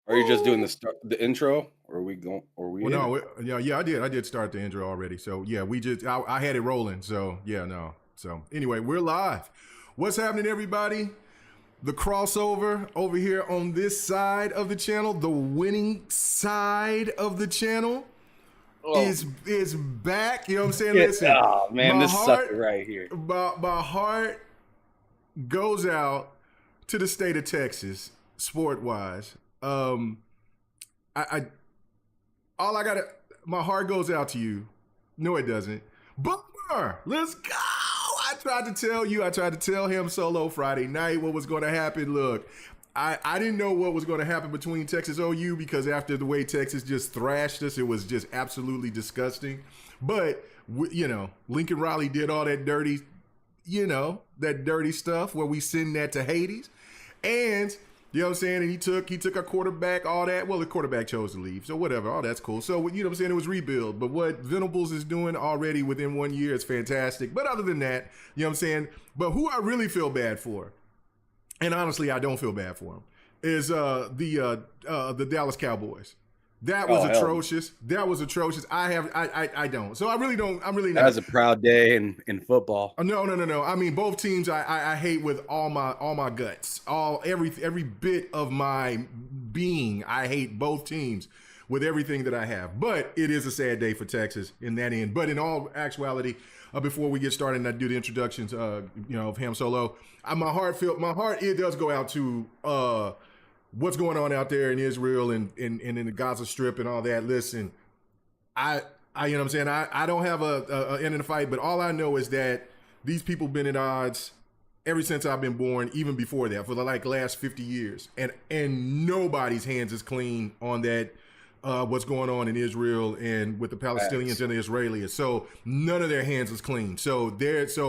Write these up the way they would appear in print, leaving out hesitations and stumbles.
Are you just doing Woo! the intro, or are we going? Or are we Well, in it? no, yeah, I did start the intro already. So yeah, I had it rolling. So yeah, no. So anyway, we're live. What's happening, everybody? The crossover over here on this side of the channel, the winning side of the channel, Oh, is back. You know what I'm saying? yeah. Listen, Oh man, my this sucker heart, right here. my heart goes out to the state of Texas, sport wise. I all I gotta my heart goes out to you. No, it doesn't. Boomer, let's go. I tried to tell him solo Friday night what was gonna happen. Look, I didn't know what was going to happen between Texas OU because after the way Texas just thrashed us, it was just absolutely disgusting. But Lincoln Riley did all that dirty, that dirty stuff where we send that to Hades, and you know what I'm saying? And he took our quarterback, all that. Well, the quarterback chose to leave. So whatever, all that's cool. So you know what I'm saying? It was rebuild. But what Venables is doing already within 1 year is fantastic. But other than that, you know what I'm saying? But who I really feel bad for, and honestly I don't feel bad for him, is the Dallas Cowboys. That was Oh hell, atrocious. That was atrocious. I don't. So I really don't. I'm really that not. was a proud day in football. No. I mean, both teams I hate with all my guts, every bit of my being. I hate both teams with everything that I have. But it is a sad day for Texas in that end. But in all actuality, before we get started and I do the introductions, of Ham Solo, my heart it does go out to what's going on out there in Israel and in the Gaza Strip and all that. Listen, you know what I'm saying? I don't have a end in the fight, but all I know is that these people been at odds ever since I've been born, even before that, for the last 50 years. And nobody's hands is clean on that, what's going on in Israel and with the Palestinians Facts. and the Israelis. So none of their hands is clean. So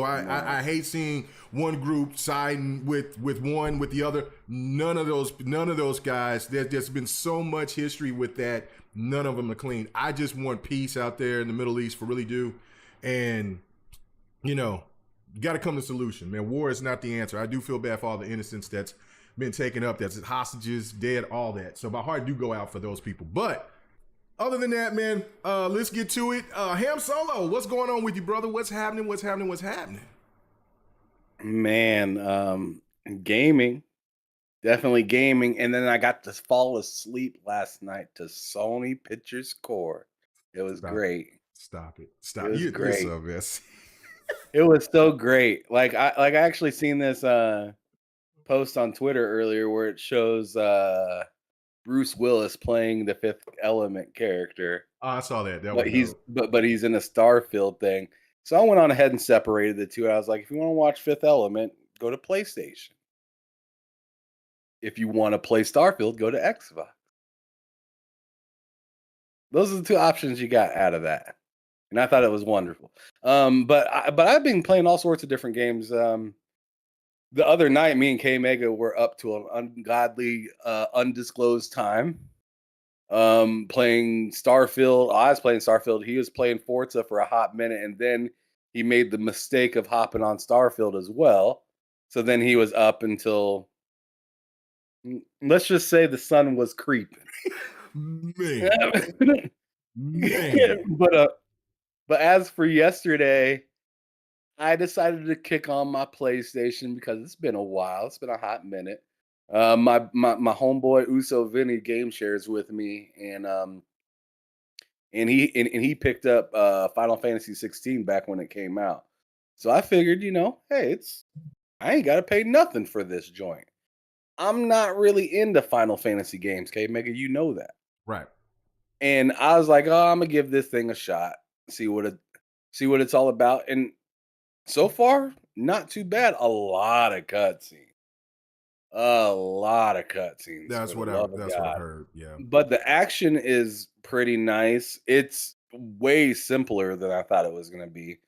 I No. hate seeing one group siding with one with the other. None of those guys. There's been so much history with that. None of them are clean. I just want peace out there in the Middle East, for really do. And you know, you got to come to a solution, man. War is not the answer. I do feel bad for all the innocents that's been taken up, that's hostages, dead, all that. So my heart do go out for those people. But other than that, man, let's get to it. Ham Solo, what's going on with you, brother? What's happening? What's happening? What's happening? Man, gaming, definitely gaming, and then I got to fall asleep last night to Sony Pictures Core. It was Stop it. great. Stop it. It Stop. was You're great. so messy. It was so great. I actually seen this post on Twitter earlier where it shows Bruce Willis playing the Fifth Element character, Oh, I saw that. That but was he's dope. but he's in a Starfield thing. So I went on ahead and separated the two. I was like, if you want to watch Fifth Element, go to PlayStation. If you want to play Starfield, go to Xbox. Those are the two options you got out of that, and I thought it was wonderful. But I've been playing all sorts of different games. The other night, me and K Mega were up to an ungodly, undisclosed time, playing Starfield. I was playing Starfield. He was playing Forza for a hot minute, and then he made the mistake of hopping on Starfield as well. So then he was up until, let's just say, the sun was creeping. Man. Man. but uh, but as for yesterday, I decided to kick on my PlayStation because it's been a while. It's been a hot minute. My homeboy Uso Vinny game shares with me, and he picked up Final Fantasy 16 back when it came out. So I figured, hey, it's I ain't got to pay nothing for this joint. I'm not really into Final Fantasy games, K Mega, you know that. Right. And I was like, oh, I'm gonna give this thing a shot, see what it's all about. And so far, not too bad. A lot of cutscenes for the love of That's what I've God. heard. Yeah. But the action is pretty nice. It's way simpler than I thought it was going to be.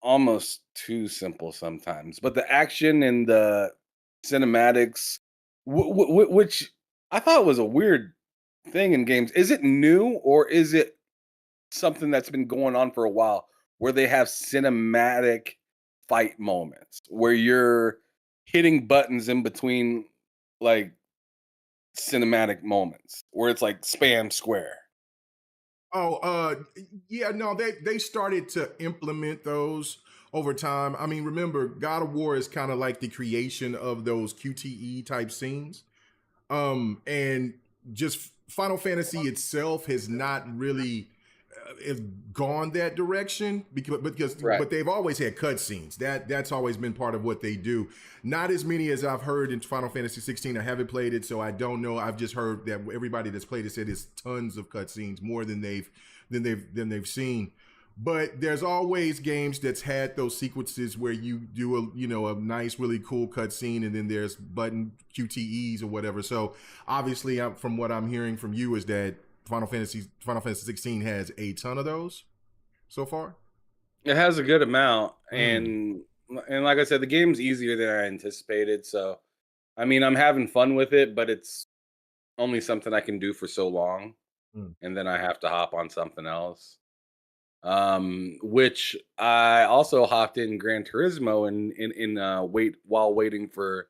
Almost too simple sometimes. But the action and the cinematics, which I thought was a weird thing in games. Is it new, or is it something that's been going on for a while where they have cinematic fight moments where you're hitting buttons in between, like, cinematic moments where it's like spam square. Oh, yeah, no, they started to implement those over time. I mean, remember, God of War is kind of like the creation of those QTE type scenes. And just Final Fantasy itself has not really have gone that direction Right. but they've always had cutscenes. That's always been part of what they do. Not as many as I've heard in Final Fantasy 16. I haven't played it, so I don't know. I've just heard that everybody that's played it said it's tons of cutscenes, more than they've seen. But there's always games that's had those sequences where you do a nice, really cool cutscene, and then there's button QTEs or whatever. So obviously, from what I'm hearing from you is that Final Fantasy 16 has a ton of those so far. It has a good amount, Mm, and like I said, the game's easier than I anticipated. So, I mean, I'm having fun with it, but it's only something I can do for so long, mm. and then I have to hop on something else. Which I also hopped in Gran Turismo in wait while waiting for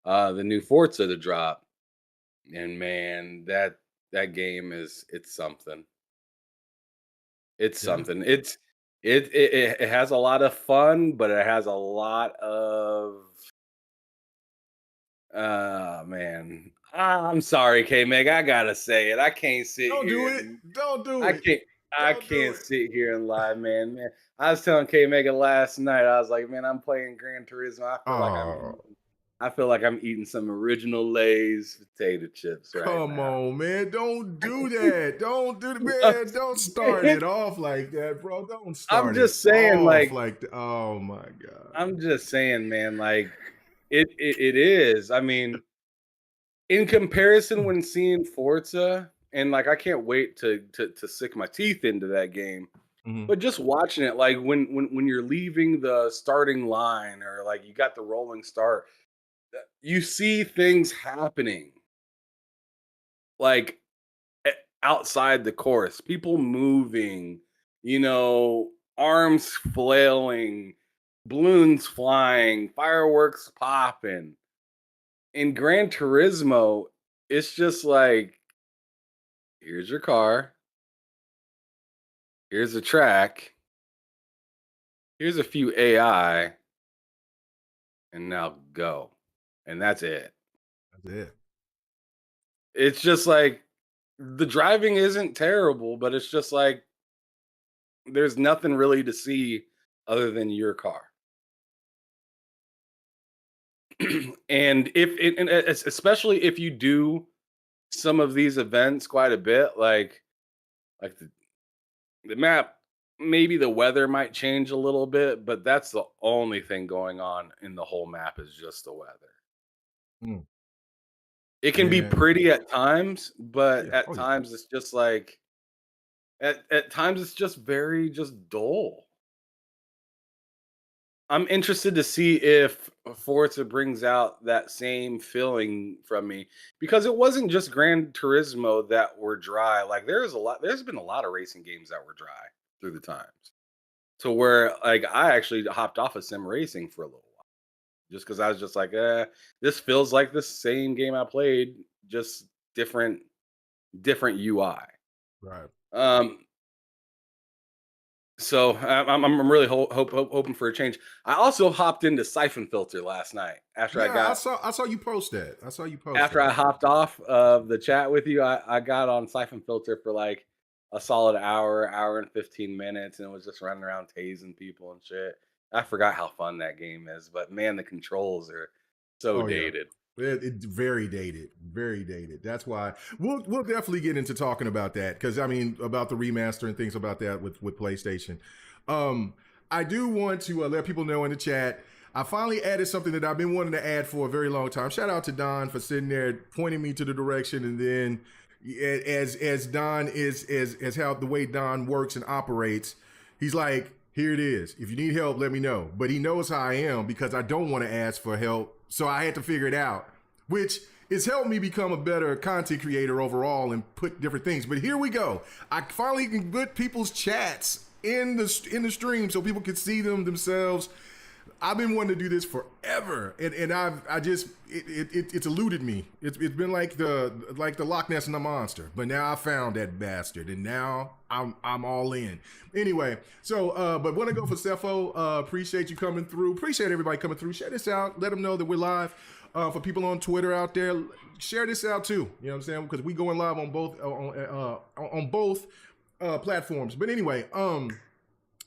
the new Forza to drop. And man, that game it's something. It's Yeah. something. It has a lot of fun, but it has a lot of man. I'm sorry, K Meg. I gotta say it. I can't sit Don't do here it. and Don't do I it. can't I Don't do can't it. sit here and lie, man. I was telling K Mega last night, I was like, man, I'm playing Gran Turismo. Oh, I feel like I'm eating some original Lay's potato chips right come now. on, man. Don't do that. Don't do that, I'm man. Don't start it off like that, bro. Don't I'm start it just saying, off like, like that. Oh my God. I'm just saying, man, like it is. I mean, in comparison when seeing Forza, and like I can't wait to sick my teeth into that game. Mhm. But just watching it, like when you're leaving the starting line or like you got the rolling start, you see things happening like e- outside the course, people moving, arms flailing, balloons flying, fireworks popping. In Gran Turismo, it's just like, here's your car, here's a track, here's a few AI, and now go. And that's it. That's it. It's just like the driving isn't terrible, but it's just like there's nothing really to see other than your car. And especially if you do some of these events quite a bit, like the map, maybe the weather might change a little bit, but that's the only thing going on in the whole map is just the weather. Mm. It can be Man. pretty at times, but Yeah. at Oh yeah. times it's just like at times it's just very just dull. I'm interested to see if Forza brings out that same feeling from me because it wasn't just Gran Turismo that were dry. Like there's been a lot of racing games that were dry through the times. To where like I actually hopped off of sim racing for a little while just because I was just like, this feels like the same game I played, just different UI. Right. Um, So I'm really hoping for a change. I also hopped into Siphon Filter last night Yeah, I saw you post that. I saw you post after I that. hopped off of the chat with you. I got on Siphon Filter for like a solid hour and 15 minutes, and it was just running around tasing people and shit. I forgot how fun that game is, but man, the controls are so Oh yeah. dated. It's very dated, very dated. That's why we'll definitely get into talking about that because I mean about the remaster and things about that with PlayStation. Um, I do want to let people know in the chat. I finally added something that I've been wanting to add for a very long time. Shout out to Don for sitting there pointing me to the direction, and then as Don is as how the way Don works and operates, he's like, here it is. If you need help, let me know. But he knows how I am because I don't want to ask for help. So I had to figure it out, which has helped me become a better content creator overall and put different things. But here we go. I finally can put people's chats in the stream so people can see them themselves. I've been wanting to do this forever, and it's eluded me. It's been like the Loch Ness and the monster, but now I found that bastard, and now I'm all in. Anyway, so but want to go for Cepho. Appreciate you coming through. Appreciate everybody coming through. Share this out. Let them know that we're live. For people on Twitter out there, share this out too. You know what I'm saying? Because we going live on both platforms. But anyway,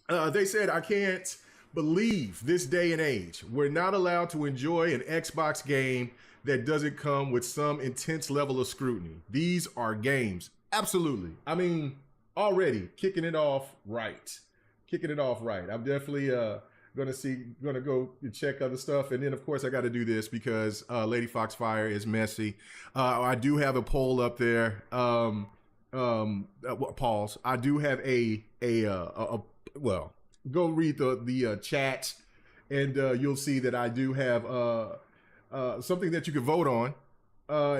they said I can't believe this day and age we're not allowed to enjoy an Xbox game that doesn't come with some intense level of scrutiny. These are games. Absolutely. I mean, already kicking it off right. I'm definitely gonna go check other stuff, and then of course I got to do this because Lady Foxfire is messy. I do have a poll up there. Pause. I do have a well, go read the chat, and you'll see that I do have something that you can vote on,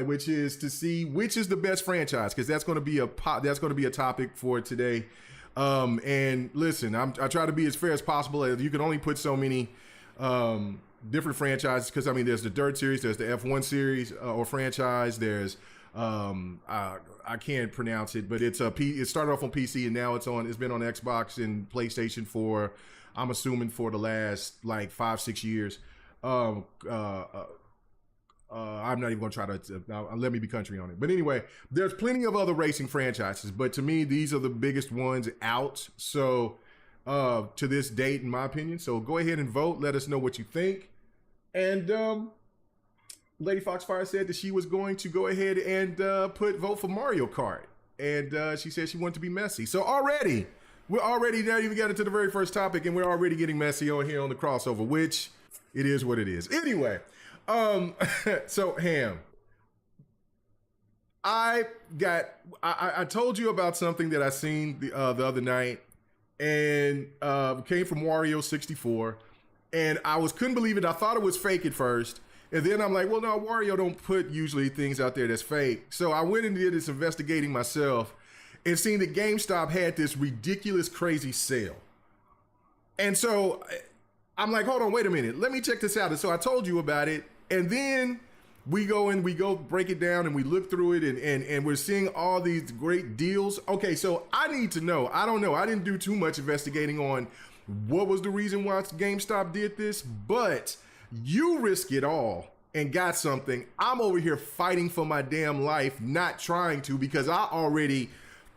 which is to see which is the best franchise, because that's going to be a topic for today. And listen, I try to be as fair as possible. You can only put so many different franchises, because I mean, there's the Dirt series, there's the F1 series or franchise, there's I can't pronounce it, but it started off on PC and now it's been on Xbox and PlayStation for, I'm assuming, for the last like 5-6 years. I'm not even gonna try to let me be country on it. But anyway, there's plenty of other racing franchises, but to me, these are the biggest ones out. So to this date, in my opinion. So go ahead and vote. Let us know what you think. And Lady Foxfire said that she was going to go ahead and vote for Mario Kart. And she said she wanted to be messy. So we're already not even got into the very first topic, and we're already getting messy on here on the crossover, which it is what it is. Anyway, so Ham, I told you about something that I seen the other night, and came from Wario 64, and couldn't believe it. I thought it was fake at first. And then I'm like, well, no, Wario don't put usually things out there that's fake. So I went and did this investigating myself and seen that GameStop had this ridiculous, crazy sale. And so I'm like, hold on, wait a minute. Let me check this out. And so I told you about it. And then we go break it down and we look through it, and we're seeing all these great deals. Okay, so I need to know. I don't know. I didn't do too much investigating on what was the reason why GameStop did this, but you risk it all and got something. I'm over here fighting for my damn life, not trying to, because I already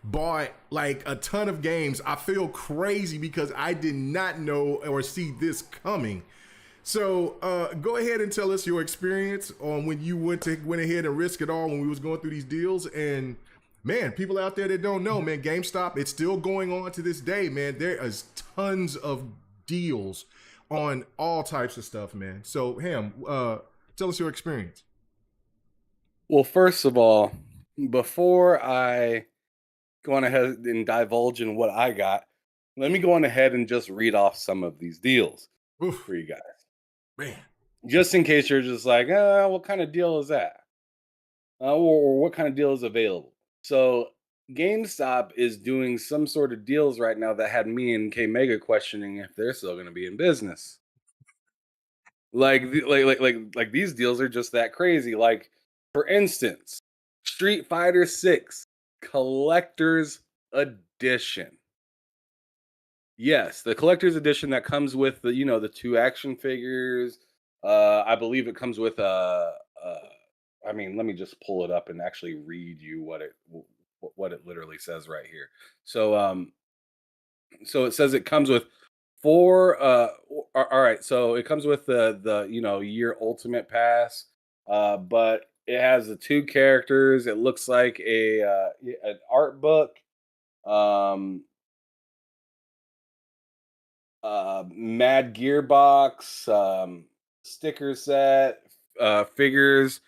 bought like a ton of games. I feel crazy because I did not know or see this coming. So go ahead and tell us your experience on when you went ahead and risk it all when we was going through these deals. And man, people out there that don't know, man, GameStop, it's still going on to this day, man. There is tons of deals on all types of stuff, man. So Ham, tell us your experience. Well, first of all, before I go on ahead and divulge in what I got, let me go on ahead and just read off some of these deals Oof, for you guys. man. Just in case you're just like, what kind of deal is that? Or what kind of deal is available? So GameStop is doing some sort of deals right now that had me and K Mega questioning if they're still going to be in business. Like these deals are just that crazy. Like, for instance, Street Fighter 6 Collector's Edition. Yes, the collector's edition that comes with the two action figures. I believe it comes with I mean, let me just pull it up and actually read you what it literally says right here. So it says it comes with four all right, so it comes with the year ultimate pass, but it has the two characters. It looks like an art book, um Mad Gearbox, sticker set, figures,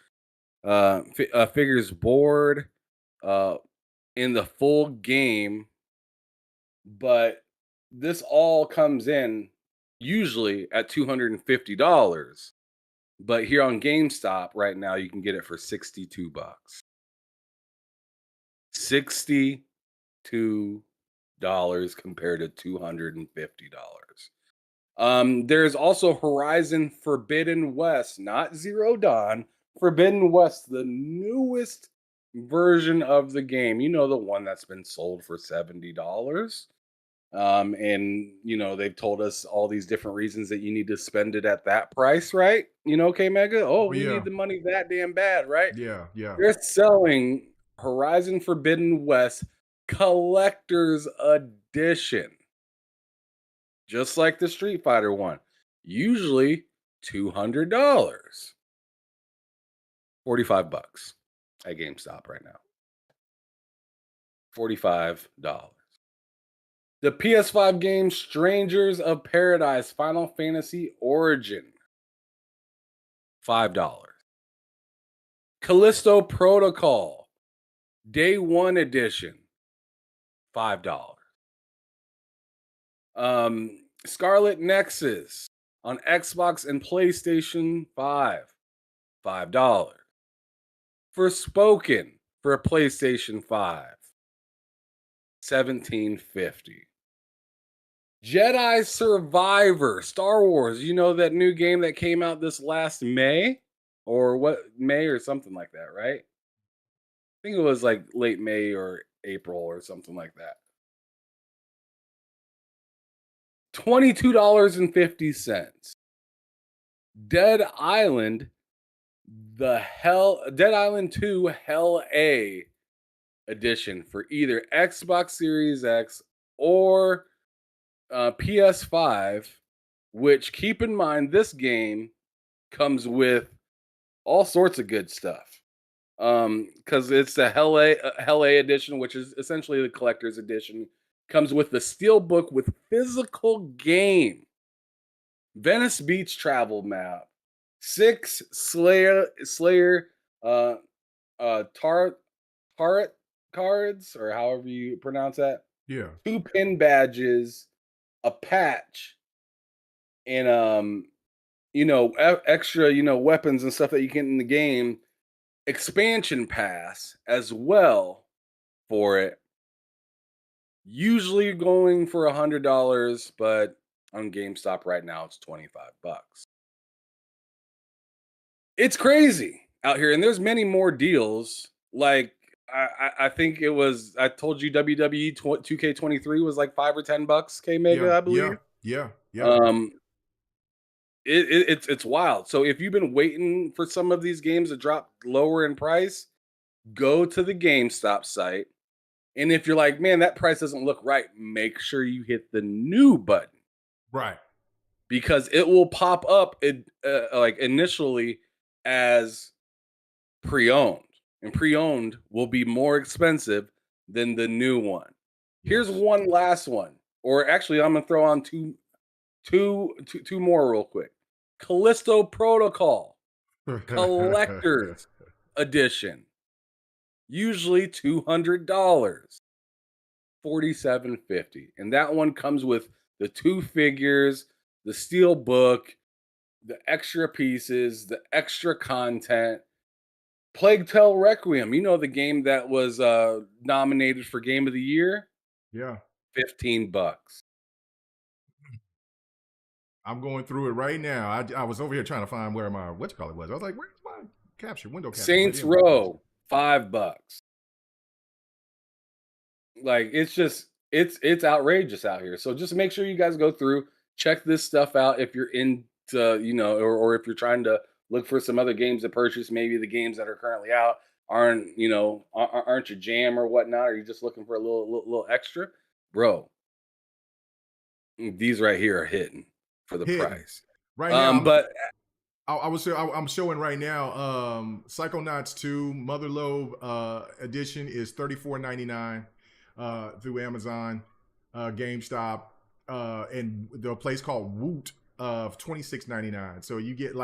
figures board, uh, in the full game. But this all comes in usually at $250. But here on GameStop right now, you can get it for $62. $62 compared to $250. There's also Horizon Forbidden West, not Zero Dawn. Forbidden West, the newest version of the game. You know, the one that's been sold for $70. And they've told us all these different reasons that you need to spend it at that price, right? K Mega. Oh, Oh, we need yeah. the money that damn bad, right? Yeah. Yeah. They're selling Horizon Forbidden West Collector's Edition, just like the Street Fighter one. Usually $200. $45 at GameStop right now. $45. The PS5 game Strangers of Paradise Final Fantasy Origin, $5. Callisto Protocol Day 1 Edition, $5. Scarlet Nexus on Xbox and PlayStation 5, $5. Forspoken for a PlayStation 5, $17.50. Jedi Survivor, Star Wars. You know that new game that came out this last May? Or what, May or something like that, right? I think it was like late May or April or something like that. $22.50. Dead Island, Dead Island 2 Hell A edition for either Xbox Series X or PS5, which keep in mind this game comes with all sorts of good stuff. Because it's the Hell A edition, which is essentially the collector's edition, comes with the steelbook with physical game, Venice Beach travel map, 6 Slayer uh tarot cards, or however you pronounce that, Yeah. 2 pin badges, a patch, and extra, weapons and stuff that you get in the game, expansion pass as well for it. Usually going for $100, but on GameStop right now it's $25. It's crazy out here, and there's many more deals. Like I think it was, I told you WWE 2K23 was like $5 or $10. K Mega, Yeah. I Yeah. believe. Yeah. Yeah. Um, it's wild. So if you've been waiting for some of these games to drop lower in price, go to the GameStop site. And if you're like, man, that price doesn't look right, make sure you hit the new button, Right. because it will pop up like initially as pre-owned, and pre-owned will be more expensive than the new one. Here's Yes. one last one, or actually, I'm gonna throw on two more real quick. Callisto Protocol Collector's Edition, usually $200, $47.50, and that one comes with the 2 figures, the steel book, the extra pieces, the extra content. Plague Tale Requiem, the game that was nominated for Game of the Year, Yeah. $15. I'm going through it right now. I was over here trying to find where my what you call it was. I was like, where's my window capture? But Saints anyway, yes. Row, $5. Like, it's outrageous out here. So just make sure you guys go through, check this stuff out if you're into, or if you're trying to look for some other games to purchase. Maybe the games that are currently out aren't your jam or whatnot, or you're just looking for a little extra, bro. These right here are hitting for the Hidden price. right now. But I'm showing right now. Psychonauts 2 Motherload edition is $34.99 through Amazon, GameStop, and the place called Woot of $26.99. So you get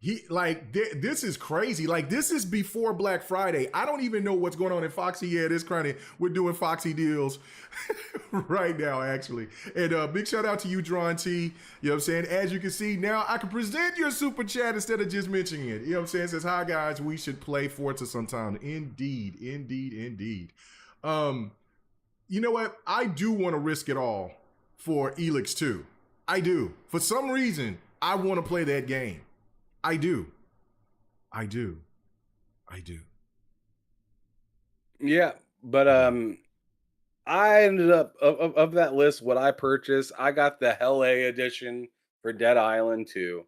this is crazy. Like, this is before Black Friday. I don't even know what's going on in Foxy. Yeah, this kind of, we're doing Foxy deals right now, actually. And big shout out to you, Drawn T. You know what I'm saying? As you can see, now I can present your super chat instead of just mentioning it. You know what I'm saying? It says, hi guys, we should play Forza sometime. Indeed, indeed, indeed. You know what? I do want to risk it all for Elix 2. I do. For some reason, I want to play that game. I do. I do. I do. Yeah, but Yeah. I ended up of that list. What I purchased, I got the Hell A edition for Dead Island 2,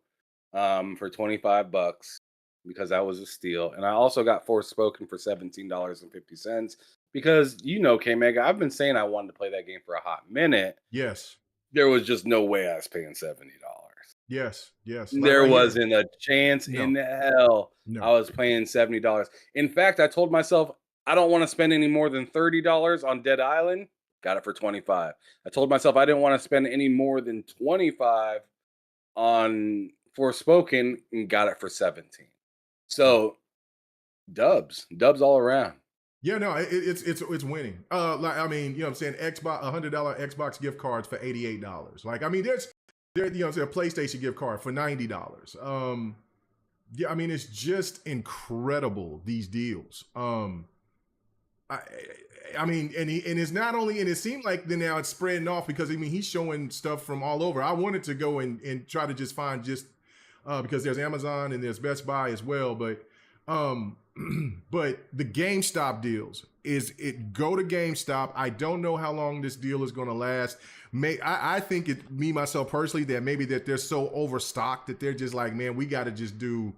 for $25 because that was a steal, and I also got Forspoken for $17.50 because K Mega. I've been saying I wanted to play that game for a hot minute. Yes. There was just no way I was paying $70. Yes. Yes. Like There right here. wasn't a chance No. in hell I No. was paying $70. In fact, I told myself I don't want to spend any more than $30 on Dead Island. Got it for 25. I told myself I didn't want to spend any more than 25 on Forspoken and got it for 17. So dubs all around. Yeah, no, it's winning. Like I mean, you know what I'm saying, Xbox $100 Xbox gift cards for $88. Like I mean, there you know, a PlayStation gift card for $90. Yeah, I mean, it's just incredible these deals. I, I mean, and it's not only, and it seemed like then now it's spreading off because I mean he's showing stuff from all over. I wanted to go and try to just find because there's Amazon and there's Best Buy as well, but but the GameStop deals go to GameStop. I don't know how long this deal is going to last. I think me myself personally that maybe that they're so overstocked that they're just like, man, we got to just do,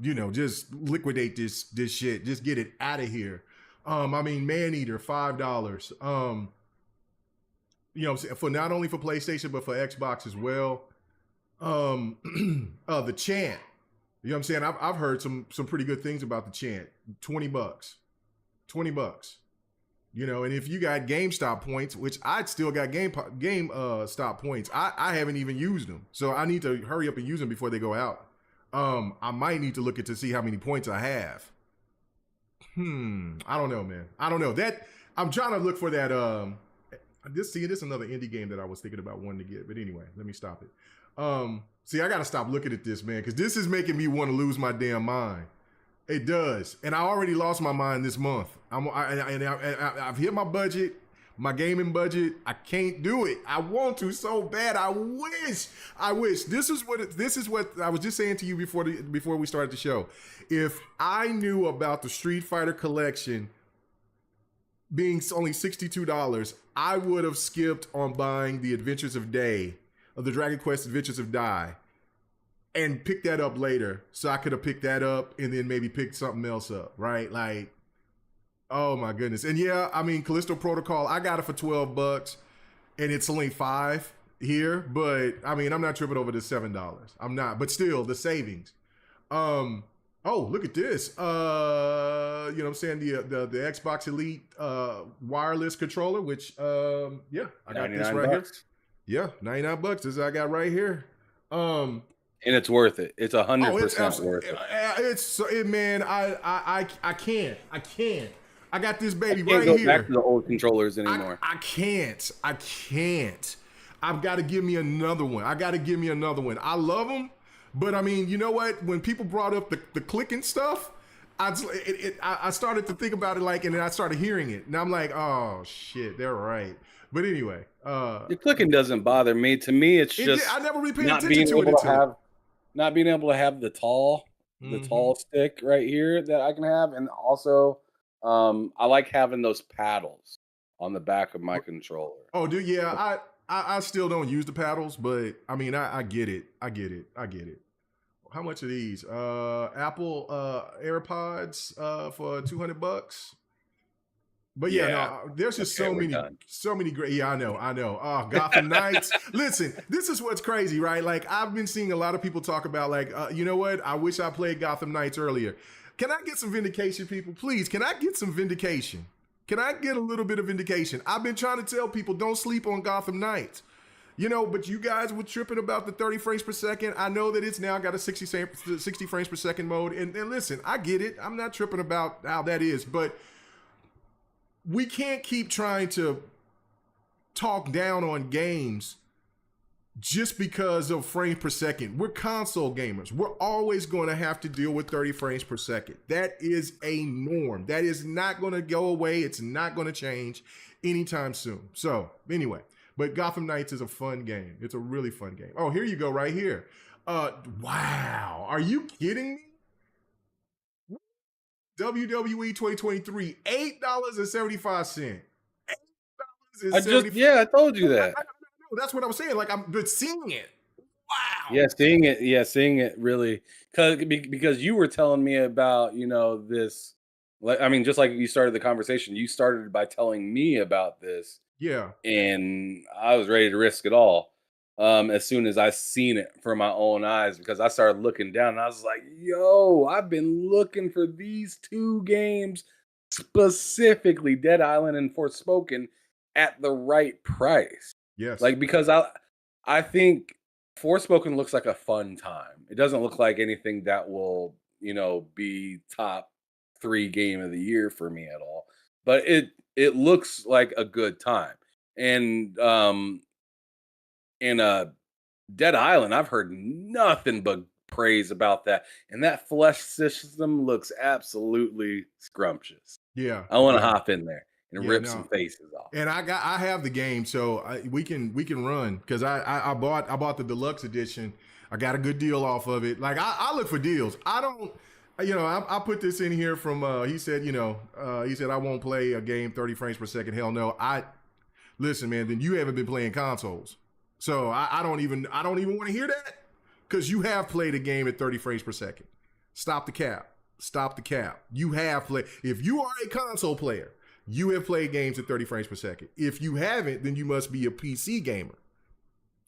just liquidate this shit, just get it out of here. I mean, Maneater $5. For not only for PlayStation but for Xbox as well. The Chant. You know what I'm saying? I've heard some pretty good things about the Chant. $20. $20. And if you got GameStop points, which I still got GameStop points, I haven't even used them. So I need to hurry up and use them before they go out. I might need to look at to see how many points I have. I don't know, man. I don't know. That I'm trying to look for that. This is another indie game that I was thinking about wanting to get. But anyway, let me stop it. I gotta stop looking at this, man, because this is making me want to lose my damn mind. It does, and I already lost my mind this month. I've hit my budget, my gaming budget. I can't do it. I want to so bad. I wish. This is what I was just saying to you before we started the show. If I knew about the Street Fighter collection being only $62, I would have skipped on buying the Adventures of Day, of the Dragon Quest Adventures of Dai, and picked that up later. So I could have picked that up and then maybe picked something else up, right? Like, oh my goodness. And yeah, I mean, Callisto Protocol, I got it for $12 and it's only $5 here, but I mean, I'm not tripping over the $7. I'm not, but still the savings. Oh, look at this. You know what I'm saying? The Xbox Elite wireless controller, which yeah, I got this right here. Yeah, $99. This I got right here. And it's worth it. It's 100% worth it. Man, I can't. I got this baby I can't right go here. back to the old controllers anymore. I can't. I've got to give me another one. I love them, but I mean, you know what? When people brought up the clicking stuff, I started to think about it and then I started hearing it, and I'm like, oh shit, they're right. But anyway, the clicking doesn't bother me. To me, it's just I never really paid not attention being to able it to have, not being able to have the tall stick right here that I can have, and also, I like having those paddles on the back of my controller. Oh, dude, yeah, I still don't use the paddles, but I mean, I get it. How much are these? Apple AirPods for $200. But yeah, no, there's just so many great. Yeah, I know. Oh, Gotham Knights. Listen, this is what's crazy, right? Like I've been seeing a lot of people talk about you know what? I wish I played Gotham Knights earlier. Can I get some vindication, people? Please, can I get some vindication? Can I get a little bit of vindication? I've been trying to tell people don't sleep on Gotham Knights. But you guys were tripping about the 30 frames per second. I know that it's now got a 60 frames per second mode. And listen, I get it. I'm not tripping about how that is, but we can't keep trying to talk down on games just because of frames per second. We're console gamers. We're always going to have to deal with 30 frames per second. That is a norm. That is not going to go away. It's not going to change anytime soon. So anyway, But Gotham Knights is a fun game. It's a really fun game. Oh, here you go, right here. Wow. Are you kidding me? WWE 2023, $8.75. $8.75. I told you that. I know. That's what I'm saying. Like, I'm but seeing it. Wow. Seeing it really, because you were telling me about, this, like, I mean, just like you started the conversation, you started by telling me about this, Yeah. and I was ready to risk it all. As soon as I seen it for my own eyes, because I started looking down, and I was like, "Yo, I've been looking for these two games specifically, Dead Island and Forspoken, at the right price." Yes. Like, because I think Forspoken looks like a fun time. It doesn't look like anything that will, be top 3 game of the year for me at all. But it looks like a good time. And in Dead Island, I've heard nothing but praise about that. And that flesh system looks absolutely scrumptious. Yeah. I want to Yeah. hop in there and Yeah. rip some No. faces off. And I have the game, so we can run because I bought the deluxe edition. I got a good deal off of it. Like I look for deals. I don't, I put this in here from he said I won't play a game 30 frames per second. Hell no. Listen, man. Then you haven't been playing consoles, so I don't even want to hear that because you have played a game at 30 frames per second. Stop the cap. Stop the cap. You have played. If you are a console player, you have played games at 30 frames per second. If you haven't, then you must be a PC gamer.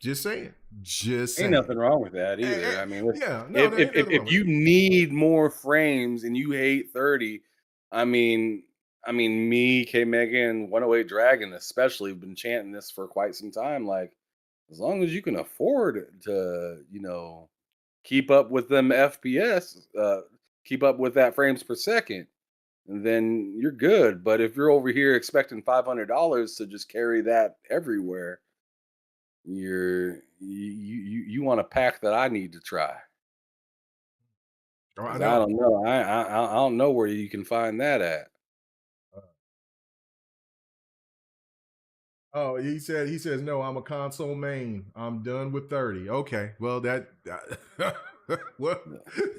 Just saying. Just saying. Ain't nothing wrong with that either. I mean, Yeah, no, there ain't if nothing wrong if with you it. need more frames and you hate 30, I mean, me, K Mega, and 108 Dragon especially have been chanting this for quite some time. Like, as long as you can afford to, keep up with them FPS, keep up with that frames per second, then you're good. But if you're over here expecting $500 to just carry that everywhere, you want a pack that I need to try, Oh, I because I know. don't know. I don't know where you can find that at. Oh, he says no, I'm a console main. I'm done with 30. Okay. Well, well, well,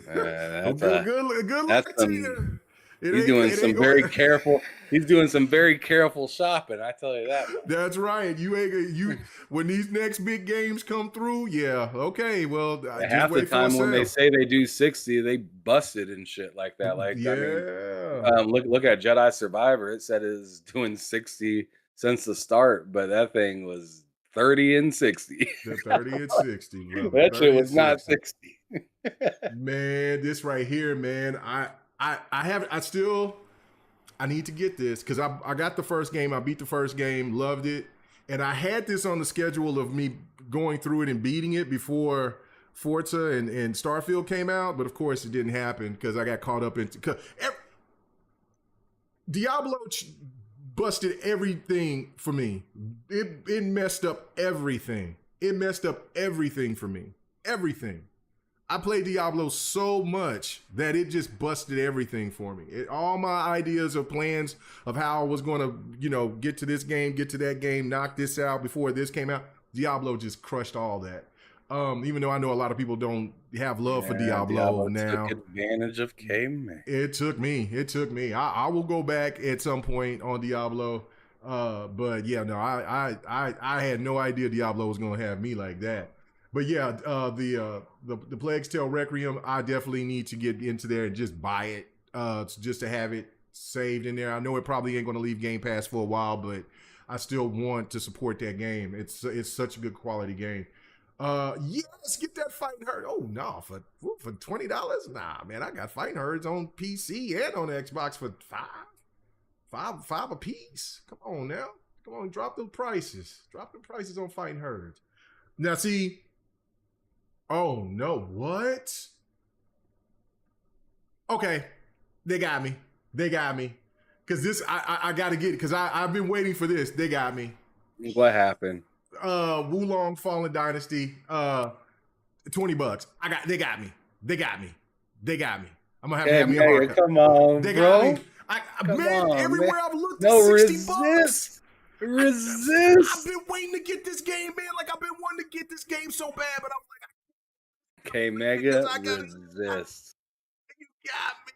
That's good that's luck to some you. It he's ain't doing it ain't some very going. careful. He's doing some very careful shopping. I tell you that much. That's right. You ain't you when these next big games come through. Yeah. Okay. Well, And just half the wait for a time when they sale. say they do 60, they busted and shit like that. Like, I mean, Yeah. look at Jedi Survivor. It said it's doing 60 since the start, but that thing was 30 and 60. The 30 and 60, brother. That shit 30 and was not 60. 60. Man, this right here, man. I need to get this because I got the first game. I beat the first game, loved it. And I had this on the schedule of me going through it and beating it before Forza and Starfield came out. But of course, it didn't happen because I got caught up in. Diablo busted everything for me. It messed up everything. It messed up everything for me. Everything. I played Diablo so much that it just busted everything for me. All my ideas or plans of how I was going to, get to this game, get to that game, knock this out before this came out, Diablo just crushed all that. Even though I know a lot of people don't have love for Yeah, Diablo took now. advantage of K-Man. It took me. I will go back at some point on Diablo. But yeah, no, I had no idea Diablo was going to have me like that. But yeah, the Plague's Tale Requiem, I definitely need to get into there and just buy it, just to have it saved in there. I know it probably ain't going to leave Game Pass for a while, but I still want to support that game. It's such a good quality game. Yes, get that Fighting Herd. Oh no, for $20? Nah, man, I got Fighting Herds on PC and on Xbox for five a piece. Come on now, come on, drop the prices. Drop the prices on Fighting Herds. Now see. Oh no, what? Okay, they got me. Cause this I gotta get it because I've been waiting for this. They got me. What happened? Wulong Fallen Dynasty, $20. They got me. I'm gonna have to Hey, have me a Mega, hard cut. come on, They got bro. me. Come Man, on, everywhere man. I've looked, No $60. resist. I've Resist. been waiting to get this game, man. Like I've been wanting to get this game so bad, but I'm K like, because Mega, I got resist. you got me.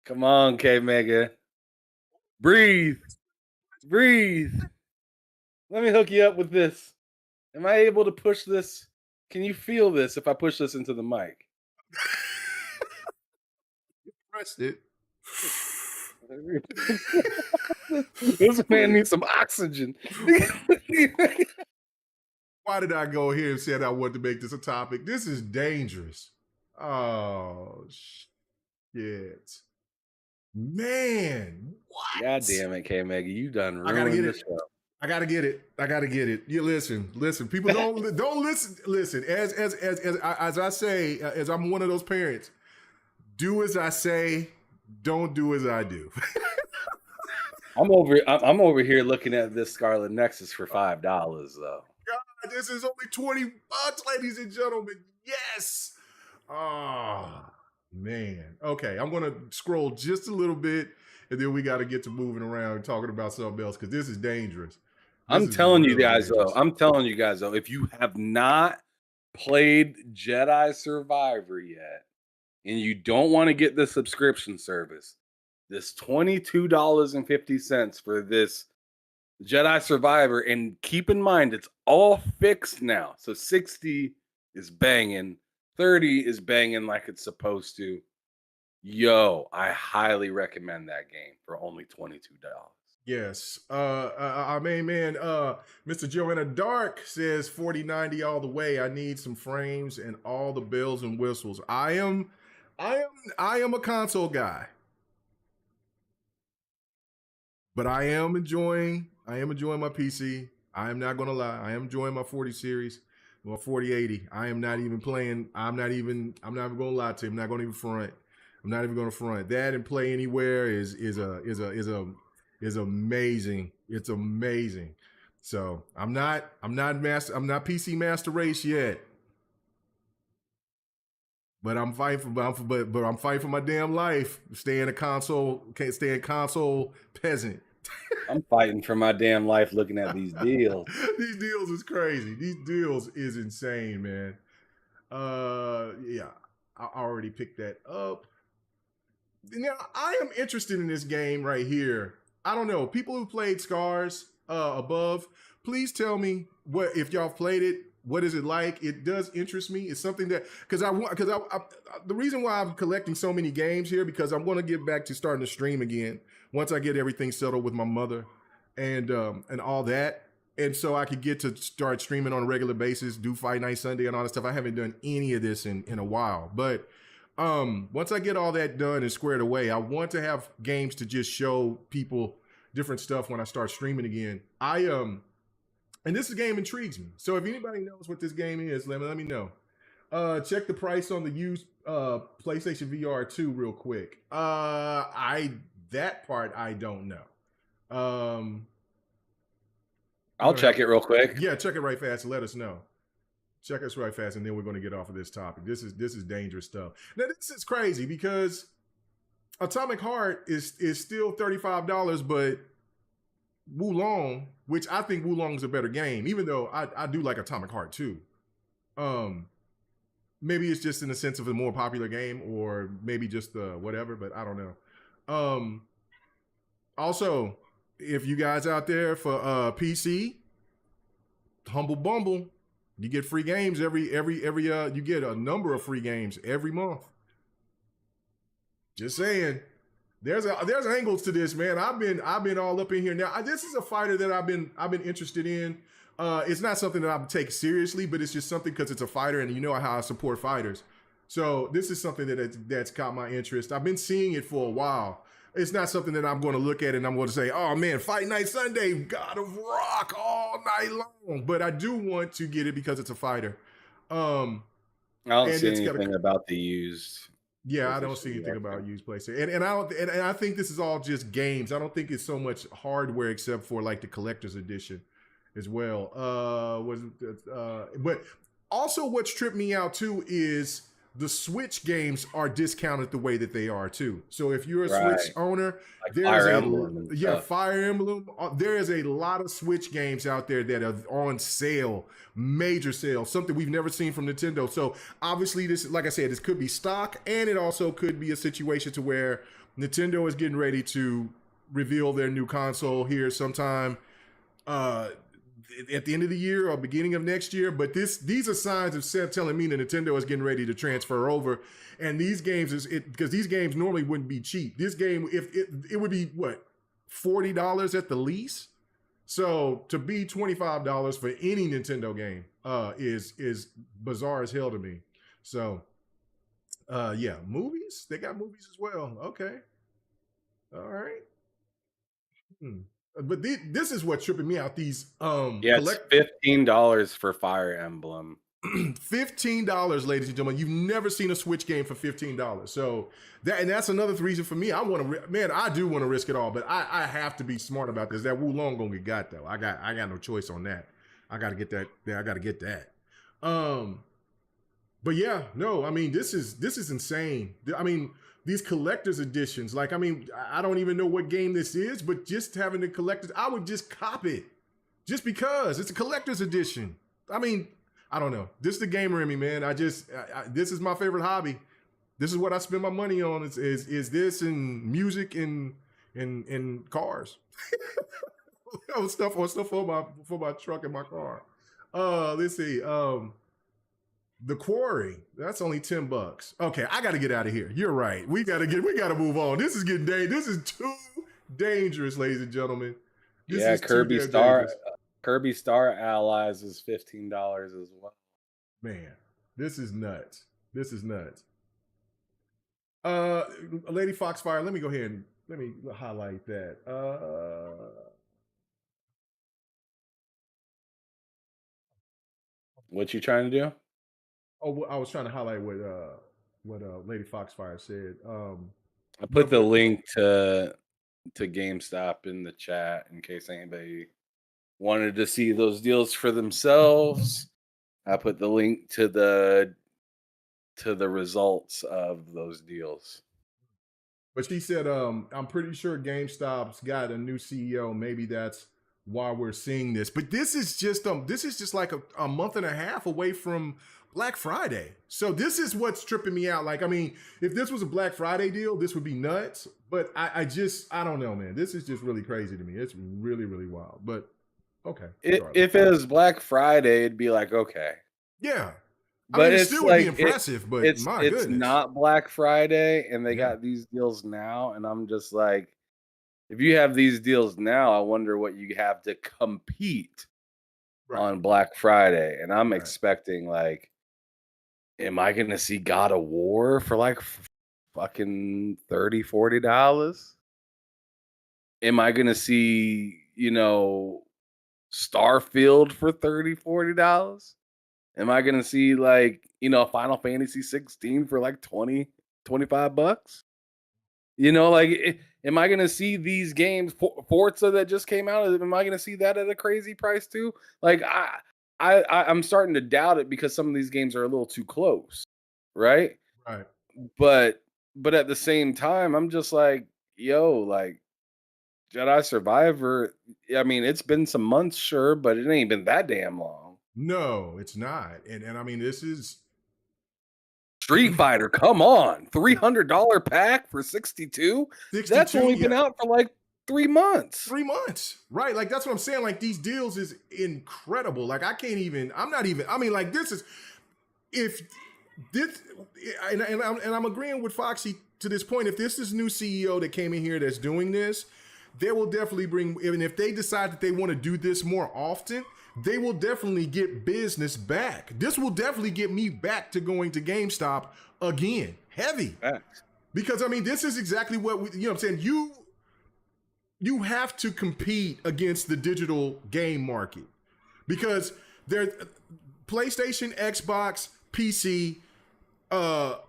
Come on, K Mega. Breathe. Breathe. Let me hook you up with this. Am I able to push this? Can you feel this if I push this into the mic? Pressed it. This man needs some oxygen. Why did I go here and said I wanted to make this a topic? This is dangerous. Oh shit. Man, God what? damn it, K Mega. You done I gotta get ruined the it. show. I gotta get it. I gotta get it. You listen. People don't listen. Listen. As I say, as I'm one of those parents, do as I say, don't do as I do. I'm over here looking at this Scarlet Nexus for $5 though. God, this is only $20, ladies and gentlemen. Yes. Oh man. Okay, I'm gonna scroll just a little bit, and then we got to get to moving around and talking about something else because this is dangerous. This I'm is telling you really guys though. dangerous. I'm telling you guys though. If you have not played Jedi Survivor yet, and you don't want to get the subscription service, this $22.50 for this Jedi Survivor, and keep in mind it's all fixed now. So 60 is banging, 30 is banging like it's supposed to. Yo, I highly recommend that game for only $22. Yes. Our main man, Mr. Joanna Dark says 4090 all the way. I need some frames and all the bells and whistles. I am a console guy. But I am enjoying my PC. I am not gonna lie. I am enjoying my 40 series, my 4080. I'm not even gonna lie to you. I'm not gonna even front. I'm not even gonna front. That and Play Anywhere is amazing. It's amazing. So I'm not PC master race yet. But I'm fighting but I'm fighting for my damn life. Staying a console, can't stay a console peasant. I'm fighting for my damn life looking at these deals. These deals is crazy. These deals is insane, man. Yeah, I already picked that up. Now I am interested in this game right here. I don't know. People who played Scars above, please tell me what if y'all played it. What is it like? It does interest me. It's something that the reason why I'm collecting so many games here because I'm going to get back to starting to stream again once I get everything settled with my mother and all that. And so I could get to start streaming on a regular basis, do Fight Night Sunday and all that stuff. I haven't done any of this in a while, but once I get all that done and squared away, I want to have games to just show people different stuff when I start streaming again. And this game intrigues me. So if anybody knows what this game is, let me know. Check the price on the used PlayStation VR 2 real quick. That part I don't know. I'll check it real quick. Yeah, check it right fast and let us know. Check us right fast, and then we're going to get off of this topic. This is dangerous stuff. Now this is crazy because Atomic Heart is still $35, but Wulong, which I think Wulong is a better game, even though I do like Atomic Heart too. Maybe it's just in the sense of a more popular game, or maybe just whatever, but I don't know. Also, if you guys out there for PC, Humble Bumble, you get free games every you get a number of free games every month. Just saying. There's angles to this, man. I've been all up in here. Now, this is a fighter that I've been interested in. It's not something that I would take seriously, but it's just something because it's a fighter, and you know how I support fighters. So this is something that's caught my interest. I've been seeing it for a while. It's not something that I'm going to look at and I'm going to say, oh man, Fight Night Sunday, God of Rock all night long. But I do want to get it because it's a fighter. I don't see anything about the used. Yeah, I don't see anything about used PlayStation, and I think this is all just games. I don't think it's so much hardware except for like the collector's edition, as well. But also, what's tripped me out too is the Switch games are discounted the way that they are too. So if you're a Switch Right. owner, Like there's Fire a Emblem and stuff. Fire Emblem. There is a lot of Switch games out there that are on sale, major sale, something we've never seen from Nintendo. So obviously, this, like I said, this could be stock, and it also could be a situation to where Nintendo is getting ready to reveal their new console here sometime at the end of the year or beginning of next year. But these are signs of Seth telling me that Nintendo is getting ready to transfer over. And these games because these games normally wouldn't be cheap. This game, if it would be what, $40 at the least. So to be $25 for any Nintendo game is bizarre as hell to me. So yeah, movies, they got movies as well. Okay, all right. But this is what's tripping me out. These Yeah, it's $15 for Fire Emblem. $15, ladies and gentlemen. You've never seen a Switch game for $15. So that's another reason for me. I do want to risk it all, but I have to be smart about this. That Wulong gonna get got though. I got no choice on that. I gotta get that. I gotta get that. But yeah, no, I mean, this is insane. I mean, these collector's editions, like, I mean, I don't even know what game this is, but just having the collector's, I would just cop it just because it's a collector's edition. I mean, I don't know. This is the gamer in me, man. This is my favorite hobby. This is what I spend my money on is this and music and cars. stuff for my truck and my car. Let's see. The Quarry, that's only $10. Okay, I got to get out of here. You're right. We got to move on. This is getting this is too dangerous, ladies and gentlemen. This is Kirby Star Allies is $15 as well. Man, this is nuts. This is nuts. Lady Foxfire, let me go ahead and let me highlight that. What you trying to do? Oh, I was trying to highlight what Lady Foxfire said. I put the link to GameStop in the chat in case anybody wanted to see those deals for themselves. I put the link to the results of those deals. But she said, I'm pretty sure GameStop's got a new CEO. Maybe that's why we're seeing this. But this is just like a month and a half away from Black Friday. So this is what's tripping me out. Like, I mean, if this was a Black Friday deal, this would be nuts. But I don't know, man. This is just really crazy to me. It's really, really wild. But okay. If it was Black Friday, it'd be like, okay. Yeah. But it it's still like, would be impressive, but it's not Black Friday, and they got these deals now, and I'm just like, if you have these deals now, I wonder what you have to compete on Black Friday. And I'm expecting, like, am I going to see God of War for like fucking $30, $40? Am I going to see, Starfield for $30, $40? Am I going to see, like, Final Fantasy 16 for like $20, $25? Am I going to see these games, Forza that just came out, am I going to see that at a crazy price too? Like, I'm starting to doubt it because some of these games are a little too close, right? Right. But at the same time, I'm just like, yo, like, Jedi Survivor, I mean, it's been some months, sure, but it ain't been that damn long. No, it's not. And I mean, this is Street Fighter, come on. $300 pack for 62? That's only been out for like 3 months. 3 months. Right. Like, that's what I'm saying. Like, these deals is incredible. Like, I mean, like, this is, if this, and I'm agreeing with Foxy to this point. If this is new CEO that came in here that's doing this, they will definitely bring, and if they decide that they want to do this more often, they will definitely get business back. This will definitely get me back to going to GameStop again. Heavy. Facts. Because, I mean, this is exactly what what I'm saying. You have to compete against the digital game market. Because there's PlayStation, Xbox, PC have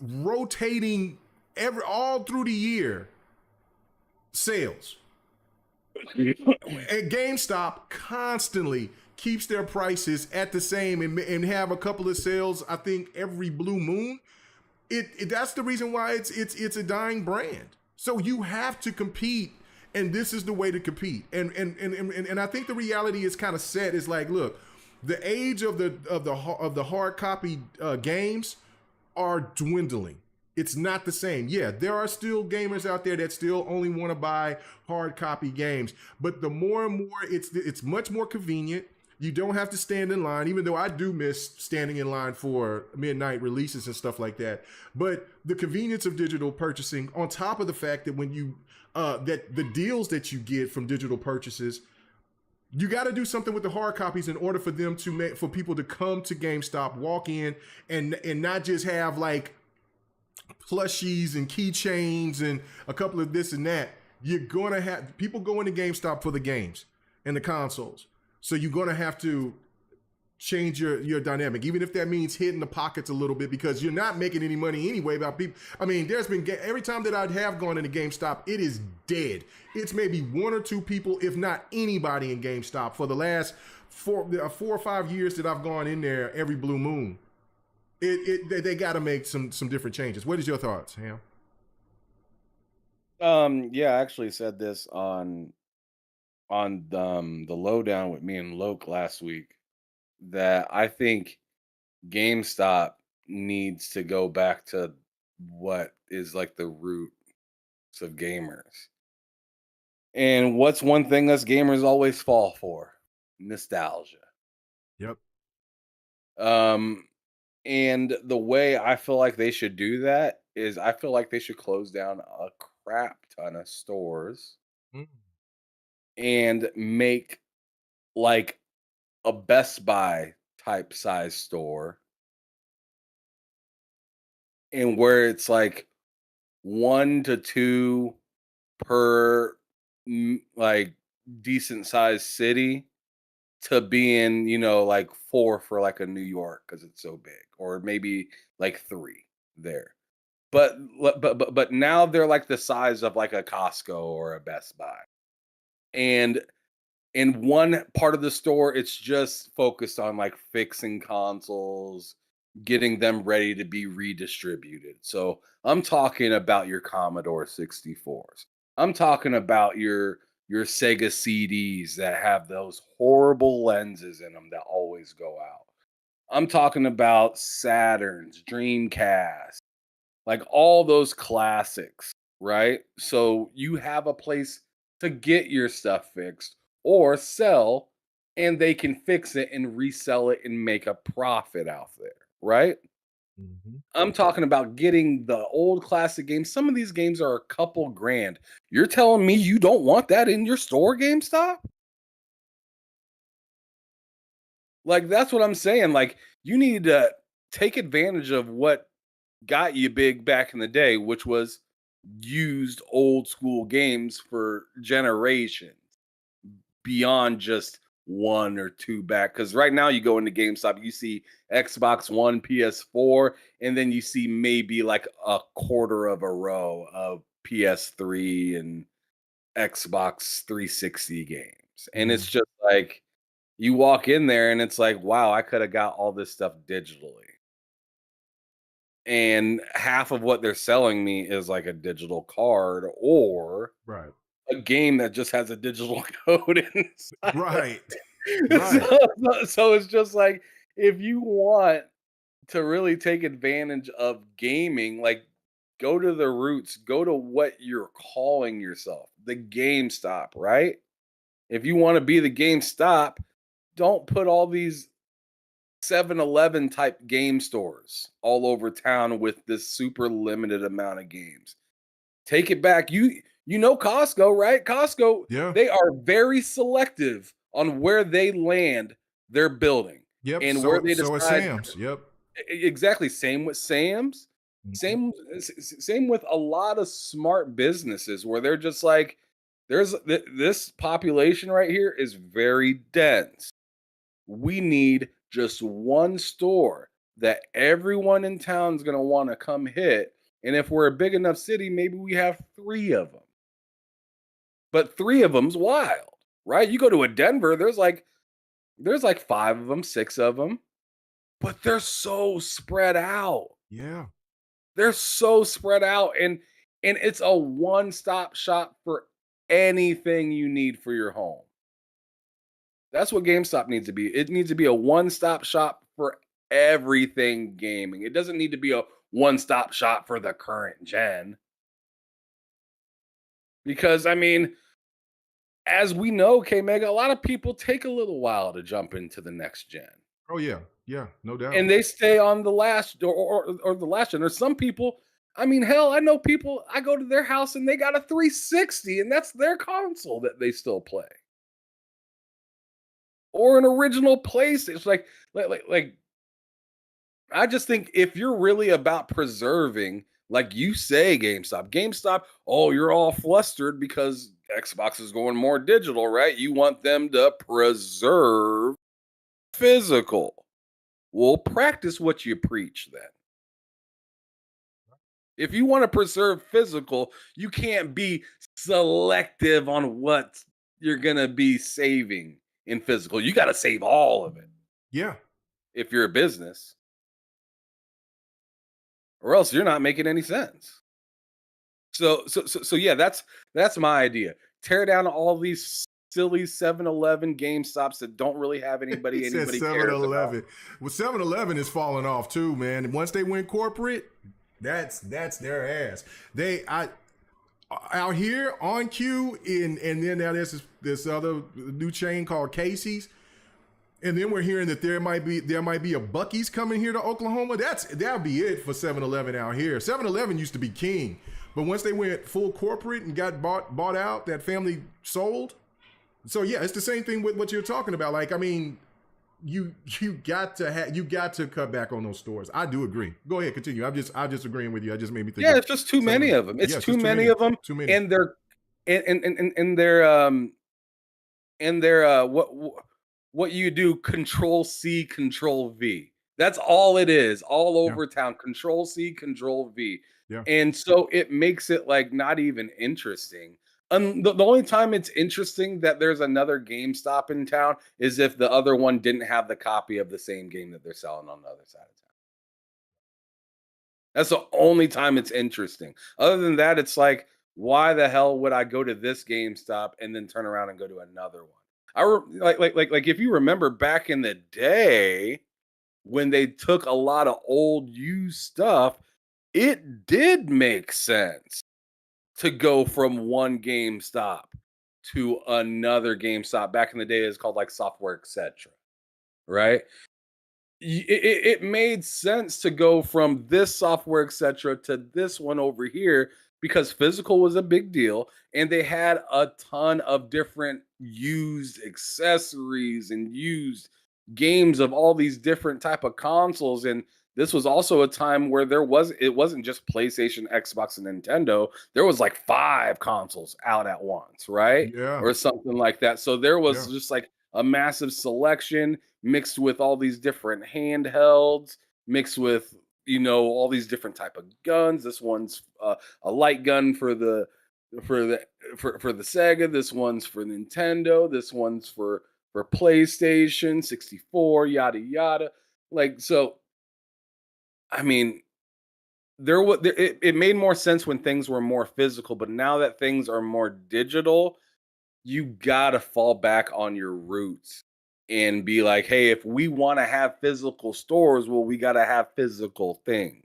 rotating all through the year sales. At GameStop constantly keeps their prices at the same and have a couple of sales, I think, every blue moon, that's the reason why it's a dying brand. So you have to compete, and this is the way to compete. And I think the reality is kind of set. Is like, look, the age of the hard copy games are dwindling. It's not the same. Yeah, there are still gamers out there that still only want to buy hard copy games, but the more and more it's much more convenient. You don't have to stand in line, even though I do miss standing in line for midnight releases and stuff like that. But the convenience of digital purchasing, on top of the fact that when you that the deals that you get from digital purchases, you got to do something with the hard copies in order for them to make for people to come to GameStop, walk in, and not just have like plushies and keychains and a couple of this and that. You're gonna have people going to GameStop for the games and the consoles. So you're gonna have to change your dynamic, even if that means hitting the pockets a little bit, because you're not making any money anyway. About people, I mean, there's been every time that I have gone into GameStop, it is dead. It's maybe one or two people, if not anybody, in GameStop for the last 4 or 5 years that I've gone in there every blue moon. They got to make some different changes. What is your thoughts, Ham? Yeah, I actually said this on the lowdown with me and Loke last week, that I think GameStop needs to go back to what is like the roots of gamers. And what's one thing us gamers always fall for? Nostalgia. Yep. Um, and the way I feel like they should do that is I feel like they should close down a crap ton of stores Mm. and make like a Best Buy type size store, and where it's like 1 to 2 per like decent sized city, to being, like 4 for like a New York because it's so big, or maybe like 3 there. But now they're like the size of like a Costco or a Best Buy. And in one part of the store, it's just focused on like fixing consoles, getting them ready to be redistributed. So I'm talking about your Commodore 64s. I'm talking about your Sega CDs that have those horrible lenses in them that always go out. I'm talking about Saturns, Dreamcast, like all those classics, right? So you have a place to get your stuff fixed or sell, and they can fix it and resell it and make a profit out there, right? Mhm. I'm talking about getting the old classic games. Some of these games are a couple grand. You're telling me you don't want that in your store, GameStop? Like, that's what I'm saying. Like, you need to take advantage of what got you big back in the day, which was used old school games for generations beyond just 1 or 2 back. Because right now you go into GameStop, you see Xbox One, PS4, and then you see maybe like a quarter of a row of PS3 and Xbox 360 games. And it's Mhm. just like you walk in there and it's like, wow, I could have got all this stuff digitally. And half of what they're selling me is like a digital card or Right. a game that just has a digital code inside of Right. it. Right. So it's just like, if you want to really take advantage of gaming, like, go to the roots, go to what you're calling yourself, the GameStop, right? If you want to be the GameStop, don't put all these 7-Eleven type game stores all over town with this super limited amount of games. Take it back. You know Costco, right? Costco, Yeah. they are very selective on where they land their building Yep. and where they So is decide. Sam's. Yep. Exactly. Same with Sam's. Mhm. Same with a lot of smart businesses where they're just like, this population right here is very dense. We need just one store that everyone in town's going to want to come hit. And if we're a big enough city, maybe we have 3 of them. But 3 of them's wild, right? You go to a Denver, there's like There's like 5 of them, 6 of them, but they're so spread out. Yeah. They're so spread out, and it's a one-stop shop for anything you need for your home. That's what GameStop needs to be. It needs to be a one-stop shop for everything gaming. It doesn't need to be a one-stop shop for the current gen. Because I mean, as we know, K Mega, a lot of people take a little while to jump into the next gen. Oh yeah. Yeah. No doubt. And they stay on the last or the last gen. There's some people, I mean, hell, I know people, I go to their house and they got a 360 and that's their console that they still play. Or an original PlayStation. Like I just think if you're really about preserving, like you say, GameStop, oh, you're all flustered because Xbox is going more digital, right? You want them to preserve physical. Well, practice what you preach then. If you want to preserve physical, you can't be selective on what you're going to be saving in physical. You got to save all of it Yeah. if you're a business, or else you're not making any sense. So yeah, that's my idea. Tear down all these silly 7-Eleven GameStops that don't really have He anybody said anybody cares about. 7-Eleven. Well, 7-Eleven is falling off too, man. And once they went corporate, that's their ass. They I out here on Q and then now there's this other new chain called Casey's. And then we're hearing that there might be a Bucky's coming here to Oklahoma. That'll be it for 7-Eleven out here. 7-Eleven used to be king. But once they went full corporate and got bought out, that family sold. So yeah, it's the same thing with what you're talking about. Like, I mean, you got to cut back on those stores. I do agree. Go ahead, continue. I'm just agreeing with you. I just made me think Yeah, of it's just too some of many them. of them. It's Yeah, it's too just too many many. of them, Too many. and they're what you do, control C, control V. That's all it is, all Yeah. over town. Control C, control V. Yeah. And so it makes it like not even interesting. The only time it's interesting that there's another GameStop in town is if the other one didn't have the copy of the same game that they're selling on the other side of town. That's the only time it's interesting. Other than that, it's like, why the hell would I go to this GameStop and then turn around and go to another one? Like if you remember back in the day when they took a lot of old used stuff, it did make sense to go from one GameStop to another GameStop. Back in the day, it's called like software, etc. Right? It made sense to go from this software etc to this one over here because physical was a big deal and they had a ton of different used accessories and used games of all these different type of consoles. And this was also a time where it wasn't just PlayStation, Xbox, and Nintendo. There was like 5 consoles out at once, right? Yeah. Or something like that. So there was Yeah. just like a massive selection mixed with all these different handhelds, mixed with all these different type of guns. This one's a light gun for the for the Sega. This one's for Nintendo. This one's for PlayStation 64. Yada yada. Like so, I mean, it made more sense when things were more physical, but now that things are more digital, you gotta fall back on your roots and be like, hey, if we want to have physical stores, well, we gotta have physical things.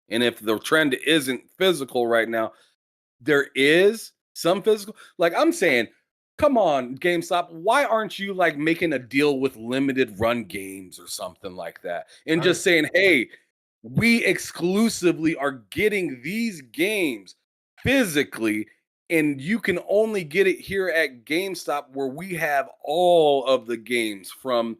And if the trend isn't physical right now, there is some physical. Like I'm saying, come on, GameStop, why aren't you like making a deal with limited run games or something like that? And I just saying, hey, we exclusively are getting these games physically, and you can only get it here at GameStop where we have all of the games from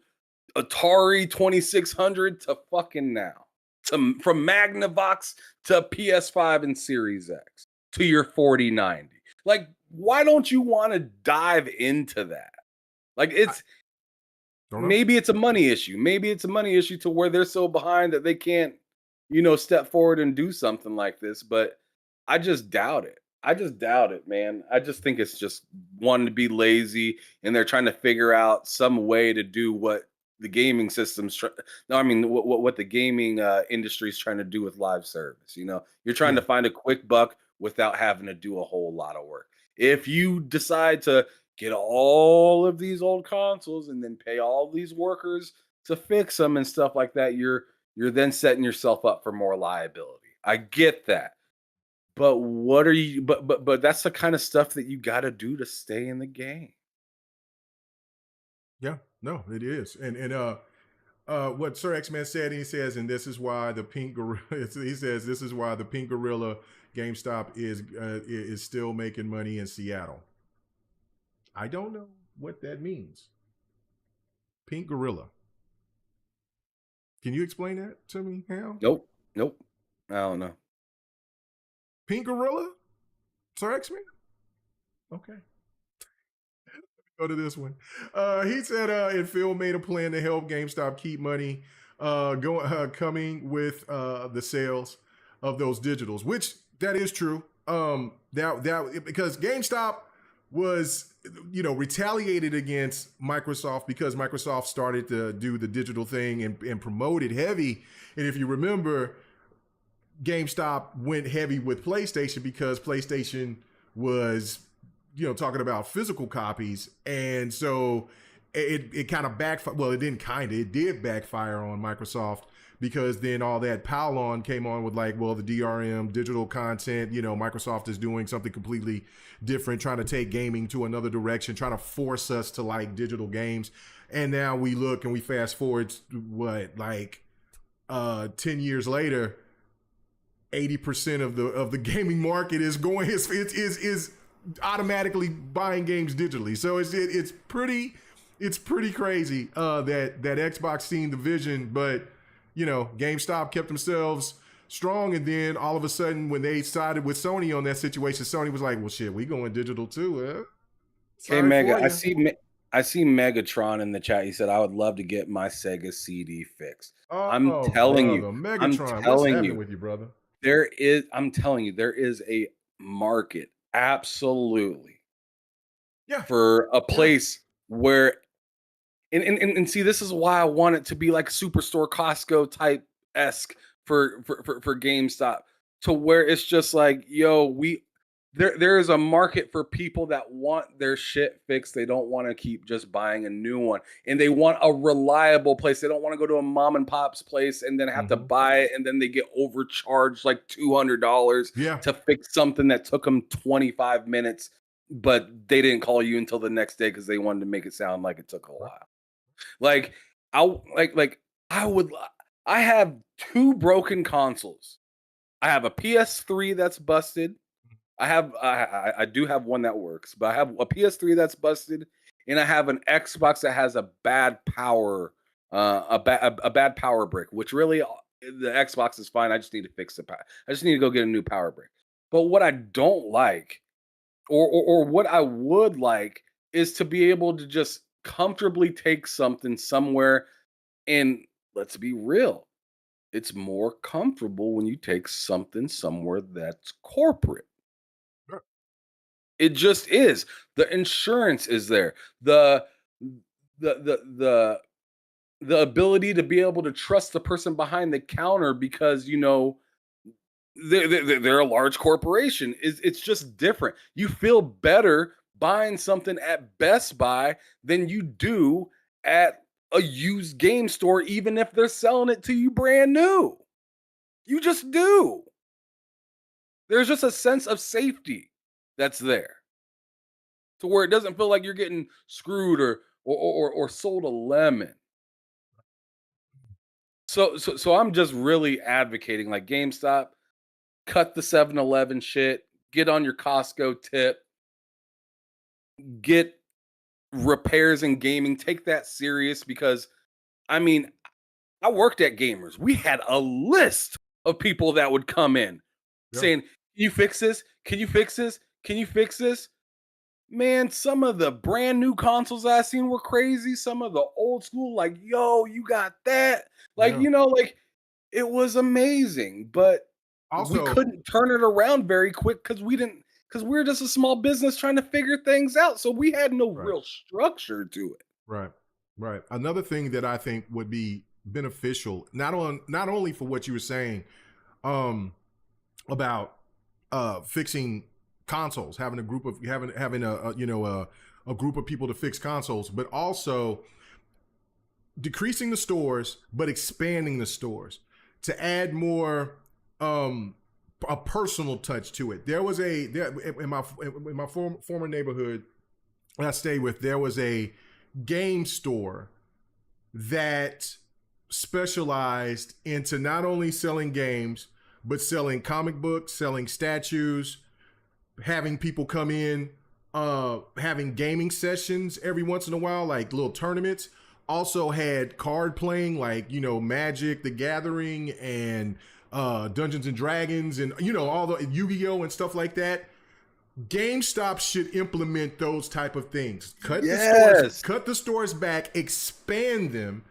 Atari 2600 to fucking now. From Magnavox to PS5 and Series X to your 4090. Like, why don't you want to dive into that? Like, I don't know. maybe it's a money issue. Maybe it's a money issue to where they're so behind that they can't, step forward and do something like this. But I just doubt it. I just doubt it, man. I just think it's just wanting to be lazy, and they're trying to figure out some way to do what the gaming systems. No, I mean what the gaming industry is trying to do with live service. You know, you're trying to Yeah, find a quick buck without having to do a whole lot of work. If you decide to get all of these old consoles and then pay all these workers to fix them and stuff like that, you're then setting yourself up for more liability. I get that. But what are you but that's the kind of stuff that you gotta do to stay in the game. yeah, no, it is, and what Sir X Man said, he says, and this is why the pink gorilla. He says this is why the pink gorilla GameStop is still making money in Seattle. I don't know what that means. Pink gorilla. Can you explain that to me, Hal? Nope, nope. I don't know. Pink gorilla, Sir X Man. Okay. Go to this one. He said, and Phil made a plan to help GameStop keep money coming with the sales of those digitals, which that is true. That because GameStop was, retaliated against Microsoft because Microsoft started to do the digital thing and promote it heavy. And if you remember, GameStop went heavy with PlayStation because PlayStation was, talking about physical copies, and so it kind of backfired. Well, it did backfire on Microsoft because then all that Powlon came on with like, well, the DRM digital content. Microsoft is doing something completely different, trying to take gaming to another direction, trying to force us to like digital games. And now we look and we fast forward what, like 10 years later, 80% of the gaming market is going is automatically buying games digitally. So it's pretty crazy that Xbox seen the vision, but GameStop kept themselves strong, and then all of a sudden when they sided with Sony on that situation, Sony was like, well, shit, we going digital too. Hey, Sorry Mega, for you. I see Megatron in the chat. He said, "I would love to get my Sega CD fixed." I'm Oh, telling you, brother, I'm Megatron, what's telling happening you, with you, brother? I'm telling you, there is a market, absolutely, Yeah, for a yeah. place where and see, this is why I want it to be like Superstore, Costco type esque for GameStop, to where it's just like, yo, there is a market for people that want their shit fixed. They don't want to keep just buying a new one, and they want a reliable place. They don't want to go to a mom and pop's place and then have to Hmm. buy it, and then they get overcharged like $200 Yeah, to fix something that took them 25 minutes, but they didn't call you until the next day because they wanted to make it sound like it took a while. Like I like I would I have two broken consoles. I have a PS3 that's busted. I do have one that works, but I have a PS3 that's busted, and I have an Xbox that has a bad power a bad power brick, which really the Xbox is fine. I just need to fix the power. I just need to go get a new power brick. But what I don't like, or what I would like, is to be able to just comfortably take something somewhere. And let's be real, it's more comfortable when you take something somewhere that's corporate. sure. It just is. The insurance is there. The the ability to be able to trust the person behind the counter because they're a large corporation. It's just different. You feel better buying something at Best Buy than you do at a used game store, even if they're selling it to you brand new. You just do. There's just a sense of safety that's there, to where it doesn't feel like you're getting screwed or sold a lemon. So I'm just really advocating, like, GameStop, cut the 7-Eleven shit, get on your Costco tip, get repairs and gaming, take that serious, because I mean, I worked at Gamers. We had a list of people that would come in Yeah, saying, "Can you fix this? Can you fix this? Can you fix this?" Man, some of the brand new consoles I seen were crazy. Some of the old school, like, yo, you got that? Like, yeah. like, it was amazing, but we Also, couldn't turn it around very quick because we didn't. because we're just a small business trying to figure things out. So we had no Right. real structure to it. Right. Right. Another thing that I think would be beneficial, not only for what you were saying, um, about fixing consoles, having a group of having a group of people to fix consoles, but also decreasing the stores, but expanding the stores to add more a personal touch to it. There was in my former neighborhood I stayed with, there was a game store that specialized into not only selling games, but selling comic books, selling statues, having people come in, having gaming sessions every once in a while, like little tournaments. Also had card playing, like, Magic the Gathering and Dungeons and Dragons and, all the Yu-Gi-Oh! And stuff like that. GameStop should implement those type of things. Cut the stores back, expand them,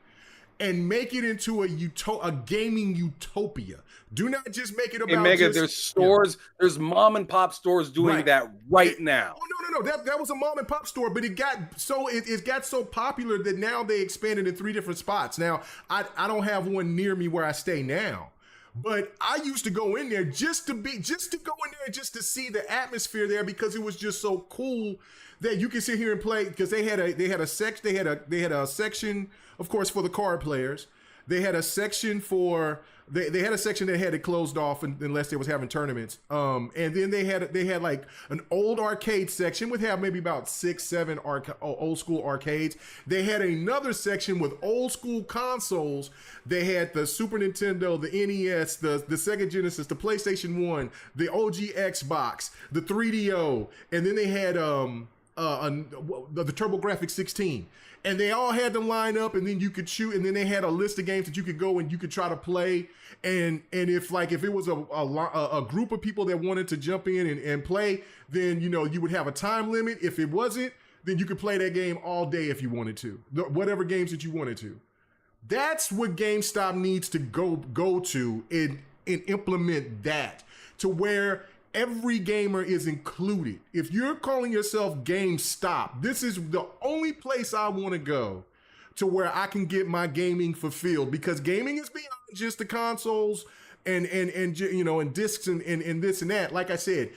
and make it into a gaming utopia. Do not just make it about There's stores, there's mom and pop stores doing that right now. Oh no, that was a mom and pop store, but it got so popular that now they expanded in 3 different spots. Now I don't have one near me where I stay now. But I used to go in there just to see the atmosphere there, because it was just so cool that you can sit here and play, because they had a section, of course, for the card players. They had a section for they had a section that had it closed off unless they was having tournaments. And then they had like an old arcade section, would have maybe about 6-7 old school arcades. They had another section with old school consoles. They had the Super Nintendo, the NES, the Sega Genesis, the PlayStation 1, the OG Xbox, the 3DO, and then they had the TurboGrafx 16. And they all had them line up, and then you could shoot, and then they had a list of games that you could go and you could try to play. And if it was a group of people that wanted to jump in and play, then you would have a time limit. If it wasn't, then you could play that game all day if you wanted to, whatever games that you wanted to. That's what GameStop needs to go to and implement that, to where every gamer is included. If you're calling yourself GameStop, this is the only place I want to go to where I can get my gaming fulfilled, because gaming is beyond just the consoles and discs and this and that. Like I said,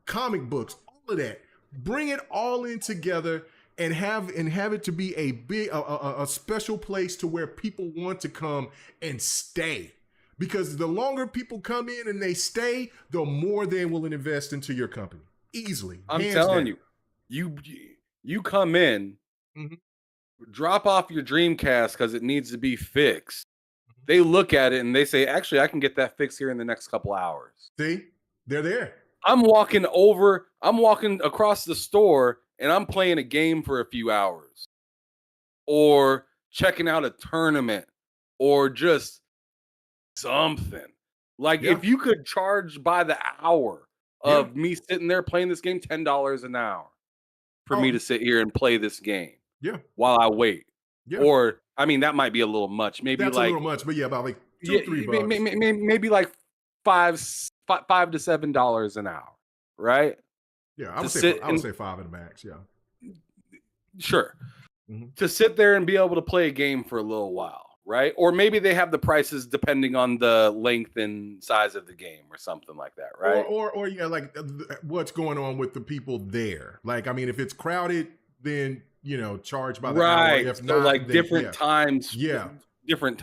comic books, all of that. Bring it all in together and have it to be a special place to where people want to come and stay. Because the longer people come in and they stay, the more they will invest into your company. Easily. I'm telling you, you come in, drop off your Dreamcast because it needs to be fixed. They look at it and they say, actually, I can get that fixed here in the next couple hours. See? They're there. I'm walking across the store and I'm playing a game for a few hours. Or checking out a tournament. Or just something. Like, if you could charge by the hour of me sitting there playing this game, $10 an hour for me to sit here and play this game while I wait. Or, I mean, that might be a little much. Maybe that's like a little much, but about like $2-3. Maybe like $5 to $7 an hour, right? Yeah, I would say 5 at the max. Yeah, sure. To sit there and be able to play a game for a little while. Right? Or maybe they have the prices depending on the length and size of the game or something like that, right? Or like what's going on with the people there. Like, I mean, if it's crowded, then, charge by the hour. If so not, like different times. Different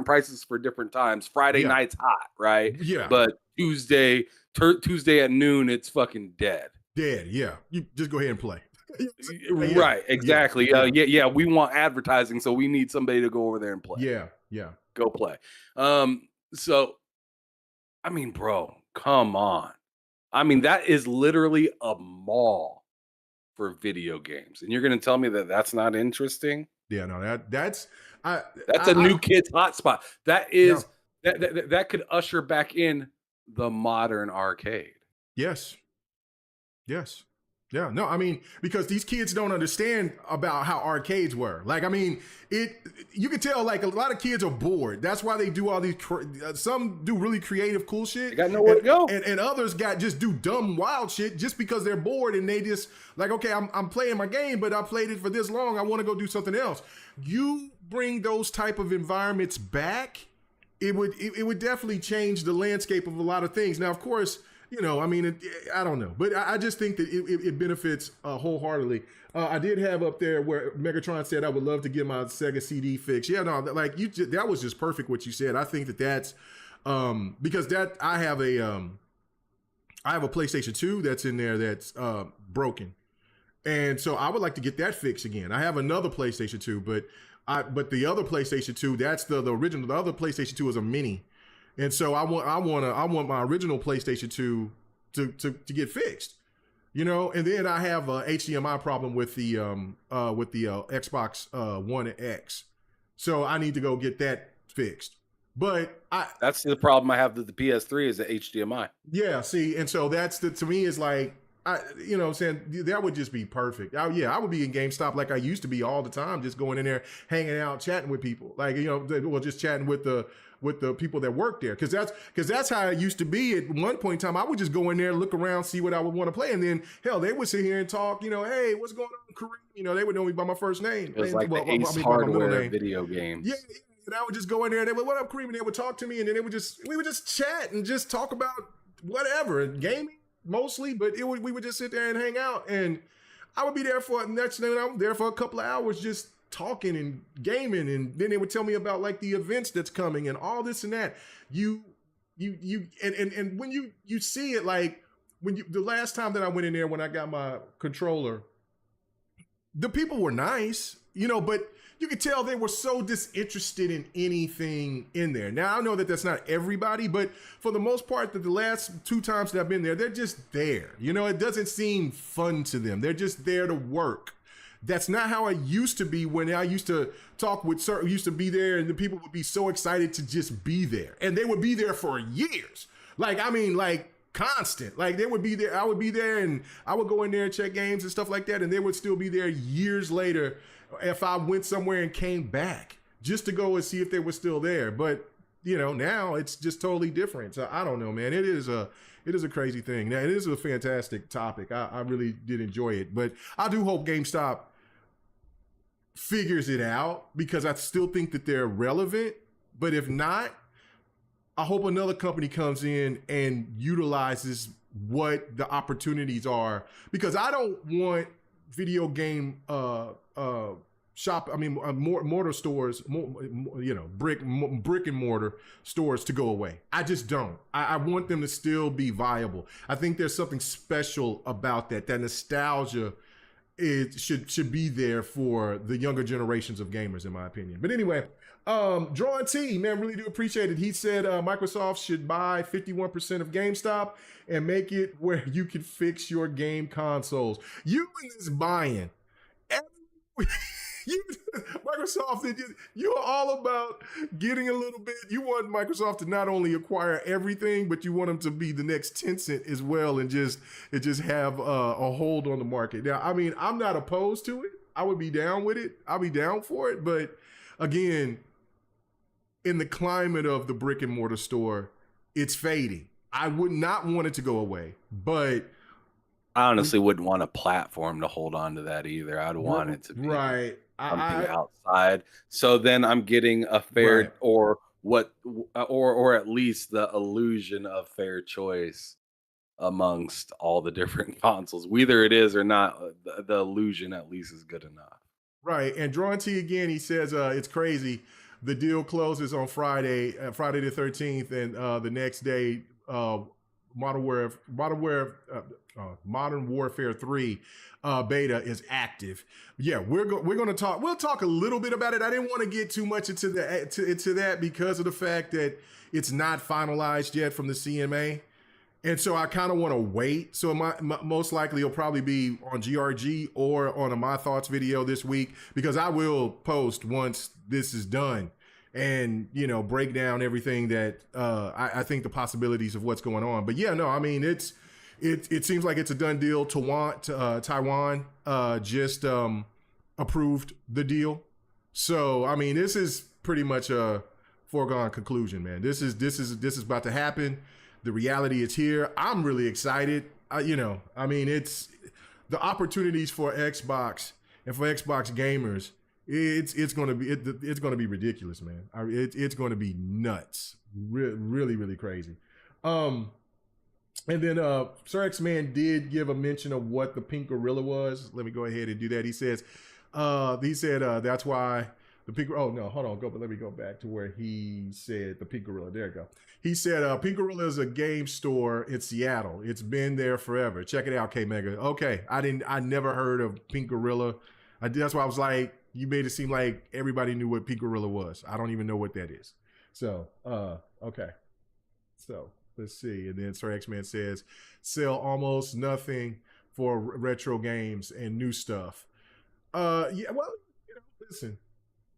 prices for different times. Friday night's hot, right? Yeah. But Tuesday at noon, it's fucking dead. Yeah. You just go ahead and play. Right, exactly. We want advertising, so we need somebody to go over there and play. Yeah. Go play. So, I mean, bro, come on. I mean, that is literally a mall for video games, and you're going to tell me that that's not interesting? Yeah, no, that's a new kid's hotspot. That is that could usher back in the modern arcade. Yes. Yeah, no, I mean, because these kids don't understand about how arcades were. Like, I mean, you can tell like a lot of kids are bored. That's why they do all these, some do really creative, cool shit. They got nowhere to go. And others just do dumb, wild shit just because they're bored and they just like, okay, I'm playing my game, but I played it for this long. I want to go do something else. You bring those type of environments back, it would definitely change the landscape of a lot of things. Now, of course, you know, I mean, I don't know, but I just think that it benefits wholeheartely. I did have up there where Megatron said, I would love to get my Sega CD fixed. Yeah, no, like that was just perfect what you said. I think that's because I have a PlayStation 2 that's in there that's broken. And so I would like to get that fixed again. I have another PlayStation 2, but the other PlayStation 2, that's the original. The other PlayStation 2 is a mini. And so I want my original PlayStation 2 to get fixed, you know. And then I have a HDMI problem with the Xbox One X, so I need to go get that fixed. But that's the problem I have with the PS3 is the HDMI. Yeah, see, and so that's to me is like you know what I'm saying, that would just be perfect. I would be in GameStop like I used to be all the time, just going in there, hanging out, chatting with people, like, you know, just chatting with the people that work there, because that's how it used to be. At one point in time, I would just go in there, look around, see what I would want to play, and then hell, they would sit here and talk, you know, hey, what's going on, Kareem? You know, they would know me by my first name. It was like the Ace Hardware video games. Yeah, and I would just go in there and they would, what up, Kareem? And they would talk to me, and then we would just chat and just talk about whatever, gaming mostly, but we would just sit there and hang out, and I would be there for I'm there for a couple of hours just talking and gaming, and then they would tell me about like the events that's coming and all this and that. And when you see it, like the last time that I went in there when I got my controller, the people were nice, you know, but you could tell they were so disinterested in anything in there. Now, I know that that's not everybody, but for the most part, the last 2 times that I've been there, they're just there. You know, it doesn't seem fun to them. They're just there to work. That's not how it used to be when I used to talk with certain, used to be there, and the people would be so excited to just be there. And they would be there for years. Like, I mean, like, constant. Like, they would be there, I would be there, and I would go in there and check games and stuff like that, and they would still be there years later if I went somewhere and came back just to go and see if they were still there. But, you know, now it's just totally different. So I don't know, man. It is a crazy thing. Now, it is a fantastic topic. I really did enjoy it. But I do hope GameStop figures it out, because I still think that they're relevant. But if not, I hope another company comes in and utilizes what the opportunities are, because I don't want video game mortar stores, you know, brick and mortar stores to go away. I just don't. I want them to still be viable. I think there's something special about that. That nostalgia, it should be there for the younger generations of gamers, in my opinion. But anyway, Drawing T, man, really do appreciate it. He said Microsoft should buy 51% of GameStop and make it where you can fix your game consoles. You and this buying. Microsoft, you're all about getting a little bit. You want Microsoft to not only acquire everything, but you want them to be the next Tencent as well, and just have a hold on the market. Now, I mean, I'm not opposed to it. I would be down with it. I'll be down for it. But again, in the climate of the brick and mortar store, it's fading. I would not want it to go away, but I honestly wouldn't want a platform to hold on to that either. I'd want it to be right. something outside. So then I'm getting a fair Right. or at least the illusion of fair choice amongst all the different consoles. Whether it is or not, the illusion at least is good enough. Right. And Drawing T again, he says it's crazy. The deal closes on Friday the 13th, and the next day, Modern Warfare 3 beta is active. Yeah, we're going to talk. We'll talk a little bit about it. I didn't want to get too much into that because of the fact that it's not finalized yet from the CMA, and so I kind of want to wait. So most likely it'll probably be on GRG or on a My Thoughts video this week, because I will post once this is done, and, you know, break down everything that I think the possibilities of what's going on. But yeah, no, I mean, it's it seems like it's a done deal. Taiwan just approved the deal. So I mean, this is pretty much a foregone conclusion, man. This is about to happen. The reality is here. I'm really excited. I mean, it's the opportunities for Xbox and for Xbox gamers. It's going to be it's going to be ridiculous, man. It's going to be nuts, really really crazy. Um, and then Sir X Man did give a mention of what the pink gorilla was. Let me go ahead and do that. He said that's why the pink. Oh no, hold on, let me go back to where he said the pink gorilla. There you go. He said pink gorilla is a game store in Seattle. It's been there forever. Check it out, K Mega. Okay, I never heard of pink gorilla. That's why I was like, you made it seem like everybody knew what pink gorilla was. I don't even know what that is. So okay. So let's see. And then Sir X-Man says, sell almost nothing for retro games and new stuff. Yeah, well, listen,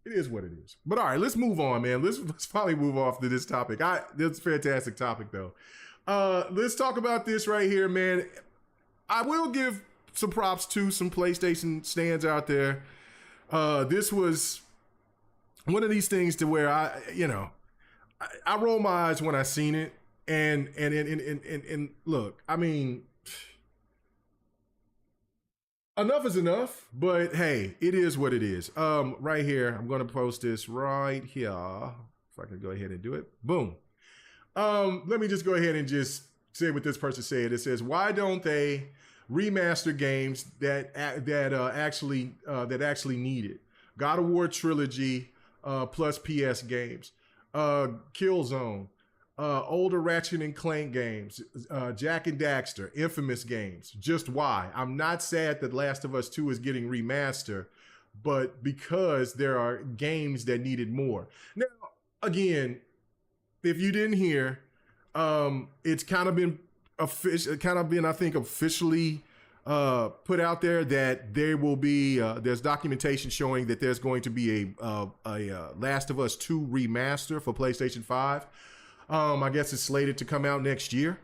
it is what it is. But all right, let's move on, man. Let's probably move off to this topic. That's a fantastic topic, though. Let's talk about this right here, man. I will give some props to some PlayStation stands out there. This was one of these things to where I roll my eyes when I seen it, and look, I mean, enough is enough, but hey, it is what it is. Right here, I'm gonna post this right here. If I can go ahead and do it, boom. Let me just go ahead and just say what this person said. It says, why don't they remaster games that actually need it? God of War trilogy plus PS games, Killzone, older Ratchet and Clank games, Jack and Daxter, Infamous games. Just why? I'm not sad that Last of Us 2 is getting remastered, but because there are games that needed more. Now, again, if you didn't hear, it's kind of been I think officially put out there that there will be there's documentation showing that there's going to be a Last of Us 2 remaster for PlayStation 5. I guess it's slated to come out next year.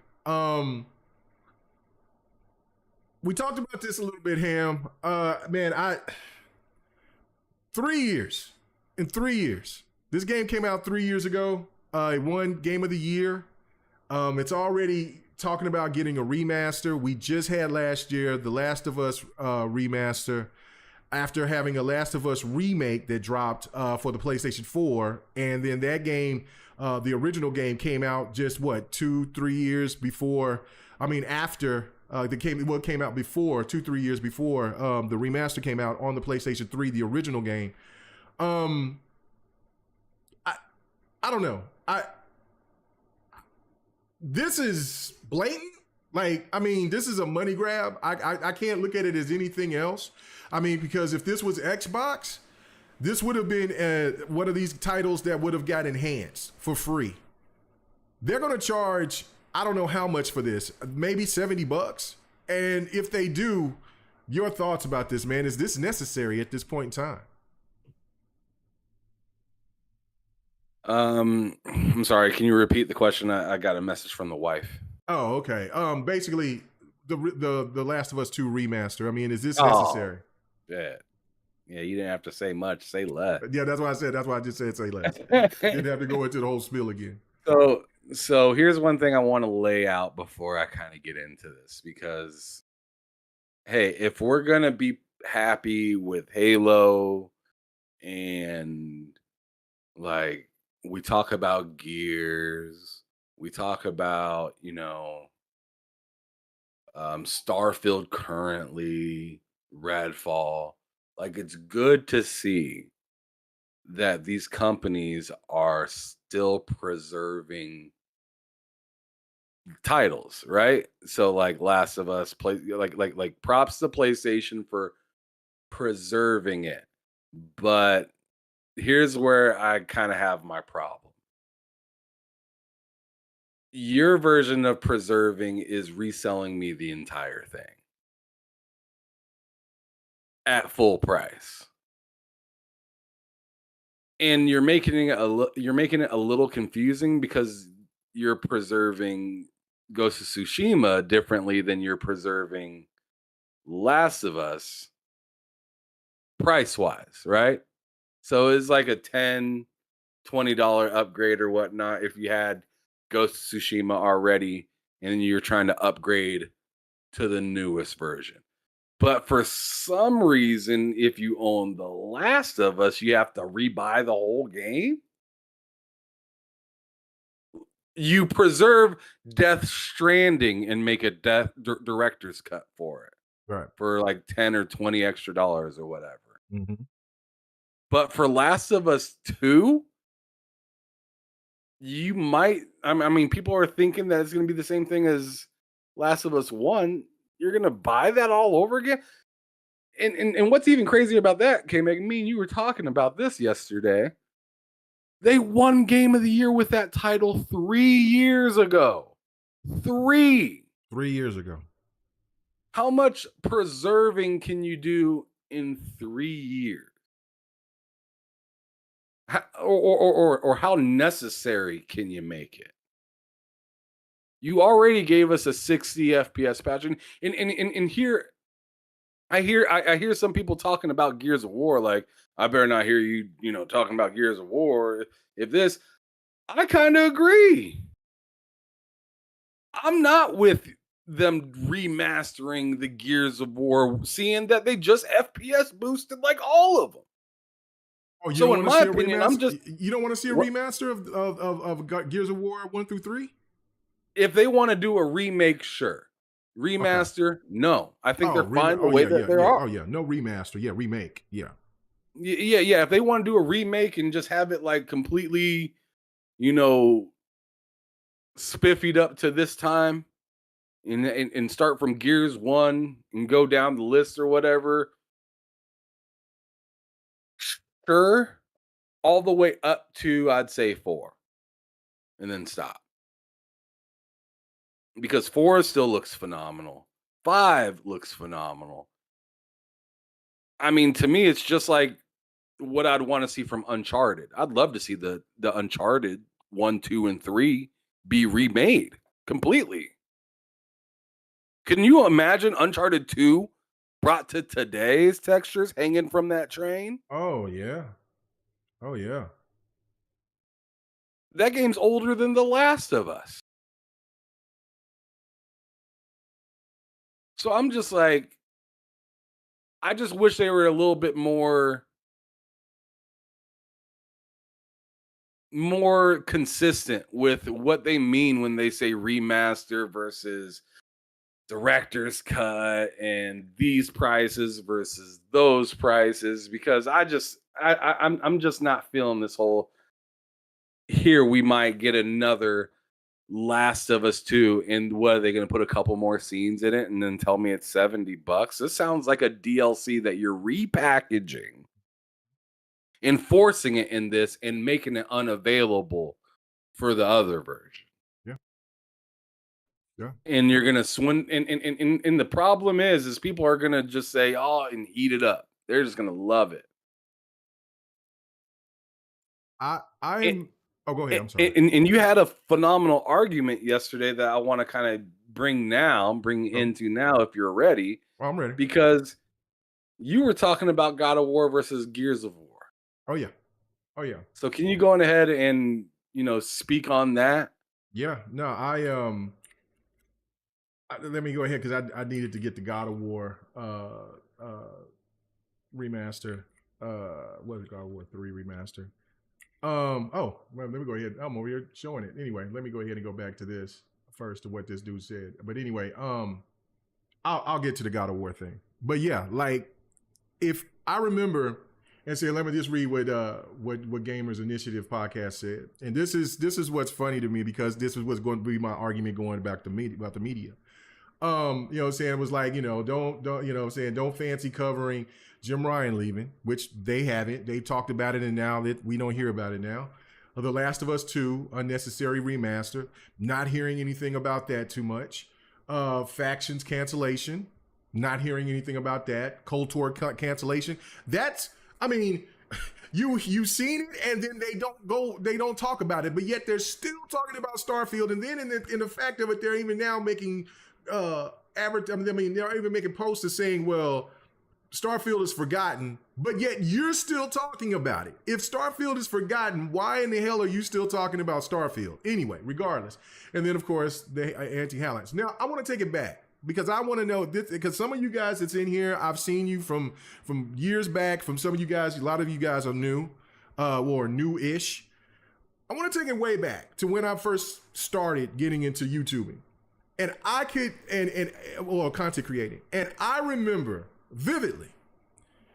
We talked about this a little bit, Ham. Man, 3 years. In 3 years. This game came out 3 years ago. It won Game of the Year. It's already talking about getting a remaster. We just had last year the Last of Us remaster after having a Last of Us remake that dropped for the PlayStation 4. And then that game, the original game, came out just 2-3 years before. I mean, after came out before 2-3 years before the remaster came out on the PlayStation 3, the original game. I don't know. This is blatant. Like, I mean, this is a money grab. I can't look at it as anything else. I mean, because if this was Xbox, this would have been one of these titles that would have got enhanced for free. They're going to charge, I don't know how much for this, maybe $70. And if they do, your thoughts about this, man? Is this necessary at this point in time? I'm sorry. Can you repeat the question? I got a message from the wife. Oh, okay. Basically, the Last of Us 2 remaster. I mean, is this necessary? Yeah. Yeah, you didn't have to say much. Say less. Yeah, that's why I said. That's why I just said say less. Didn't have to go into the whole spiel again. So here's one thing I want to lay out before I kind of get into this, because hey, if we're gonna be happy with Halo and like we talk about Gears, we talk about, Starfield currently, Redfall. Like, it's good to see that these companies are still preserving titles, right? So, like Last of Us, like props to PlayStation for preserving it. But here's where I kind of have my problem. Your version of preserving is reselling me the entire thing at full price. And you're making it a little confusing because you're preserving Ghost of Tsushima differently than you're preserving Last of Us price wise, right? So it's like a $10-20 upgrade or whatnot if you had Ghost of Tsushima already and you're trying to upgrade to the newest version. But for some reason, if you own The Last of Us, you have to rebuy the whole game. You preserve Death Stranding and make a director's cut for it Right. for like 10 or 20 extra dollars or whatever. Mm-hmm. But for Last of Us 2, you might I mean, people are thinking that it's gonna be the same thing as Last of Us 1. You're gonna buy that all over again? And what's even crazier about that, K-Meg, me and you were talking about this yesterday. They won Game of the Year with that title 3 years ago. 3. 3 years ago. How much preserving can you do in 3 years? Or how necessary can you make it? You already gave us a 60 FPS patch, and here I hear some people talking about Gears of War. Like, I better not hear you, talking about Gears of War. If this, I kind of agree. I'm not with them remastering the Gears of War, seeing that they just FPS boosted like all of them. Oh, you So don't in want to my see a opinion, I'm just remaster? You don't want to see a what remaster of Gears of War 1 through 3? if they want to do a remake, sure. Okay. Remaster, no. I think Oh, they're fine the oh way yeah, that yeah, they yeah. are. Oh yeah, no remaster. Yeah, remake. Yeah. Yeah. If they want to do a remake and just have it like completely, you know, spiffied up to this time and start from Gears 1 and go down the list or whatever, sure. All the way up to, I'd say, 4 and then stop. Because 4 still looks phenomenal. 5 looks phenomenal. I mean, to me, it's just like what I'd want to see from Uncharted. I'd love to see the Uncharted 1, 2, and 3 be remade completely. Can you imagine Uncharted 2 brought to today's textures hanging from that train? Oh yeah. Oh yeah. That game's older than The Last of Us. So I'm just like, I just wish they were a little bit more consistent with what they mean when they say remaster versus director's cut and these prices versus those prices, because I'm just not feeling this whole here we might get another Last of Us 2 and what are they going to put a couple more scenes in it and then tell me it's $70? This sounds like a DLC that you're repackaging, enforcing it in this and making it unavailable for the other version. Yeah. Yeah. And you're gonna swing and the problem is people are gonna just say, oh, and eat it up. They're just gonna love it. And, I'm Oh, go ahead. I'm sorry. and you had a phenomenal argument yesterday that I want to kind of bring Oh, into now if you're ready, well, I'm ready. because you were talking about God of War versus Gears of War. Oh yeah. Oh yeah. So can you go on ahead and speak on that? Yeah. No, let me go ahead because I needed to get the God of War remaster. What is God of War 3 remaster? Oh, well, let me go ahead. I'm over here showing it. Anyway, let me go ahead and go back to this first to what this dude said. But anyway, I'll get to the God of War thing. But yeah, like if I remember, and say, let me just read what Gamers Initiative podcast said. And this is what's funny to me because this is what's going to be my argument going back to me about the media. Saying it was like, don't don't fancy covering Jim Ryan leaving, which they haven't. They talked about it, and now that we don't hear about it now. The Last of Us 2, unnecessary remaster. Not hearing anything about that too much. Factions cancellation. Not hearing anything about that. KOTOR cancellation. I mean, you've seen it, and then they don't talk about it, but yet they're still talking about Starfield, and then in the fact of it, they're even now making they're even making posters saying, well, Starfield is forgotten, but yet you're still talking about it. If Starfield is forgotten, why in the hell are you still talking about Starfield? Anyway, regardless. And then, of course, the anti-highlights. Now, I want to take it back because I want to know this, because some of you guys that's in here, I've seen you from years back. From some of you guys, a lot of you guys are new or new-ish. I want to take it way back to when I first started getting into YouTubing. And I could, or content creating. And I remember vividly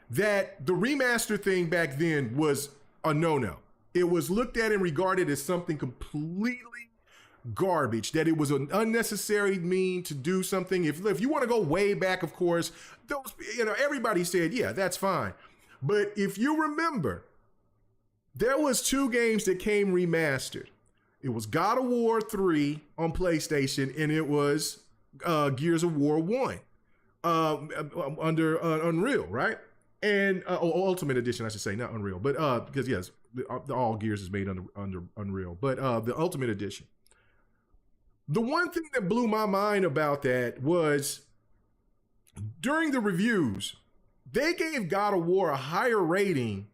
that the remaster thing back then was a no-no. It was looked at and regarded as something completely garbage, that it was an unnecessary mean to do something. If you want to go way back, of course, those, everybody said, yeah, that's fine. But if you remember, there was 2 games that came remastered. It was God of War 3 on PlayStation, and it was Gears of War 1. Under Unreal, right? And Ultimate Edition, I should say, not Unreal, but because yes, all Gears is made under Unreal, but the Ultimate Edition. The one thing that blew my mind about that was during the reviews, they gave God of War a higher rating.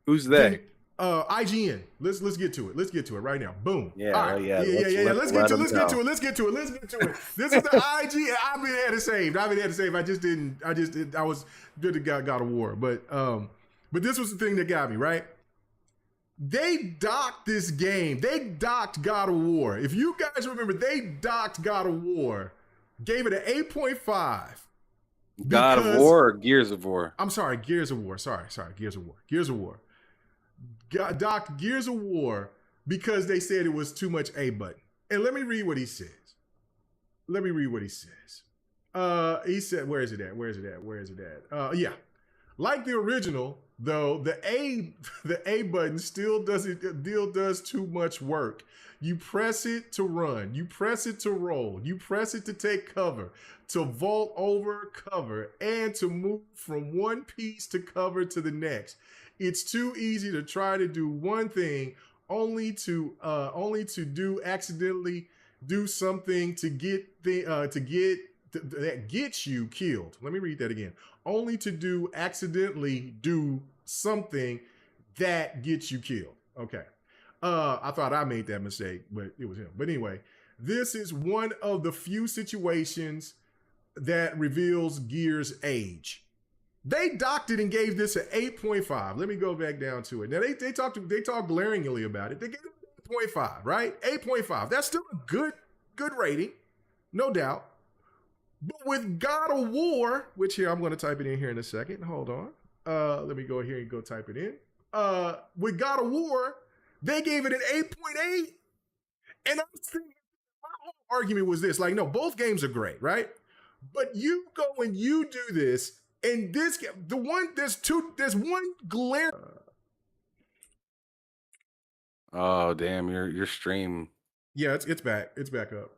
Who's they? IGN. Let's get to it. Let's get to it right now. Boom. Yeah, all right. yeah. Let's get to it. Let's get to it. This is the IGN. I've been had it saved. I just didn't. I was good to God of War, but this was the thing that got me right. They docked this game. They docked God of War. If you guys remember, they docked God of War. Gave it an 8.5. God of War or Gears of War? I'm sorry, Gears of War. Sorry, Gears of War. Gears of War. Docked Gears of War because they said it was too much A button. And let me read what he says. He said, where is it at? Yeah. Like the original, though, the A button still does too much work. You press it to run, you press it to roll, you press it to take cover, to vault over cover, and to move from one piece to cover to the next. It's too easy to try to do one thing only to accidentally do something that gets you killed. Let me read that again. Only to accidentally do something that gets you killed. Okay. I thought I made that mistake, but it was him. But anyway, this is one of the few situations that reveals Gears' age. They docked it and gave this an 8.5. Let me go back down to it. Now they talked glaringly about it. They gave it 8.5, right? 8.5. That's still a good rating, no doubt. But with God of War, which here I'm going to type it in here in a second. Hold on. Let me go here and go type it in. With God of War, they gave it an 8.8. And I was thinking, my whole argument was this: like, no, both games are great, right? But you go and you do this. And this, there's one glare. Oh damn, your stream. Yeah, it's back. It's back up.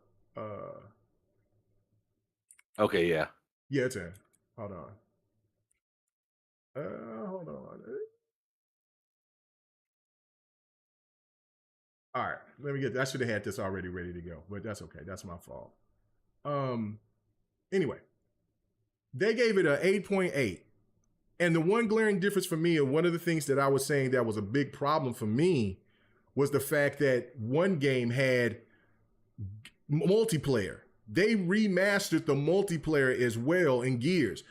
Okay, yeah. Yeah, it's in. Hold on. Hold on. All right, let me get. I should have had this already ready to go, but that's okay. That's my fault. Anyway. They gave it an 8.8. And the one glaring difference for me, and one of the things that I was saying that was a big problem for me, was the fact that one game had multiplayer. They remastered the multiplayer as well in Gears.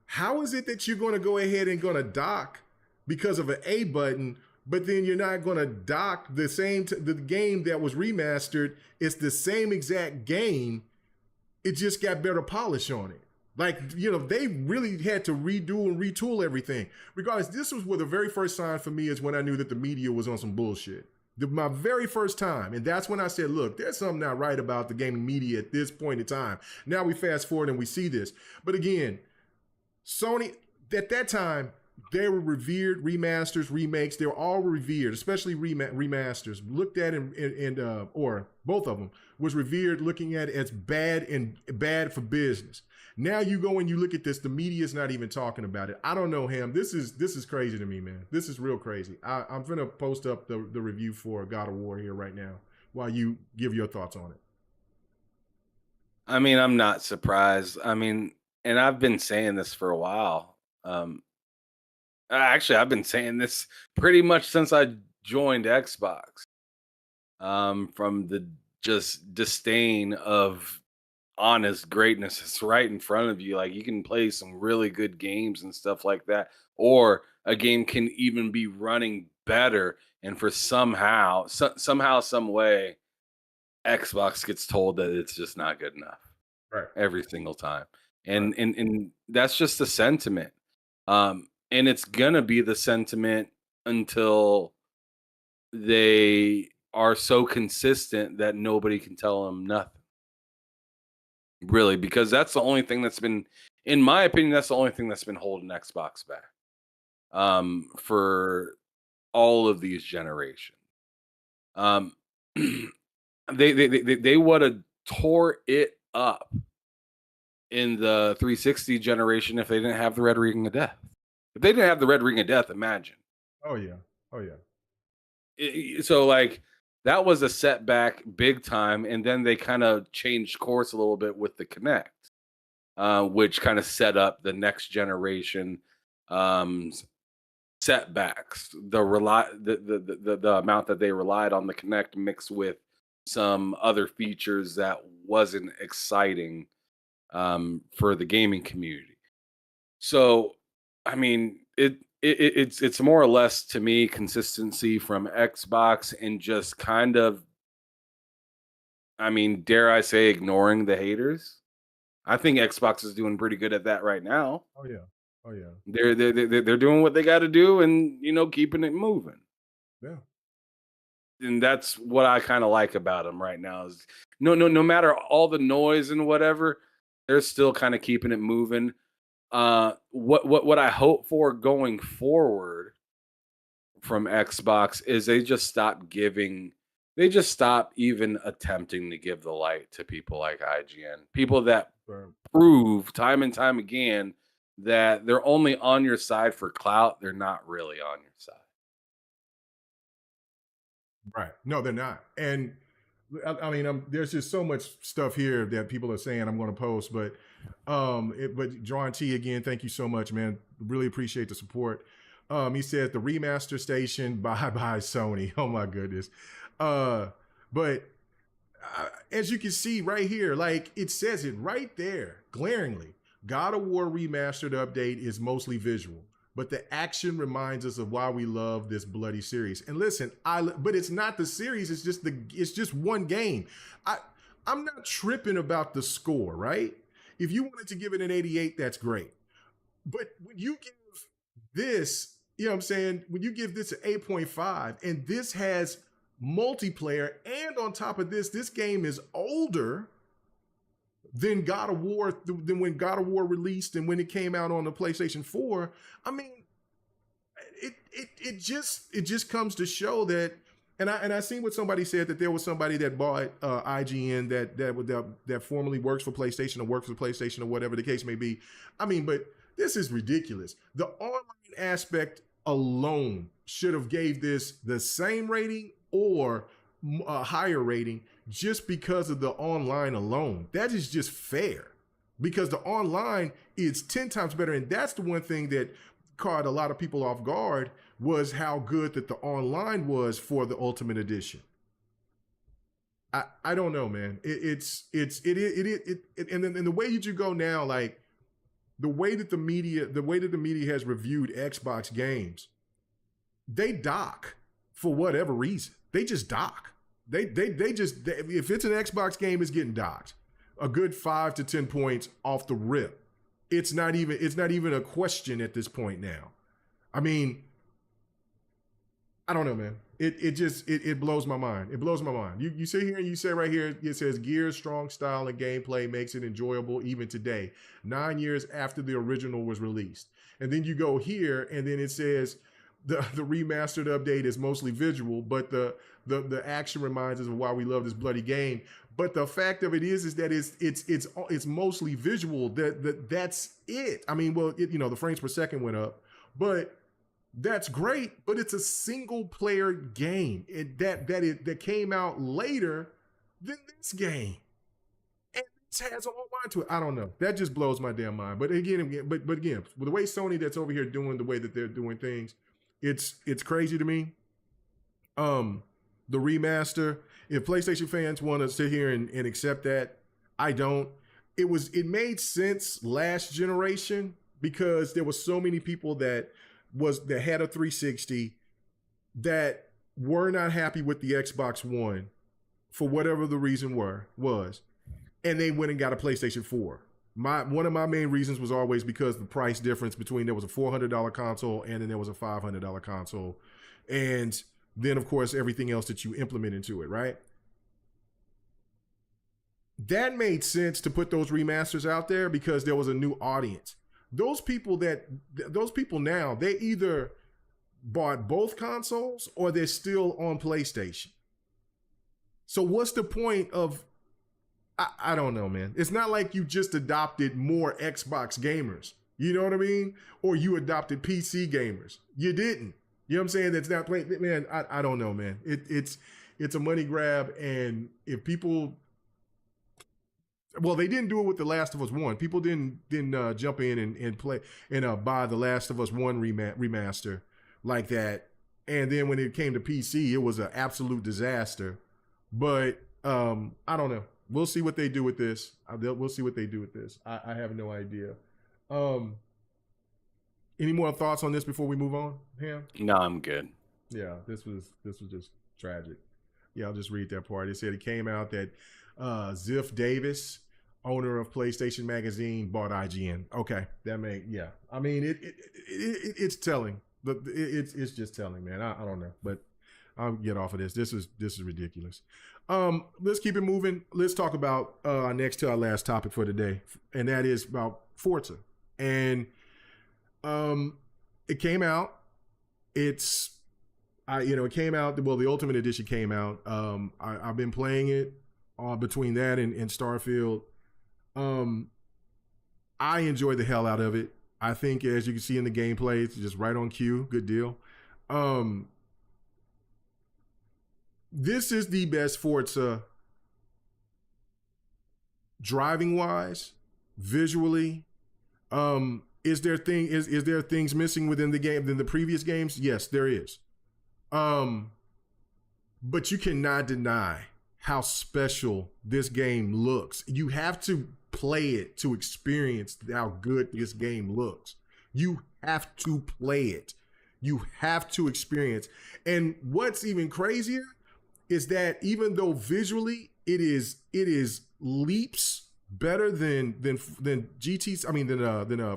How is it that you're going to go ahead and going to dock because of an A button, but then you're not going to dock the game that was remastered? It's the same exact game. It just got better polish on it. Like, they really had to redo and retool everything. Regardless, this was where the very first sign for me is when I knew that the media was on some bullshit. My very first time. And that's when I said, look, there's something not right about the gaming media at this point in time. Now we fast forward and we see this. But again, Sony, at that time, they were revered. Remasters, remakes, they were all revered, especially remasters. Looked at or both of them was revered, looking at it as bad for business. Now you go and you look at this, the media's not even talking about it. I don't know, Ham. This is crazy to me, man. This is real crazy. I'm gonna post up the review for God of War here right now while you give your thoughts on it. I mean, I'm not surprised. I mean, and I've been saying this for a while. Actually, I've been saying this pretty much since I joined Xbox. From the just disdain of honest greatness. It's right in front of you. Like you can play some really good games and stuff like that, or a game can even be running better. And for somehow, some way, Xbox gets told that it's just not good enough Right. every single time. Right. And that's just the sentiment. And it's gonna be the sentiment until they are so consistent that nobody can tell them nothing. Really, because that's the only thing that's been, in my opinion, that's the only thing that's been holding Xbox back. For all of these generations. Um, they would have tore it up in the 360 generation if they didn't have the Red Ring of Death. If they didn't have the Red Ring of Death, imagine. Oh yeah. Oh yeah. So like that was a setback big time, and then they kind of changed course a little bit with the Connect, which kind of set up the next generation um, setbacks. The amount that they relied on the Connect mixed with some other features that wasn't exciting for the gaming community. So, I mean, it's more or less to me consistency from Xbox and just kind of, I mean, dare I say, ignoring the haters. I think Xbox is doing pretty good at that right now. Oh yeah. Oh yeah. They're doing what they got to do, and keeping it moving. Yeah. And that's what I kind of like about them right now. Is no matter all the noise and whatever, they're still kind of keeping it moving. What I hope for going forward from Xbox is they just stop even attempting to give the light to people like IGN. People that Right. prove time and time again that they're only on your side for clout, they're not really on your side. Right. No, they're not. And I mean, there's just so much stuff here that people are saying I'm going to post, but John T again, thank you so much, man. Really appreciate the support. He said the remaster station, bye bye Sony. Oh my goodness. But as you can see right here, like it says it right there, glaringly. God of War Remastered update is mostly visual, but the action reminds us of why we love this bloody series. And listen, but it's not the series, it's just one game. I'm not tripping about the score, right? If you wanted to give it an 88, that's great. But when you give this, you know what I'm saying? When you give this an 8.5 and this has multiplayer, and on top of this game is older than God of War, than when God of War released and when it came out on the PlayStation 4. I mean, it just comes to show that, and I seen what somebody said, that there was somebody that bought IGN that formerly works for PlayStation or works for PlayStation or whatever the case may be. I mean, but this is ridiculous. The online aspect alone should have gave this the same rating or a higher rating just because of the online alone. That is just fair, because the online is 10 times better. And that's the one thing that caught a lot of people off guard, was how good that the online was for the Ultimate Edition. I don't know, man. And then the way that you go now, like the way that the media has reviewed Xbox games, they dock for whatever reason. They just dock. If it's an Xbox game, it's getting docked a good 5 to 10 points off the rip. It's not even a question at this point now. I mean, I don't know, man. It blows my mind. It blows my mind. You sit here and you say right here, it says Gears' strong style and gameplay makes it enjoyable even today, 9 years after the original was released. And then you go here and then it says the remastered update is mostly visual, but the action reminds us of why we love this bloody game. But the fact of it is that it's mostly visual. That's it. I mean, well, the frames per second went up, but that's great. But it's a single player game that came out later than this game. It has a whole mind to it. I don't know. That just blows my damn mind. But again, with the way Sony that's over here doing the way that they're doing things, it's crazy to me. The remaster, if PlayStation fans want to sit here and accept that, I don't. It made sense last generation because there was so many people that had a 360 that were not happy with the Xbox One for whatever the reason was. And they went and got a PlayStation 4. One of my main reasons was always because the price difference between there was a $400 console and then there was a $500 console. And then, of course, everything else that you implement into it, right? That made sense to put those remasters out there because there was a new audience. Those people now, they either bought both consoles or they're still on PlayStation. So what's the point of... I don't know, man. It's not like you just adopted more Xbox gamers. You know what I mean? Or you adopted PC gamers. You didn't. You know what I'm saying? That's not playing. Man, I don't know, man. It's a money grab. And if people... Well, they didn't do it with The Last of Us 1. People didn't jump in and play and buy The Last of Us 1 remaster like that. And then when it came to PC, it was an absolute disaster. But I don't know. We'll see what they do with this. We'll see what they do with this. I have no idea. Any more thoughts on this before we move on, Ham? No, I'm good. Yeah, this was just tragic. Yeah, I'll just read that part. It said it came out that Ziff Davis, owner of PlayStation Magazine, bought IGN. Okay, that I mean, it's telling. It's just telling, man. I don't know, but I'll get off of this. This is ridiculous. Let's keep it moving. Let's talk about next to our last topic for today, and that is about Forza. And it came out. It came out. Well, the Ultimate Edition came out. I've been playing it between that and Starfield. I enjoy the hell out of it. I think, as you can see in the gameplay, it's just right on cue. Good deal. This is the best Forza driving wise, visually. Is there things missing within the game than the previous games? Yes, there is. But you cannot deny how special this game looks. You have to play it to experience how good this game looks. You have to play it. You have to experience. And what's even crazier is that even though visually it is leaps better than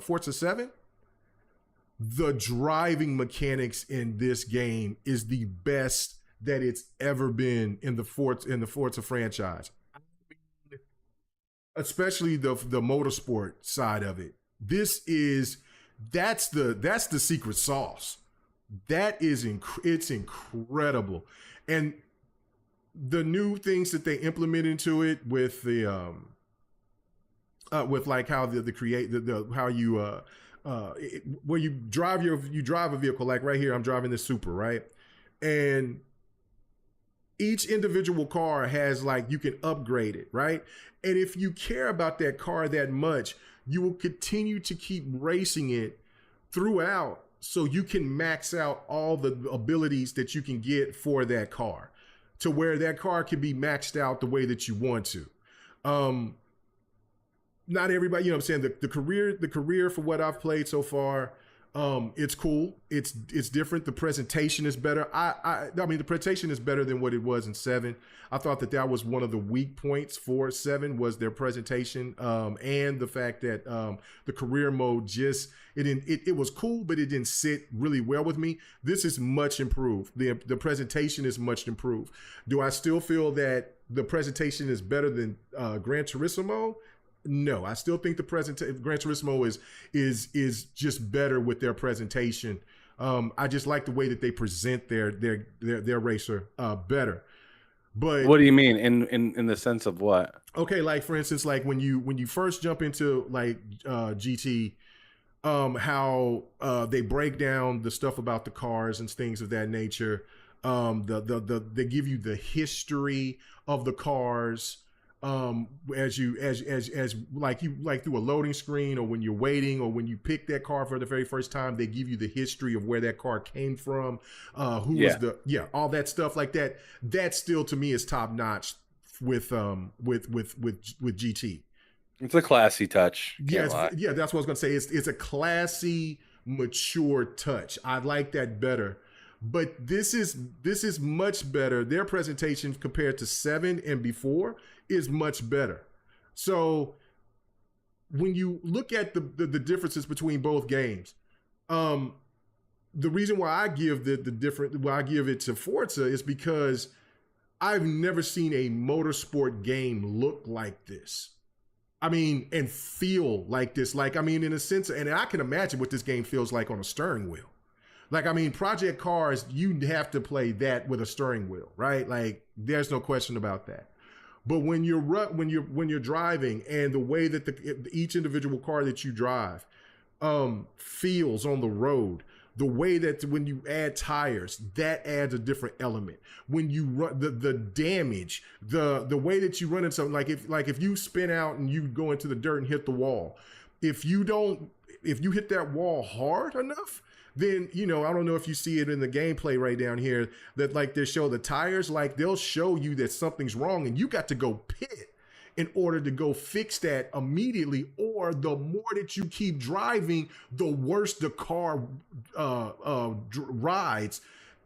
Forza 7, the driving mechanics in this game is the best that it's ever been in the Forza franchise. Especially the motorsport side of it. That's the secret sauce. That is it's incredible. And the new things that they implement into it with the with like how how you where you drive a vehicle, like right here I'm driving this Supra, right? And each individual car has, like, you can upgrade it, right? And if you care about that car that much, you will continue to keep racing it throughout so you can max out all the abilities that you can get for that car to where that car can be maxed out the way that you want to. Not everybody, you know what I'm saying? The career for what I've played so far, it's cool. It's different. The presentation is better. I mean, the presentation is better than what it was in 7. I thought that was one of the weak points for 7 was their presentation, and the fact that the career mode it was cool, but it didn't sit really well with me. This is much improved. The presentation is much improved. Do I still feel that the presentation is better than Gran Turismo? No, I still think the Gran Turismo is just better with their presentation I just like the way that they present their racer better. But What do you mean in the sense of what? okay, like for instance, like when you first jump into like GT, how they break down the stuff about the cars and things of that nature. They give you the history of the cars as you as like you like through a loading screen, or when you're waiting, or when you pick that car for the very first time, they give you the history of where that car came from, who was Yeah, the all that stuff like that. That still to me is top notch with GT. it's a classy touch. Yeah, Can't lie. that's what I was gonna say. It's a classy, mature touch. I like that better. But this is much better. Their presentation compared to 7 and before is much better. So when you look at the differences between both games, um, the reason why I give the different why I give it to Forza is because I've never seen a motorsport game look like this. I mean, and feel like this. Like, I mean, in a sense, and I can imagine what this game feels like on a steering wheel. Like, I mean, Project Cars, you have to play that with a steering wheel, right? Like, there's no question about that. But when you're driving, and the way that each individual car that you drive feels on the road, the way that when you add tires, that adds a different element. When you run the damage, the way that you run into something, like if you spin out and you go into the dirt and hit the wall, if you hit that wall hard enough, then I don't know if you see it in the gameplay right down here, that like they show the tires, like they'll show you that something's wrong and you got to go pit in order to go fix that immediately. Or the more that you keep driving, the worse the car rides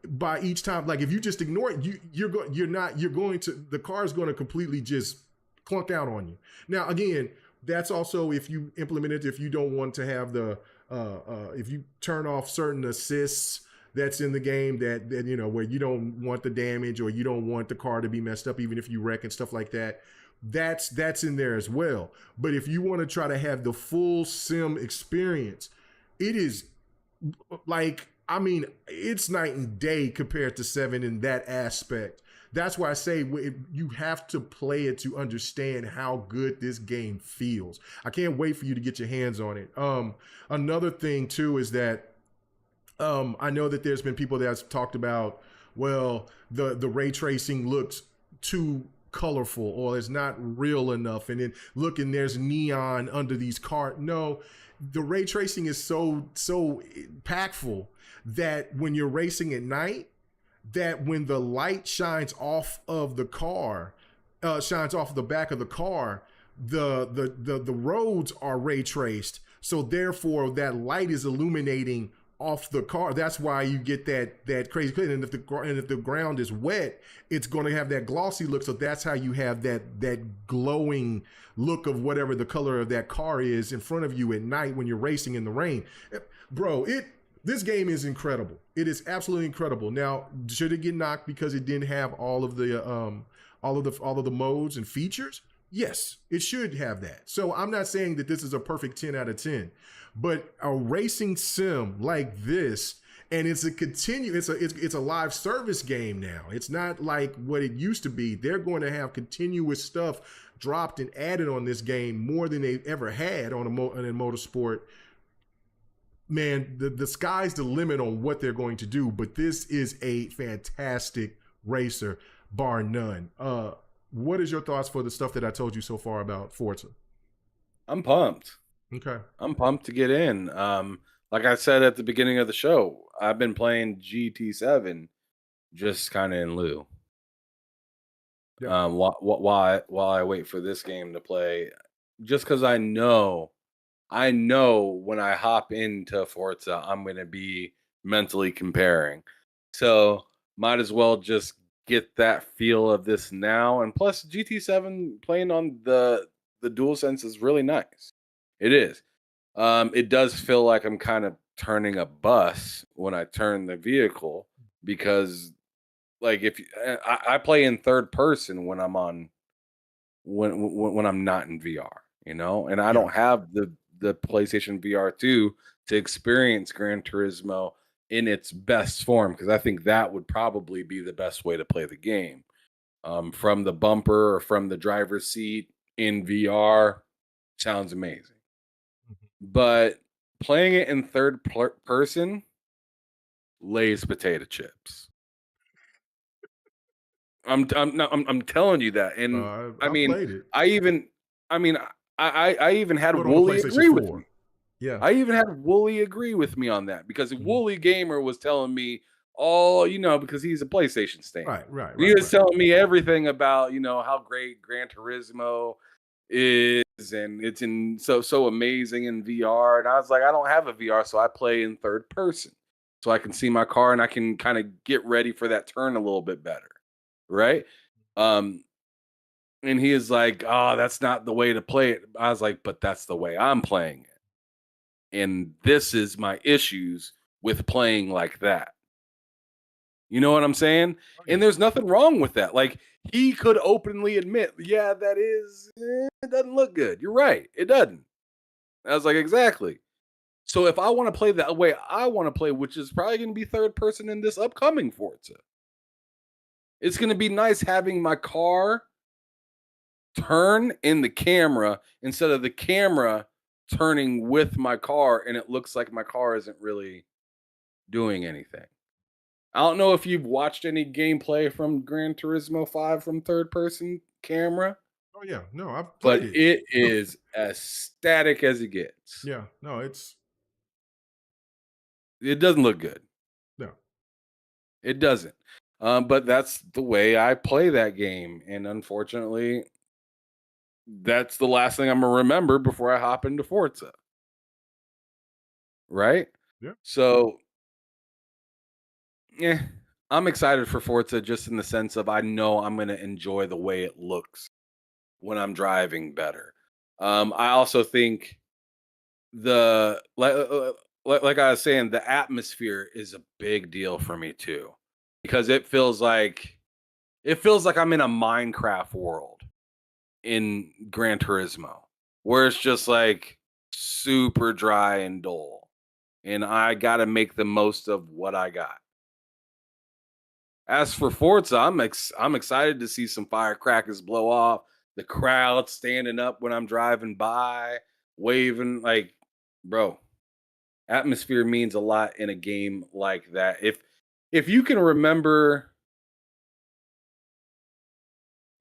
by each time. Like if you just ignore it, the car is going to completely just clunk out on you. Now again, that's also if you implement it, if you don't want to have if you turn off certain assists that's in the game, that where you don't want the damage, or you don't want the car to be messed up even if you wreck and stuff like that, that's in there as well. But if you want to try to have the full sim experience, it is like, I mean, it's night and day compared to 7 in that aspect. That's why I say you have to play it to understand how good this game feels. I can't wait for you to get your hands on it. Another thing too is that I know that there's been people that have talked about, well, the ray tracing looks too colorful, or it's not real enough, and then look, and there's neon under these cars. No, the ray tracing is so impactful that when you're racing at night, that when the light shines off of the car, shines off the back of the car, the roads are ray traced, so therefore that light is illuminating off the car. That's why you get that crazy. And if the ground is wet, it's going to have that glossy look. So that's how you have that glowing look of whatever the color of that car is in front of you at night when you're racing in the rain. Bro, this game is incredible. It is absolutely incredible. Now, should it get knocked because it didn't have all of the modes and features? Yes, it should have that. So I'm not saying that this is a perfect 10 out of 10, but a racing sim like this, and it's a live service game now. It's not like what it used to be. They're going to have continuous stuff dropped and added on this game more than they've ever had on a motorsport. Man, the sky's the limit on what they're going to do, but this is a fantastic racer, bar none. What is your thoughts for the stuff that I told you so far about Forza? I'm pumped. Okay. I'm pumped to get in. Like I said at the beginning of the show, I've been playing GT7 just kind of in lieu. Yeah. While I wait for this game to play, just because I know when I hop into Forza, I'm going to be mentally comparing. So might as well just get that feel of this now. And plus, GT7 playing on the DualSense is really nice. It is. It does feel like I'm kind of turning a bus when I turn the vehicle, because like I play in third person when I'm on when I'm not in VR, and I Yeah. don't have the PlayStation VR 2 to experience Gran Turismo in its best form because I think that would probably be the best way to play the game. From the bumper or from the driver's seat in VR sounds amazing. Mhm. But playing it in person lays potato chips. I'm telling you that, and I I mean, played it. I even, I mean, I even had Do it on the Wooly PlayStation agree with 4. me. Yeah. I even had Wooly agree with me on that because Mhm. Wooly Gamer was telling me all, because he's a PlayStation stan. Right, right, He right, was right. telling me everything about, how great Gran Turismo is and it's so amazing in VR. And I was like, I don't have a VR, so I play in third person. So I can see my car and I can kind of get ready for that turn a little bit better. Right? Um, and he is like, "Oh, that's not the way to play it." I was like, "But that's the way I'm playing it." And this is my issues with playing like that. You know what I'm saying? Oh, And yeah. there's nothing wrong with that. Like he could openly admit, yeah, it doesn't look good. You're right. It doesn't. I was like, exactly. So if I want to play that way I want to play, which is probably going to be third person in this upcoming Forza, it's going to be nice having my car turn in the camera instead of the camera turning with my car and it looks like my car isn't really doing anything. I don't know if you've watched any gameplay from Gran Turismo 5 from third person camera, Oh, yeah. No, I've but played it. it is as static as it gets. Yeah. No, it's It doesn't look good. no. It doesn't. But that's the way I play that game. And unfortunately, that's the last thing I'm going to remember before I hop into Forza. Right? Yeah. So, yeah, I'm excited for Forza just in the sense of I know I'm going to enjoy the way it looks when I'm driving better. I also think the like I was saying, the atmosphere is a big deal for me too, because it feels like I'm in a Minecraft world in Gran Turismo, where it's just like super dry and dull, and I got to make the most of what I got. As for Forza, I'm excited to see some firecrackers blow off, the crowd standing up when I'm driving by, waving like, bro, atmosphere means a lot in a game like that. If you can remember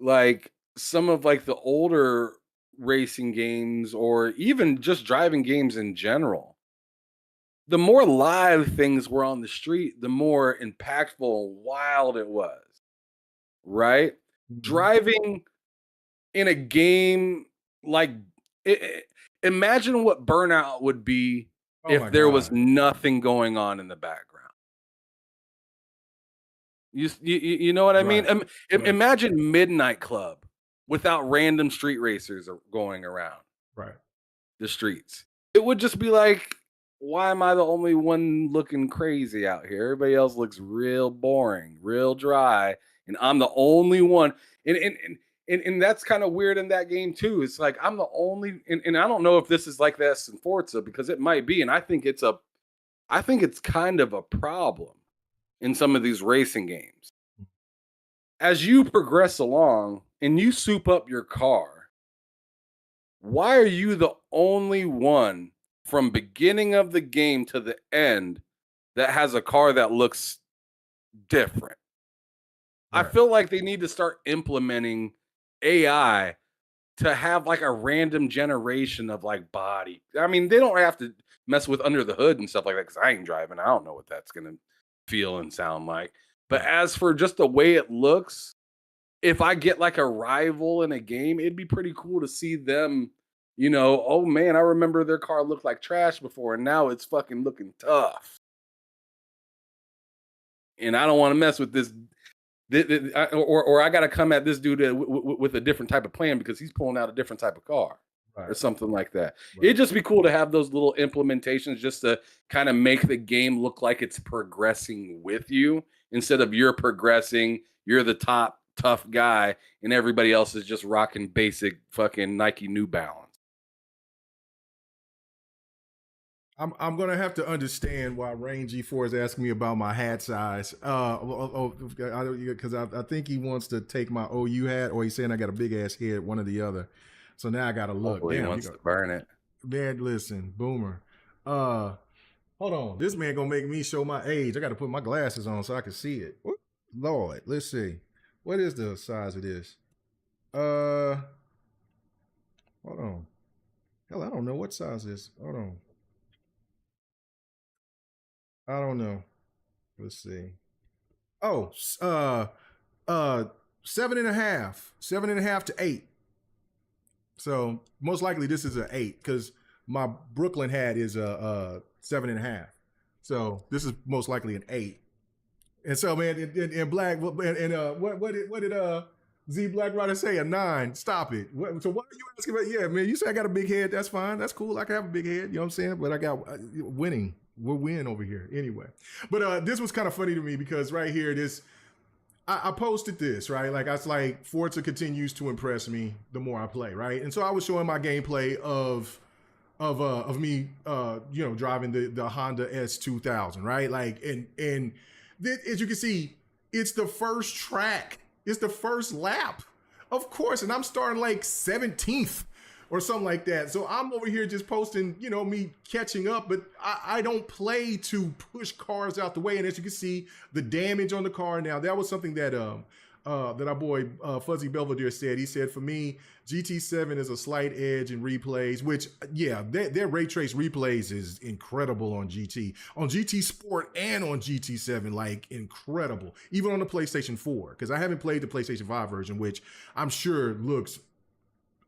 like some of like the older racing games or even just driving games in general, the more live things were on the street, the more impactful and wild it was, right? Mhm. Driving in a game like imagine what burnout would be Oh if my there was god. nothing going on in the background. You know what I mean? Right. Right. Imagine Midnight Club without random street racers going around Right. the streets. It would just be like, why am I the only one looking crazy out here? Everybody else looks real boring, real dry, and I'm the only one. And that's kind of weird in that game too. It's like I'm the only, and I don't know if this is like this in Forza because it might be, and I think it's kind of a problem in some of these racing games. As you progress along and you soup up your car, why are you the only one from beginning of the game to the end that has a car that looks different? I Right. feel like they need to start implementing AI to have like a random generation of like body. I mean, they don't have to mess with under the hood and stuff like that because I ain't driving. I don't know what that's gonna feel and sound like. But Right. as for just the way it looks, if I get like a rival in a game, it'd be pretty cool to see them, oh man, I remember their car looked like trash before and now it's fucking looking tough. And I don't want to mess with this or I got to come at this dude with a different type of plan because he's pulling out a different type of car or Right. something like that. Right. It'd just be cool to have those little implementations just to kind of make the game look like it's progressing with you instead of you're progressing, you're the top tough guy, and everybody else is just rocking basic fucking Nike New Balance. I'm gonna have to understand why Rain G4 is asking me about my hat size. Because I think he wants to take my OU hat, or he's saying I got a big ass head, one or the other. So now I gotta look. Hopefully he Damn, you wants go, to burn it. man. Listen, Boomer. Uh, Hold on. This man gonna make me show my age. I gotta put my glasses on so I can see it. Whoop. Lord, let's see. What is the size of this? Uh, Hold on. Hell, I don't know what size this. Hold on. I don't know. Let's see. Oh, uh, 7.5, 7.5 to 8. So most likely this is an 8 because my Brooklyn hat is a 7.5. So this is most likely an 8. And so, man, in Black, what did Z Black Rider say? A 9. Stop it. So why are you asking about? Yeah, man, you say I got a big head. That's fine. That's cool. I can have a big head. You know what I'm saying? But I got winning. We're winning over here anyway. But this was kind of funny to me because right here, I posted this, right? Like I was like, Forza continues to impress me the more I play, right? And so I was showing my gameplay of me driving the Honda S2000, right? Like and as you can see, it's the first track, it's the first lap, of course, and I'm starting like 17th or something like that. So I'm over here just posting, me catching up, but I don't play to push cars out the way. And as you can see, the damage on the car now, that was something that that our boy Fuzzy Belvedere said. He said, for me, GT7 is a slight edge in replays, which, yeah, their ray trace replays is incredible on GT Sport and on GT7, like incredible, even on the PlayStation 4, because I haven't played the PlayStation 5 version, which I'm sure looks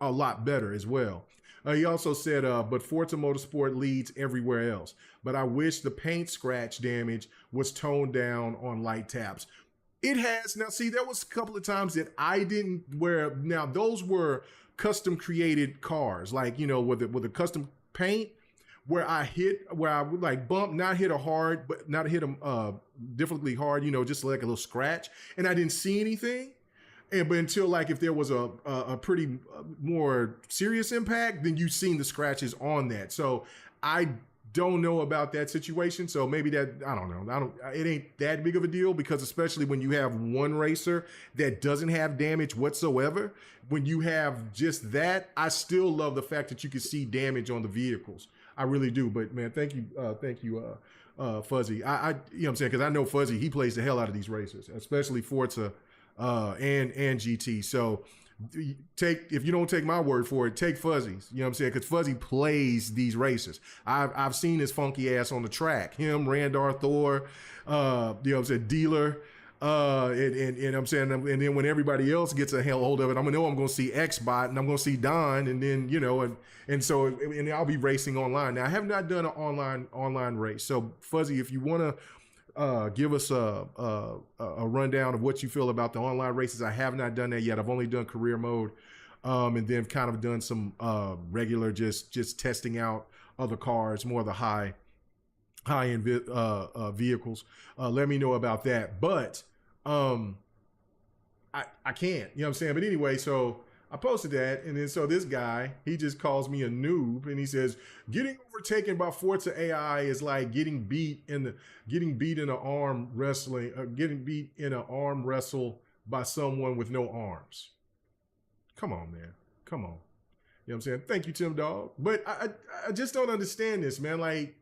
a lot better as well. He also said, but Forza Motorsport leads everywhere else. But I wish the paint scratch damage was toned down on light taps. It has. Now, see, there was a couple of times that I didn't where now those were custom created cars, like, with a custom paint where I would like bump, not hit a hard, but not hit them differently hard, just like a little scratch. And I didn't see anything. But until like if there was a pretty more serious impact, then you've seen the scratches on that. So I don't know about that situation. So maybe that, I don't know. It ain't that big of a deal because especially when you have one racer that doesn't have damage whatsoever, when you have just that, I still love the fact that you can see damage on the vehicles. I really do. But man, thank you, Fuzzy. I you know what I'm saying? Because I know Fuzzy, he plays the hell out of these racers, especially Forza and GT. So if you don't take my word for it, take Fuzzy's. You know what I'm saying? Because Fuzzy plays these races. I've seen his funky ass on the track. Him, Randar Thor, you know what I'm saying, Dealer. And I'm saying, and then when everybody else gets a hold of it, I'm going to see Xbot and I'm going to see Don, and then and I'll be racing online. Now I have not done an online race. So Fuzzy, if you want to give us a rundown of what you feel about the online races. I have not done that yet. I've only done career mode, and then kind of done some regular just testing out other cars, more of the high end vehicles. Let me know about that. But I can't, you know what I'm saying? But anyway, so I posted that, and then so this guy, he just calls me a noob, and he says, getting overtaken by Forza AI is like getting beat in an arm wrestling, getting beat in an arm wrestle by someone with no arms. Come on, man. Come on. You know what I'm saying? Thank you, Tim Dog. But I just don't understand this, man. Like,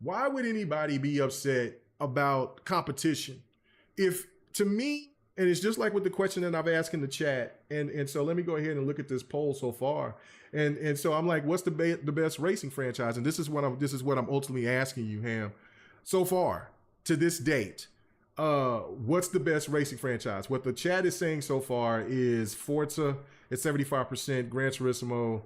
why would anybody be upset about competition? If, to me, and it's just like with the question that I've asked in the chat, and so let me go ahead and look at this poll so far, and so I'm like, what's the best racing franchise? And this is what I'm ultimately asking you, Ham. So far to this date, what's the best racing franchise? What the chat is saying so far is Forza at 75%, Gran Turismo,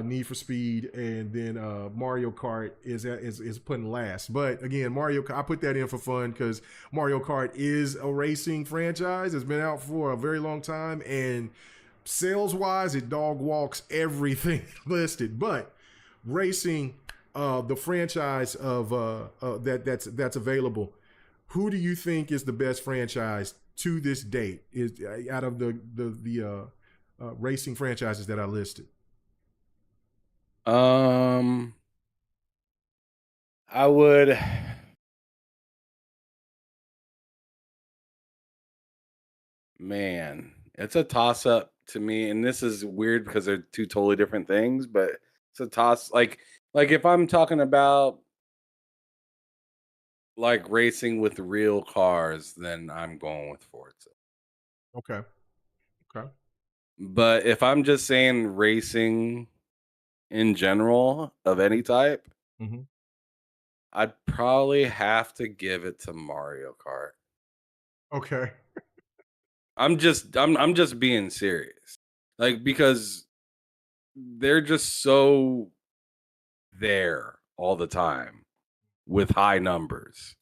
Need for Speed, and then Mario Kart is putting last. But again, I put that in for fun because Mario Kart is a racing franchise. It's been out for a very long time, and sales wise, it dog walks everything listed. But racing, the franchise of that's available. Who do you think is the best franchise to this date? Is out of the racing franchises that I listed? Um, I would. Man, it's a toss up to me, and this is weird because they're two totally different things, but it's a toss. Like if I'm talking about like racing with real cars, then I'm going with Forza. Okay. Okay. But if I'm just saying racing in general of any type, Hmm. I'd probably have to give it to Mario Kart. Okay. I'm just being serious. Like because they're just so there all the time with high numbers.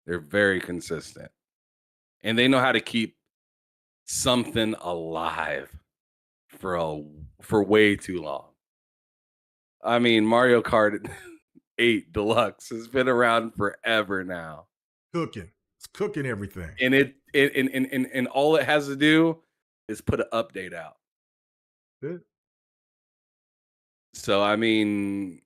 They're very consistent. And they know how to keep something alive for for way too long. I mean, Mario Kart 8 Deluxe has been around forever now. Cooking. It's cooking everything. And and all it has to do is put an update out. Good. So I mean,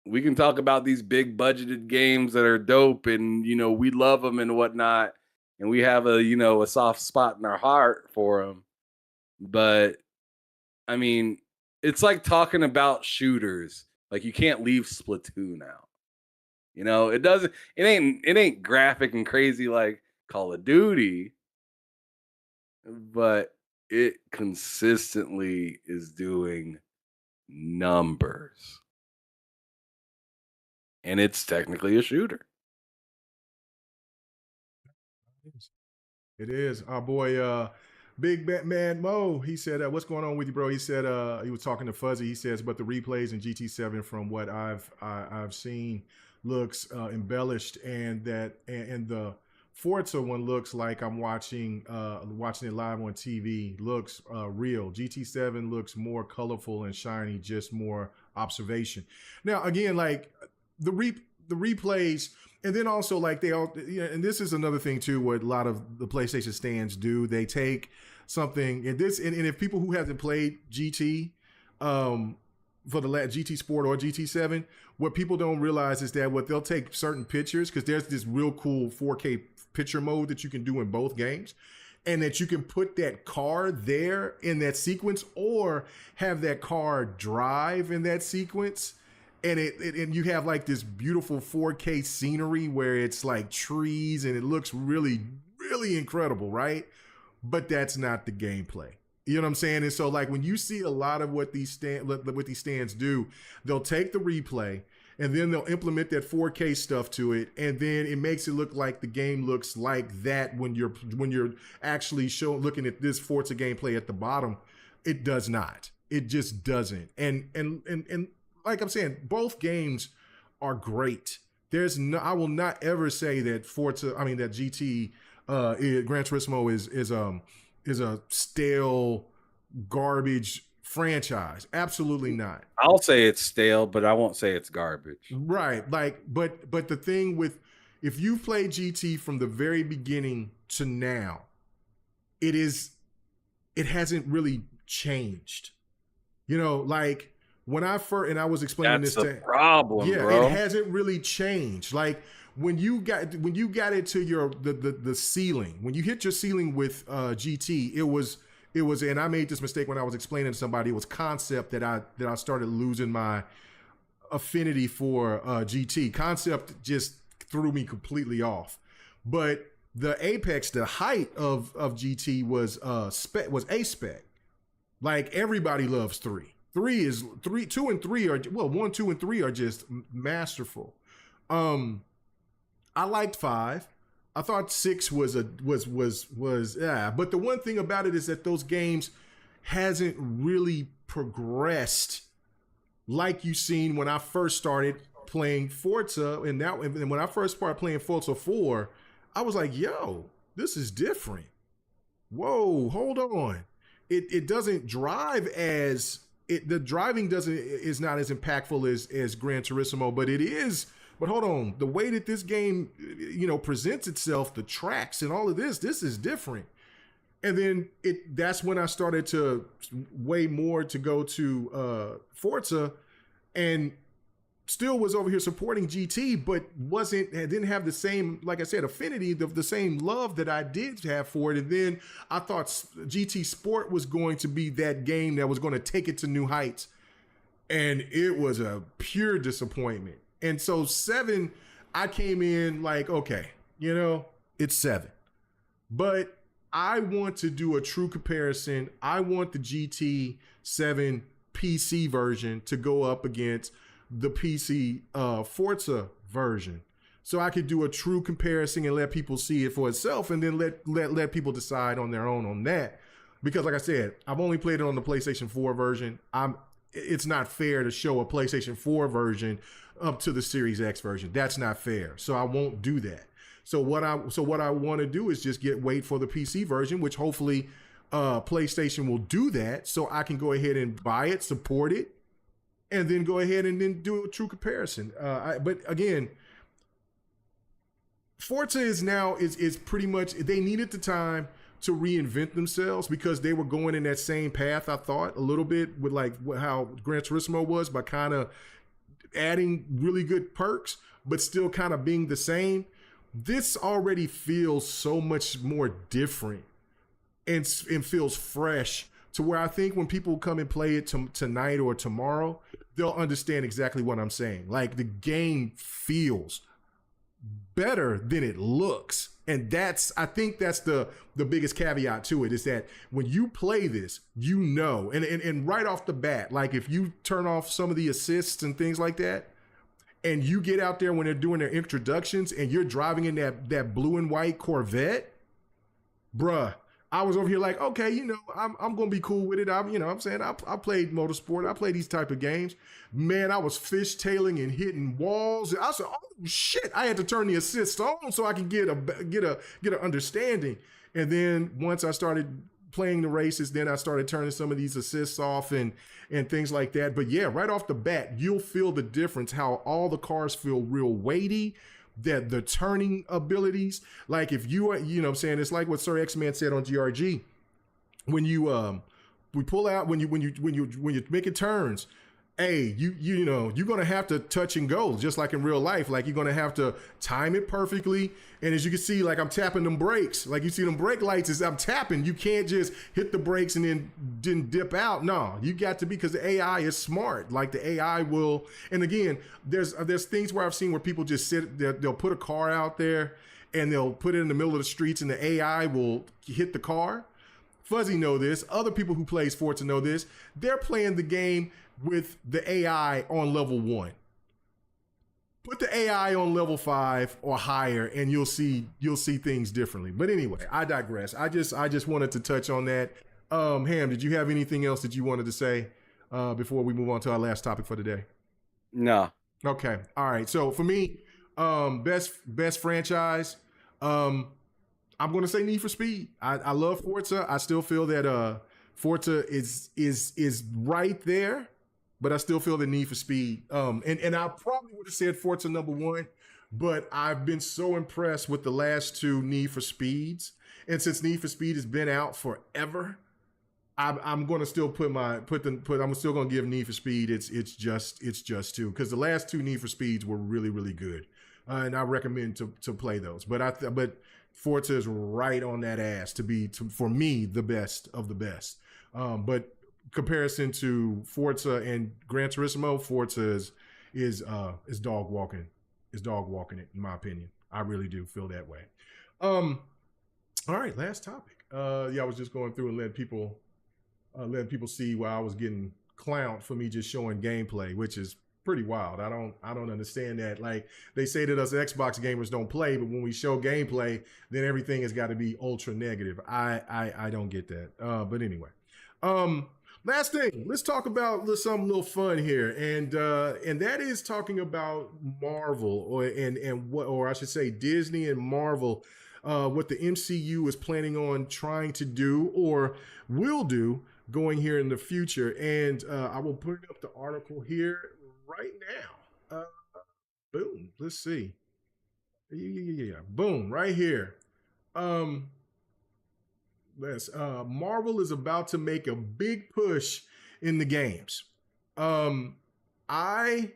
we can talk about these big budgeted games that are dope and we love them and whatnot, and we have a soft spot in our heart for them. But I mean, it's like talking about shooters. Like you can't leave Splatoon out. It ain't graphic and crazy like Call of Duty, but it consistently is doing numbers. And it's technically a shooter. It is. Our boy Big Batman Mo, he said, what's going on with you, bro? He said he was talking to Fuzzy. He says, but the replays in GT7 from what I've seen looks embellished, and the Forza one looks like I'm watching it live on TV. Looks real. GT7 looks more colorful and shiny, just more observation. Now, again, like the re the replays, and then also like they all, and this is another thing too, what a lot of the PlayStation stands do. They take something, and if people who haven't played GT, for the last GT Sport or GT7, what people don't realize is that what they'll take certain pictures, because there's this real cool 4K picture mode that you can do in both games, and that you can put that car there in that sequence, or have that car drive in that sequence, and and you have like this beautiful 4K scenery where it's like trees and it looks really really incredible, right? But that's not the gameplay. You know what I'm saying? And so like when you see a lot of what these stands do, they'll take the replay and then they'll implement that 4K stuff to it, and then it makes it look like the game looks like that when you're actually looking at this Forza gameplay at the bottom. It does not. It just doesn't. And like I'm saying, both games are great. I will not ever say that that GT Gran Turismo is a stale garbage franchise. Absolutely not. I'll say it's stale, but I won't say it's garbage. Right. Like, but the thing with, if you play GT from the very beginning to now, it hasn't really changed. Like when I first, and I was explaining That's this the to, problem, yeah, bro. it hasn't really changed. Like when you got it to the ceiling, when you hit your ceiling with GT, it was, and I made this mistake when I was explaining to somebody. It was concept that I started losing my affinity for GT. Concept just threw me completely off. But the apex, the height of GT was A spec. Like everybody loves 3. 2 and 3 are, well, 1, 2, and 3 are just masterful. I liked 5. I thought 6 was yeah. But the one thing about it is that those games hasn't really progressed like you seen when I first started playing Forza, and when I first started playing Forza 4, I was like, yo, this is different. Whoa, hold on. It doesn't drive as the driving is not as impactful as Gran Turismo, but it is. But hold on, the way that this game, presents itself, the tracks and all of this is different. And then that's when I started to way more to go to Forza, and still was over here supporting GT, but didn't have the same, like I said, affinity, the same love that I did have for it. And then I thought GT Sport was going to be that game that was going to take it to new heights, and it was a pure disappointment. And so 7, I came in like, okay, it's 7, but I want to do a true comparison. I want the GT7 PC version to go up against the PC Forza version, so I could do a true comparison and let people see it for itself, and then let people decide on their own on that. Because like I said, I've only played it on the PlayStation 4 version. It's not fair to show a PlayStation 4 version up to the Series X version. That's not fair. So I won't do that. So what I want to do is just wait for the PC version, which hopefully PlayStation will do that, so I can go ahead and buy it, support it, and then go ahead and then do a true comparison. But again, Forza is pretty much, they needed the time to reinvent themselves because they were going in that same path, I thought, a little bit with like how Gran Turismo was, by kind of adding really good perks, but still kind of being the same. This already feels so much more different and feels fresh, to where I think when people come and play it tonight or tomorrow, they'll understand exactly what I'm saying. Like, the game feels better than it looks. And I think that's the biggest caveat to it, is that when you play this, and right off the bat, like if you turn off some of the assists and things like that, and you get out there when they're doing their introductions and you're driving in that blue and white Corvette, bruh, I was over here like, okay, I'm going to be cool with it. I played motorsport. I play these type of games. Man, I was fishtailing and hitting walls. I said, oh shit, I had to turn the assist on so I could get an understanding. And then once I started playing the races, then I started turning some of these assists off and things like that. But yeah, right off the bat, you'll feel the difference, how all the cars feel real weighty, that the turning abilities, like if you what I'm saying, it's like what Sir X-Man said on GRG, when you we pull out, when you're making turns, hey, you're gonna have to touch and go, just like in real life. Like, you're gonna have to time it perfectly. And as you can see, like, I'm tapping them brakes. Like, you see them brake lights as I'm tapping. You can't just hit the brakes and then didn't dip out. No, you got to be, because the AI is smart. Like, the AI will. And again, there's things where I've seen where people just they'll put a car out there and they'll put it in the middle of the streets, and the AI will hit the car. Fuzzy know this. Other people who plays Forza know this. They're playing the game with the AI on level 1. Put the AI on level 5 or higher, and you'll see things differently. But anyway, I digress. I just wanted to touch on that. Ham, did you have anything else that you wanted to say before we move on to our last topic for today? No. Okay. All right. So for me, best franchise, I'm going to say Need for Speed. I love Forza. I still feel that Forza is right there, but I still feel the Need for Speed. And I probably would have said Forza number 1, but I've been so impressed with the last 2 Need for Speeds. And since Need for Speed has been out forever, I'm going to still I'm still going to give Need for Speed it's just 2, because the last 2 Need for Speeds were really, really good. And I recommend to play those. But Forza is right on that ass for me, the best of the best. But comparison to Forza and Gran Turismo, Forza is dog walking it, in my opinion. I really do feel that way. All right, last topic. I was just going through and letting people see why I was getting clowned for me just showing gameplay, which is pretty wild. I don't understand that. Like, they say that us Xbox gamers don't play, but when we show gameplay, then everything has got to be ultra negative. I don't get that. But anyway, last thing, let's talk about something a little fun here, and that is talking about Marvel, or I should say Disney and Marvel, what the MCU is planning on trying to do or will do going here in the future. And I will put up the article here right now. Boom. Let's see. Yeah. Boom. Right here. Marvel is about to make a big push in the games. I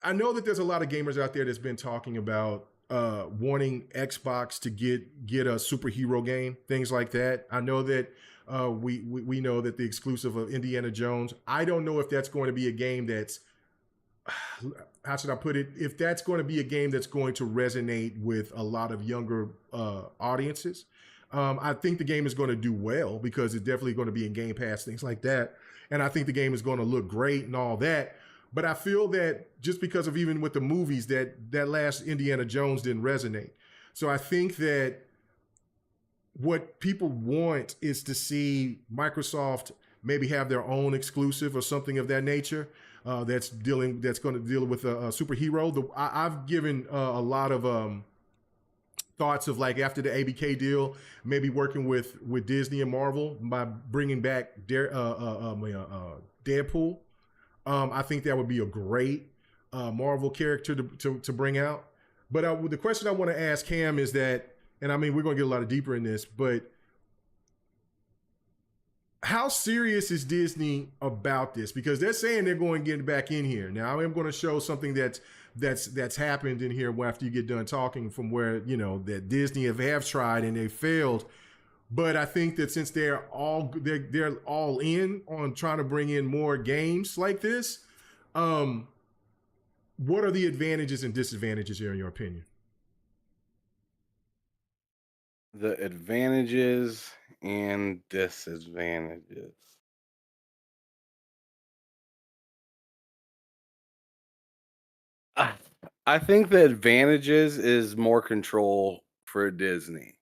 I know that there's a lot of gamers out there that's been talking about wanting Xbox to get a superhero game, things like that. I know that we know that the exclusive of Indiana Jones. I don't know if that's going to be a game that's how should I put it? If that's going to be a game that's going to resonate with a lot of younger audiences, I think the game is going to do well because it's definitely going to be in Game Pass, things like that. And I think the game is going to look great and all that. But I feel that just because of even with the movies, that last Indiana Jones didn't resonate. So I think that what people want is to see Microsoft maybe have their own exclusive or something of that nature that's going to deal with a superhero. I've given a lot of thoughts of like after the ABK deal, maybe working with Disney and Marvel by bringing back Deadpool. I think that would be a great Marvel character to bring out. But the question I want to ask Cam is that, and I mean, we're going to get a lot deeper in this, but how serious is Disney about this? Because they're saying they're going to get back in here. Now, I'm going to show something that's happened in here after you get done talking from where, you know, that Disney have tried and they failed. But I think that since they're all in on trying to bring in more games like this, what are the advantages and disadvantages here in your opinion? The advantages and disadvantages. I I think the advantages is more control for Disney.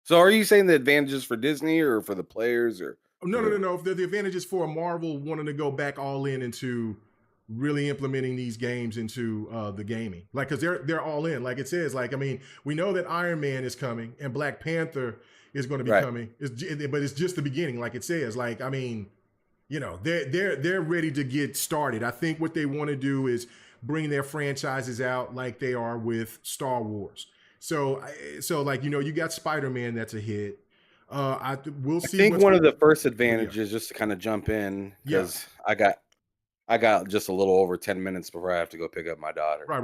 So are you saying the advantages for Disney or for the players or for No, no, no, who? no. The advantages for Marvel wanting to go back all in into really implementing these games into the gaming, like because they're all in. Like it says, like I mean, we know that Iron Man is coming and Black Panther is going to be Right. coming. But it's just the beginning, like it says. Like I mean, you know, they're ready to get started. I think what they want to do is bring their franchises out like they are with Star Wars. So like you know, you got Spider Man that's a hit. We'll I see think what's. one of the first But yeah, advantages, just to kind of jump in, yeah, because I got just a little over 10 minutes before I have to go pick up my daughter. right.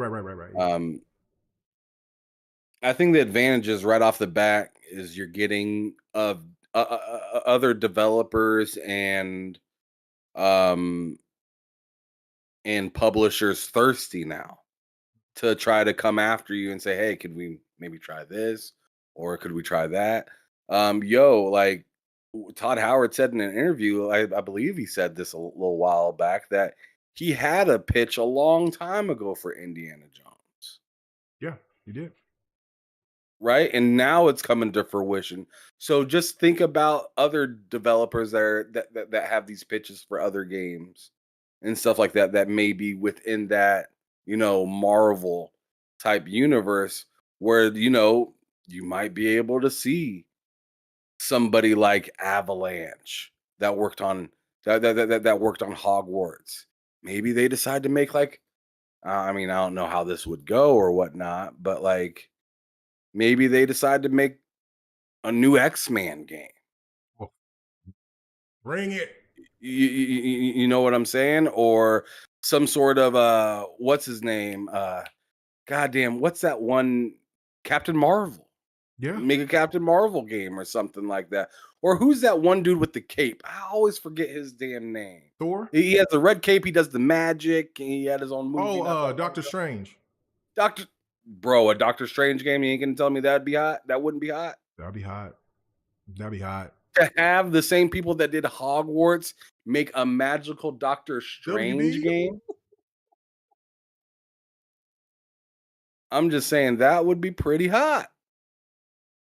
Yeah, Um, I think the advantages right off the bat is you're getting of other developers um and publishers thirsty now to try to come after you and say, "Hey, could we maybe try this or could we try that?" Like Todd Howard said in an interview, I believe he said this a little while back that he had a pitch a long time ago for Indiana Jones, yeah, you did. right? And now it's coming to fruition. So just think about other developers that have these pitches for other games and stuff like that that may be within that, Marvel type universe where, you might be able to see somebody like Avalanche that worked on that worked on Hogwarts. Maybe they decide to make like I mean, I don't know how this would go or whatnot, but like maybe they decide to make a new X-Man game. Well, bring it. You know what I'm saying? Or some sort of what's his name? Goddamn, what's that one? Captain Marvel. Yeah, Make a Captain Marvel game or something like that. Or who's that one dude with the cape? I always forget his damn name. Thor. He has the red cape. He does the magic. And he had his own movie Oh, not that long Doctor ago. Strange. Doctor, bro, a Doctor Strange game. You ain't gonna tell me that'd be hot? That wouldn't be hot. That'd be hot. That'd be hot. To have the same people that did Hogwarts make a magical Doctor Strange WB. game. I'm just saying that would be pretty hot.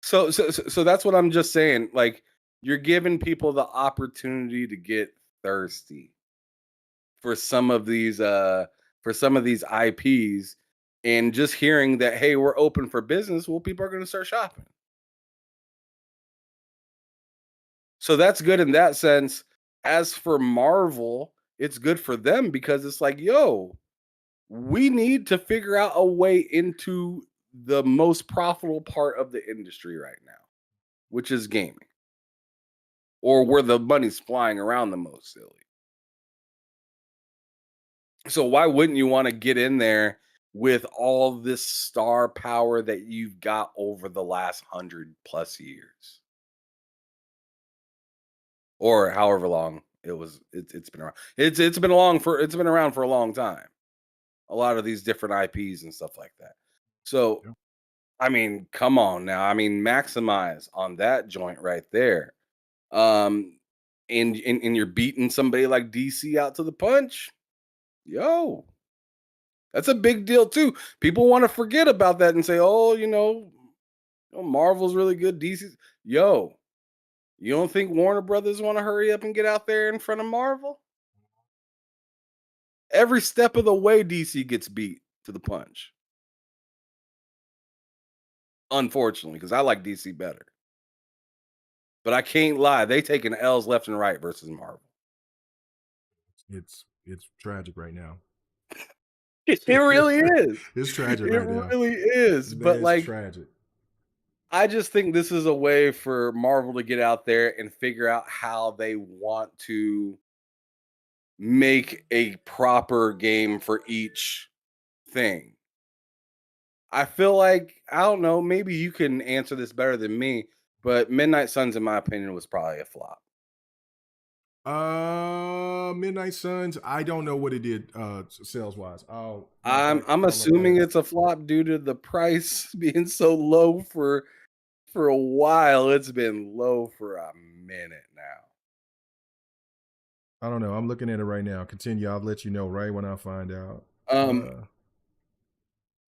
So that's what I'm just saying. Like you're giving people the opportunity to get thirsty for some of these IPs and just hearing that hey, we're open for business, well people are going to start shopping. So that's good in that sense. As for Marvel, it's good for them because it's like, yo, we need to figure out a way into the most profitable part of the industry right now, which is gaming, or where the money's flying around the most silly. So why wouldn't you want to get in there with all this star power that you've got over the last 100 plus years or however long it's been around. It's been around for a long time. A lot of these different IPs and stuff like that. So, Yeah. I mean, come on now. I mean, maximize on that joint right there. Um and you're beating somebody like DC out to the punch. Yo, that's a big deal too. People want to forget about that and say, "Oh, Marvel's really good. DC's." Yo, you don't think Warner Brothers want to hurry up and get out there in front of Marvel? Every step of the way, DC gets beat to the punch. Unfortunately, because I like DC better. But I can't lie, they taking L's left and right versus Marvel. It's tragic right now. It really is. It's tragic It right now. really is. That But is like, tragic. I just think this is a way for Marvel to get out there and figure out how they want to make a proper game for each thing. I feel like, I don't know, maybe you can answer this better than me, but Midnight Suns, in my opinion, was probably a flop. Midnight Suns. I don't know what it did sales wise. I'll matter of fact, I'm I'll look that assuming up. it's a flop due to the price being so low for a while. It's been low for a minute now. I don't know. I'm looking at it right now. Continue. I'll let you know right when I find out. Um,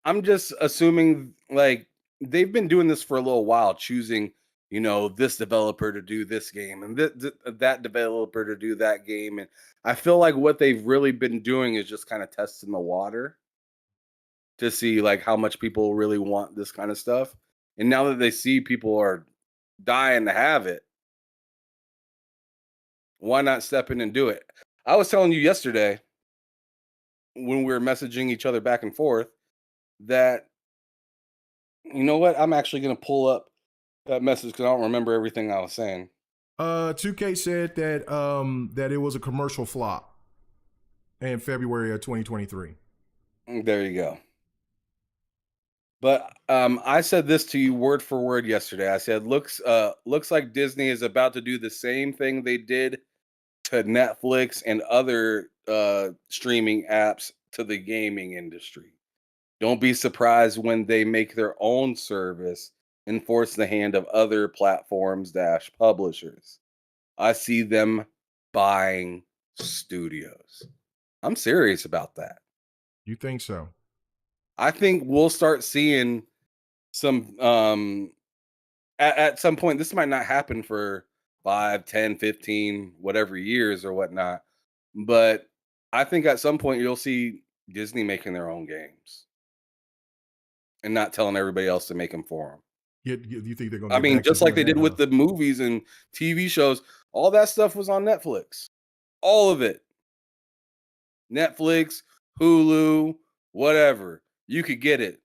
I'm just assuming like they've been doing this for a little while, choosing, this developer to do this game and that developer to do that game. And I feel like what they've really been doing is just kind of testing the water to see like how much people really want this kind of stuff. And now that they see people are dying to have it, why not step in and do it? I was telling you yesterday when we were messaging each other back and forth that, you know what? I'm actually going to pull up that message because I don't remember everything I was saying. 2K said that it was a commercial flop in February of 2023. There you go. But I said this to you word for word yesterday. I said, looks like Disney is about to do the same thing they did to Netflix and other streaming apps to the gaming industry. Don't be surprised when they make their own service and force the hand of other platforms dash publishers. I see them buying studios. I'm serious about that. You think so? I think we'll start seeing some at some point. This might not happen for 5, 10, 15, whatever years or whatnot, but I think at some point you'll see Disney making their own games and not telling everybody else to make them for them. You think they're gonna I get mean, back to just like doing they that, did huh? with the movies and TV shows, all that stuff was on Netflix. All of it. Netflix, Hulu, whatever. You could get it.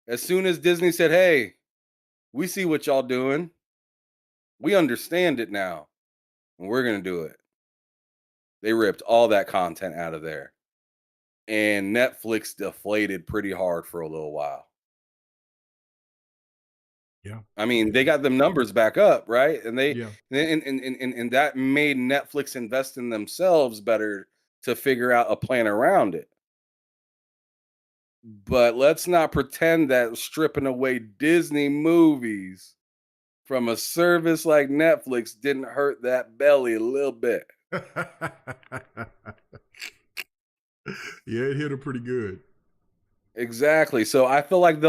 As soon as Disney said, "Hey, we see what y'all doing. We understand it now, and we're going to do it." They ripped all that content out of there. And Netflix deflated pretty hard for a little while. Yeah. I mean, Yeah. they got them numbers back up, right? And they Yeah. and that made Netflix invest in themselves better to figure out a plan around it. But let's not pretend that stripping away Disney movies from a service like Netflix didn't hurt that belly a little bit. Yeah, it hit her pretty good. Exactly. So I feel like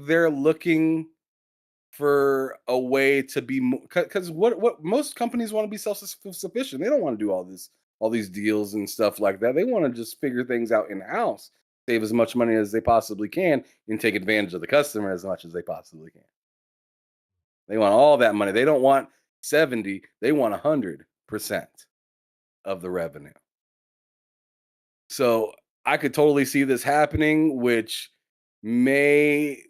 they're looking for a way to be, because what most companies want to be self-sufficient. They don't want to do all these deals and stuff like that. They want to just figure things out in house, save as much money as they possibly can, and take advantage of the customer as much as they possibly can. They want all that money. They don't want 70, they want 100% of the revenue. So I could totally see this happening, which may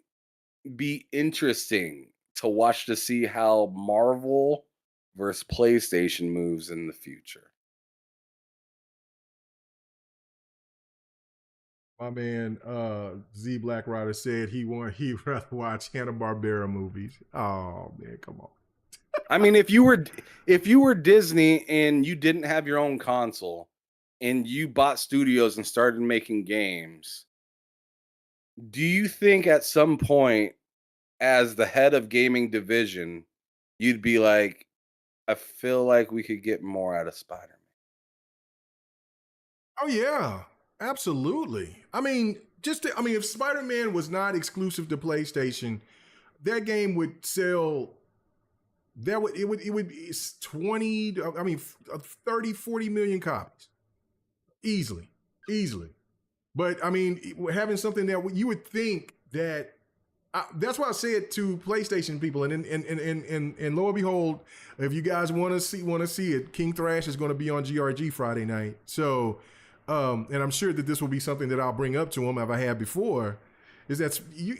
be interesting to watch to see how Marvel versus PlayStation moves in the future. My man Z Black Rider said he'd rather watch Hanna-Barbera movies. Oh man, come on. I mean, if you were Disney and you didn't have your own console and you bought studios and started making games, do you think at some point as the head of gaming division, you'd be like, I feel like we could get more out of Spider-Man? Oh yeah, absolutely. I mean, I mean, if Spider-Man was not exclusive to PlayStation, that game would sell. It would be 20. I mean, 30, 40 million copies easily, easily. But I mean, having something that you would think that that's why I say it to PlayStation people, and lo and behold, if you guys want to see it, King Thrash is going to be on GRG Friday night. So, and I'm sure that this will be something that I'll bring up to him, as I had before, is that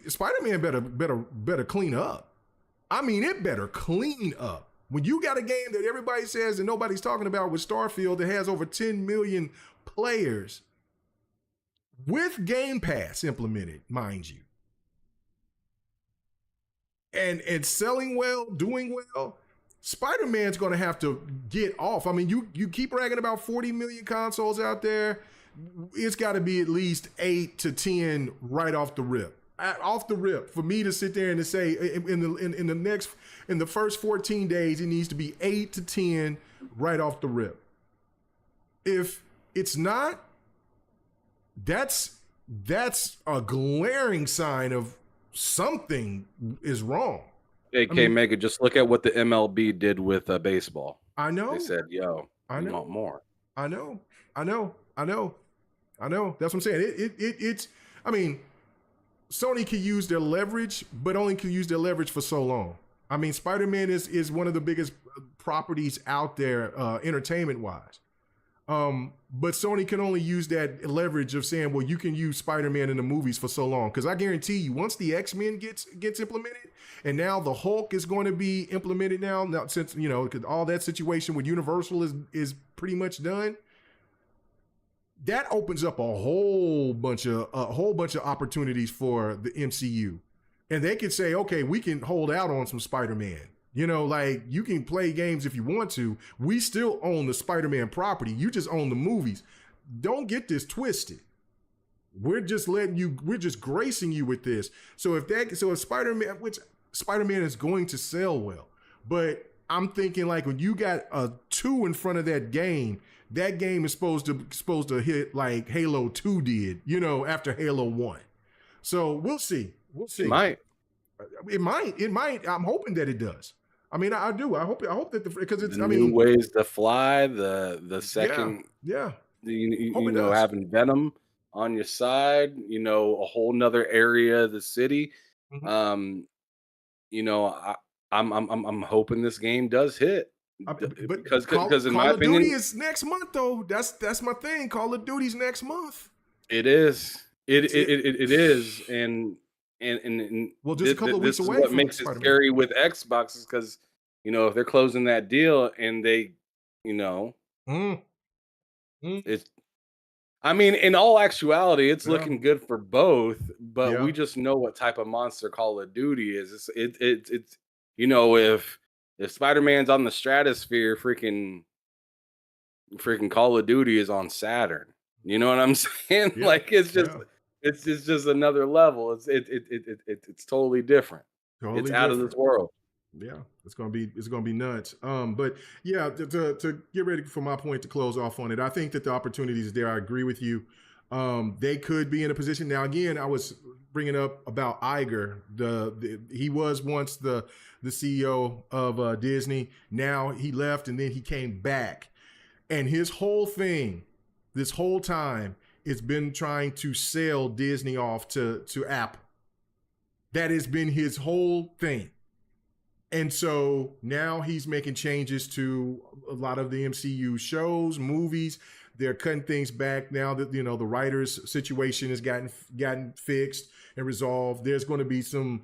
Spider-Man better clean up. I mean, it better clean up. When you got a game that everybody says and nobody's talking about with Starfield that has over 10 million players with Game Pass implemented, mind you, and it's selling well, doing well, Spider-Man's going to have to get off. I mean, you keep bragging about 40 million consoles out there. It's got to be at least 8 to 10 right off the rip. Off the rip, for me to sit there and to say in the first 14 days, it needs to be 8 to 10 right off the rip. If it's not, that's a glaring sign of something is wrong. AK Mega, just look at what the MLB did with baseball. I know. They said, "Yo, I we know. want more." I know. That's what I'm saying. It's. I mean, Sony can use their leverage, but only can use their leverage for so long. I mean, Spider-Man is one of the biggest properties out there, entertainment-wise. But Sony can only use that leverage of saying, well, you can use Spider-Man in the movies for so long. Because I guarantee you, once the X-Men gets implemented, and now the Hulk is going to be implemented now since, all that situation with Universal is pretty much done, that opens up a whole bunch of opportunities for the MCU. And they could say, okay, we can hold out on some Spider-Man. Like, you can play games if you want to. We still own the Spider-Man property. You just own the movies. Don't get this twisted. We're just gracing you with this. So if Spider-Man, which Spider-Man is going to sell well, but I'm thinking, like, when you got a 2 in front of that game is supposed to hit like Halo 2 did, after Halo 1. So we'll see. It might. It might. I'm hoping that it does. I mean, I do. I hope that because it's. The new ways to fly. The second. Yeah. Having Venom on your side. A whole nother area of the city. Mm-hmm. I'm hoping this game does hit. Because in my opinion, Call of Duty is next month though. That's my thing. Call of Duty's next month. It is. It is. And well, just a couple of weeks away. What makes it scary with Xbox is because if they're closing that deal and they, it's. I mean, in all actuality, it's looking good for both. But we just know what type of monster Call of Duty is. It's if Spider-Man's on the stratosphere, freaking Call of Duty is on Saturn. You know what I'm saying? Yeah, like it's just another level. It's totally different. It's out of this world. Yeah, it's gonna be nuts. But yeah, to get ready for my point to close off on it, I think that the opportunity is there. I agree with you. They could be in a position now. Again, I was bringing up about Iger. He was once the CEO of Disney. Now he left and then he came back, and his whole thing, this whole time, it's been trying to sell Disney off to Apple. That has been his whole thing. And so now he's making changes to a lot of the MCU shows, movies. They're cutting things back now that, the writers' situation has gotten fixed and resolved. There's going to be some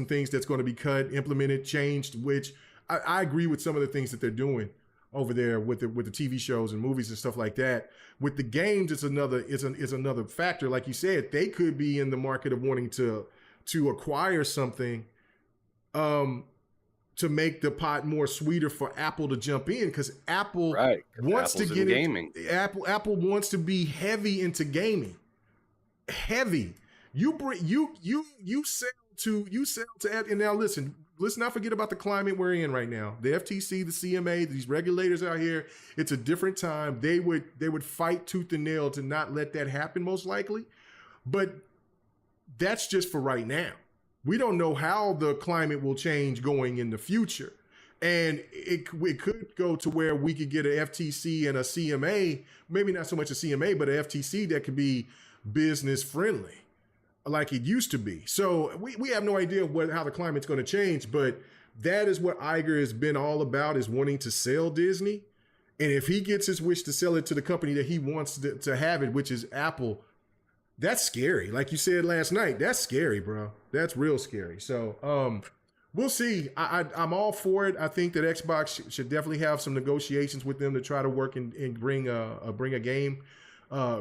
things that's going to be cut, implemented, changed, which I agree with some of the things that they're doing. over there with the TV shows and movies and stuff like that. With the games, it's another factor. Like you said, they could be in the market of wanting to acquire something to make the pot more sweeter for Apple to jump in, because Apple Right, 'cause wants to Apple's in get into gaming. Apple wants to be heavy into gaming. Heavy. You sell to and now listen, let's not forget about the climate we're in right now. The FTC, the CMA, these regulators out here, it's a different time. They would fight tooth and nail to not let that happen, most likely. But that's just for right now. We don't know how the climate will change going in the future. And it could go to where we could get an FTC and a CMA, maybe not so much a CMA, but an FTC that could be business friendly like it used to be. So we have no idea how the climate's going to change, but that is what Iger has been all about, is wanting to sell Disney. And if he gets his wish to sell it to the company that he wants to have it, which is Apple, that's scary. Like you said last night, that's scary, bro. That's real scary. So we'll see. I'm all for it. I think that Xbox should definitely have some negotiations with them to try to work and bring a game,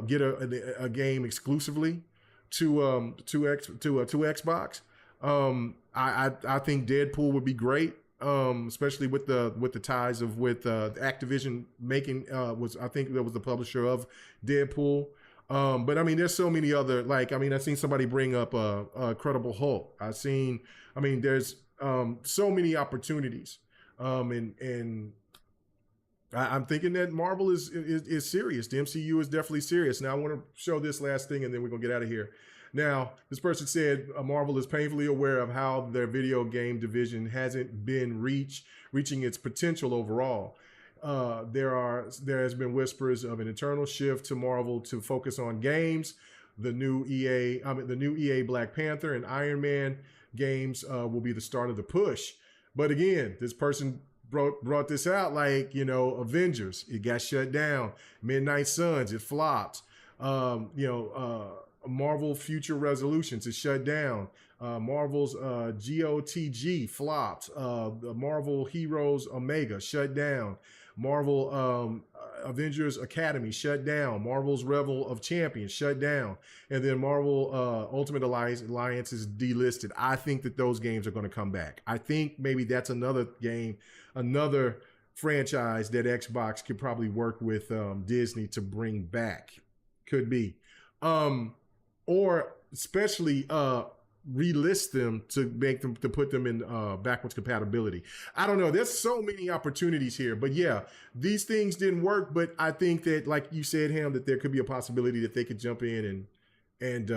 get a game exclusively to Xbox. I think Deadpool would be great, especially with the ties with Activision making I think that was the publisher of Deadpool. But I mean, there's so many other, like, I mean, I've seen somebody bring up Credible Hulk. There's so many opportunities. And I'm thinking that Marvel is serious. The MCU is definitely serious. Now I want to show this last thing and then we're going to get out of here. Now, this person said Marvel is painfully aware of how their video game division hasn't been reaching its potential overall. There has been whispers of an internal shift to Marvel to focus on games. The new EA Black Panther and Iron Man games will be the start of the push. But again, this person brought this out, like, Avengers, it got shut down. Midnight Suns, it flopped. Marvel Future Resolutions is shut down. Marvel's GOTG flopped. Marvel Heroes Omega shut down. Marvel Avengers Academy shut down. Marvel's Revel of Champions shut down. And then Marvel Ultimate Alliance is delisted. I think that those games are going to come back. I think maybe that's another game, another franchise that Xbox could probably work with Disney to bring back. Could be. Or especially relist them to put them in backwards compatibility. I don't know. There's so many opportunities here, but yeah, these things didn't work. But I think that, like you said, Ham, that there could be a possibility that they could jump in and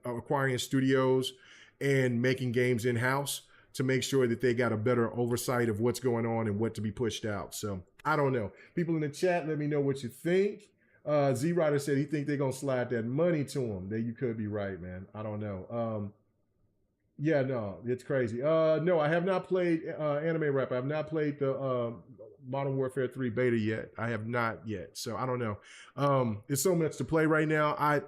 acquiring studios and making games in house to make sure that they got a better oversight of what's going on and what to be pushed out. So I don't know. People in the chat, let me know what you think. Z Rider said he think they're gonna slide that money to him. That you could be right, man. I don't know. Yeah, no, it's crazy. No, I have not played Anime Rap. I have not played the Modern Warfare 3 beta yet. I have not yet, so I don't know. It's so much to play right now. I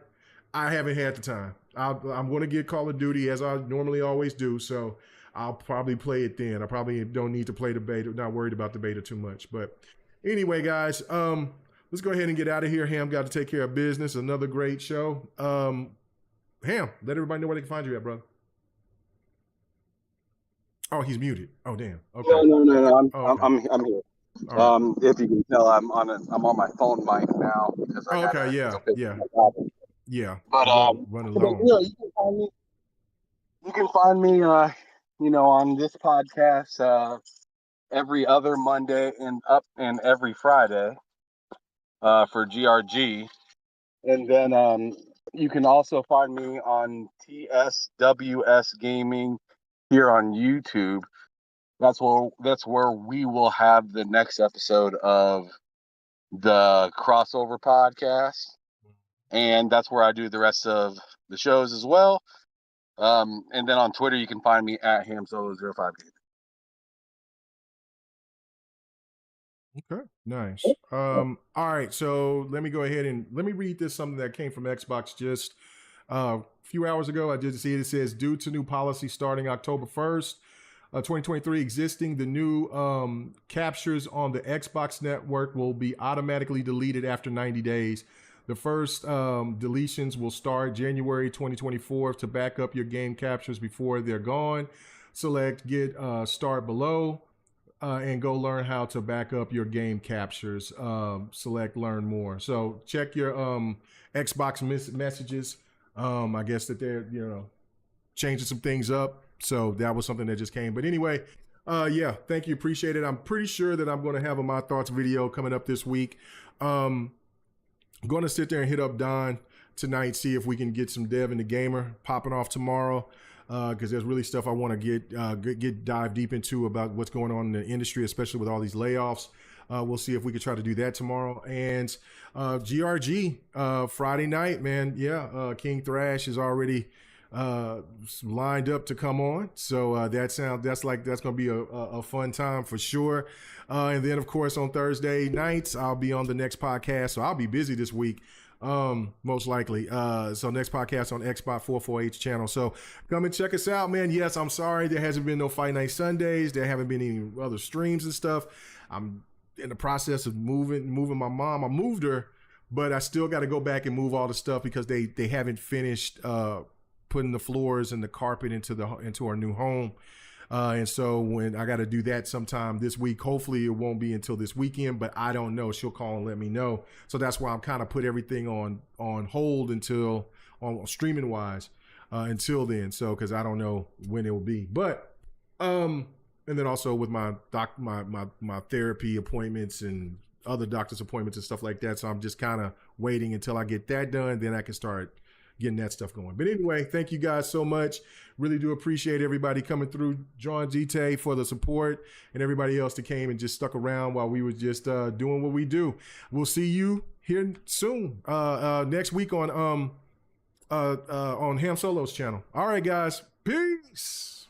haven't had the time. I'm going to get Call of Duty as I normally always do, so I'll probably play it then. I probably don't need to play the beta. Not worried about the beta too much. But anyway, guys, let's go ahead and get out of here. Ham got to take care of business. Another great show. Ham, let everybody know where they can find you at, brother. Oh, he's muted. Oh, damn. Okay. No. Okay. I'm here. Right. If you can tell, I'm on my phone mic now because I got yeah. But run along. Yeah, you can find me on this podcast every other Monday and every Friday for GRG, and then you can also find me on TSWS Gaming here on YouTube. That's where we will have the next episode of the CrossOver podcast, and that's where I do the rest of the shows as well. And then on Twitter, you can find me at HamSolo05. Okay, nice. All right, so let me go ahead and let me read this, something that came from Xbox just a few hours ago. I did see it. It says, due to new policy starting October 1st, 2023 existing. The new captures on the Xbox network will be automatically deleted after 90 days. The first deletions will start January 2024 to back up your game captures before they're gone. Select get start below and go learn how to back up your game captures. Select learn more. So check your Xbox messages. I guess that they're, changing some things up. So that was something that just came. But anyway, yeah, thank you. Appreciate it. I'm pretty sure that I'm going to have a My Thoughts video coming up this week. I'm going to sit there and hit up Don tonight, see if we can get some Dev and the Gamer popping off tomorrow. Because there's really stuff I want to dive deep into about what's going on in the industry, especially with all these layoffs. We'll see if we could try to do that tomorrow. And GRG Friday night, man. Yeah, King Thrash is already lined up to come on. So that's going to be a fun time for sure. And then of course on Thursday nights I'll be on the next podcast. So I'll be busy this week. Most likely. So next podcast on Xbox 448's channel. So come and check us out, man. Yes, I'm sorry there hasn't been no Fight Night Sundays. There haven't been any other streams and stuff. I'm in the process of moving my mom. I moved her, but I still got to go back and move all the stuff because they haven't finished putting the floors and the carpet into our new home. And so when I got to do that sometime this week, hopefully it won't be until this weekend, but I don't know. She'll call and let me know. So that's why I'm kind of put everything on hold until on streaming wise until then. So because I don't know when it will be, but and then also with my therapy appointments and other doctor's appointments and stuff like that. So I'm just kind of waiting until I get that done. Then I can start getting that stuff going. But anyway, thank you guys so much. Really do appreciate everybody coming through. John Gite for the support and everybody else that came and just stuck around while we were just doing what we do. We'll see you here soon. Next week on Ham Solo's channel. All right, guys. Peace.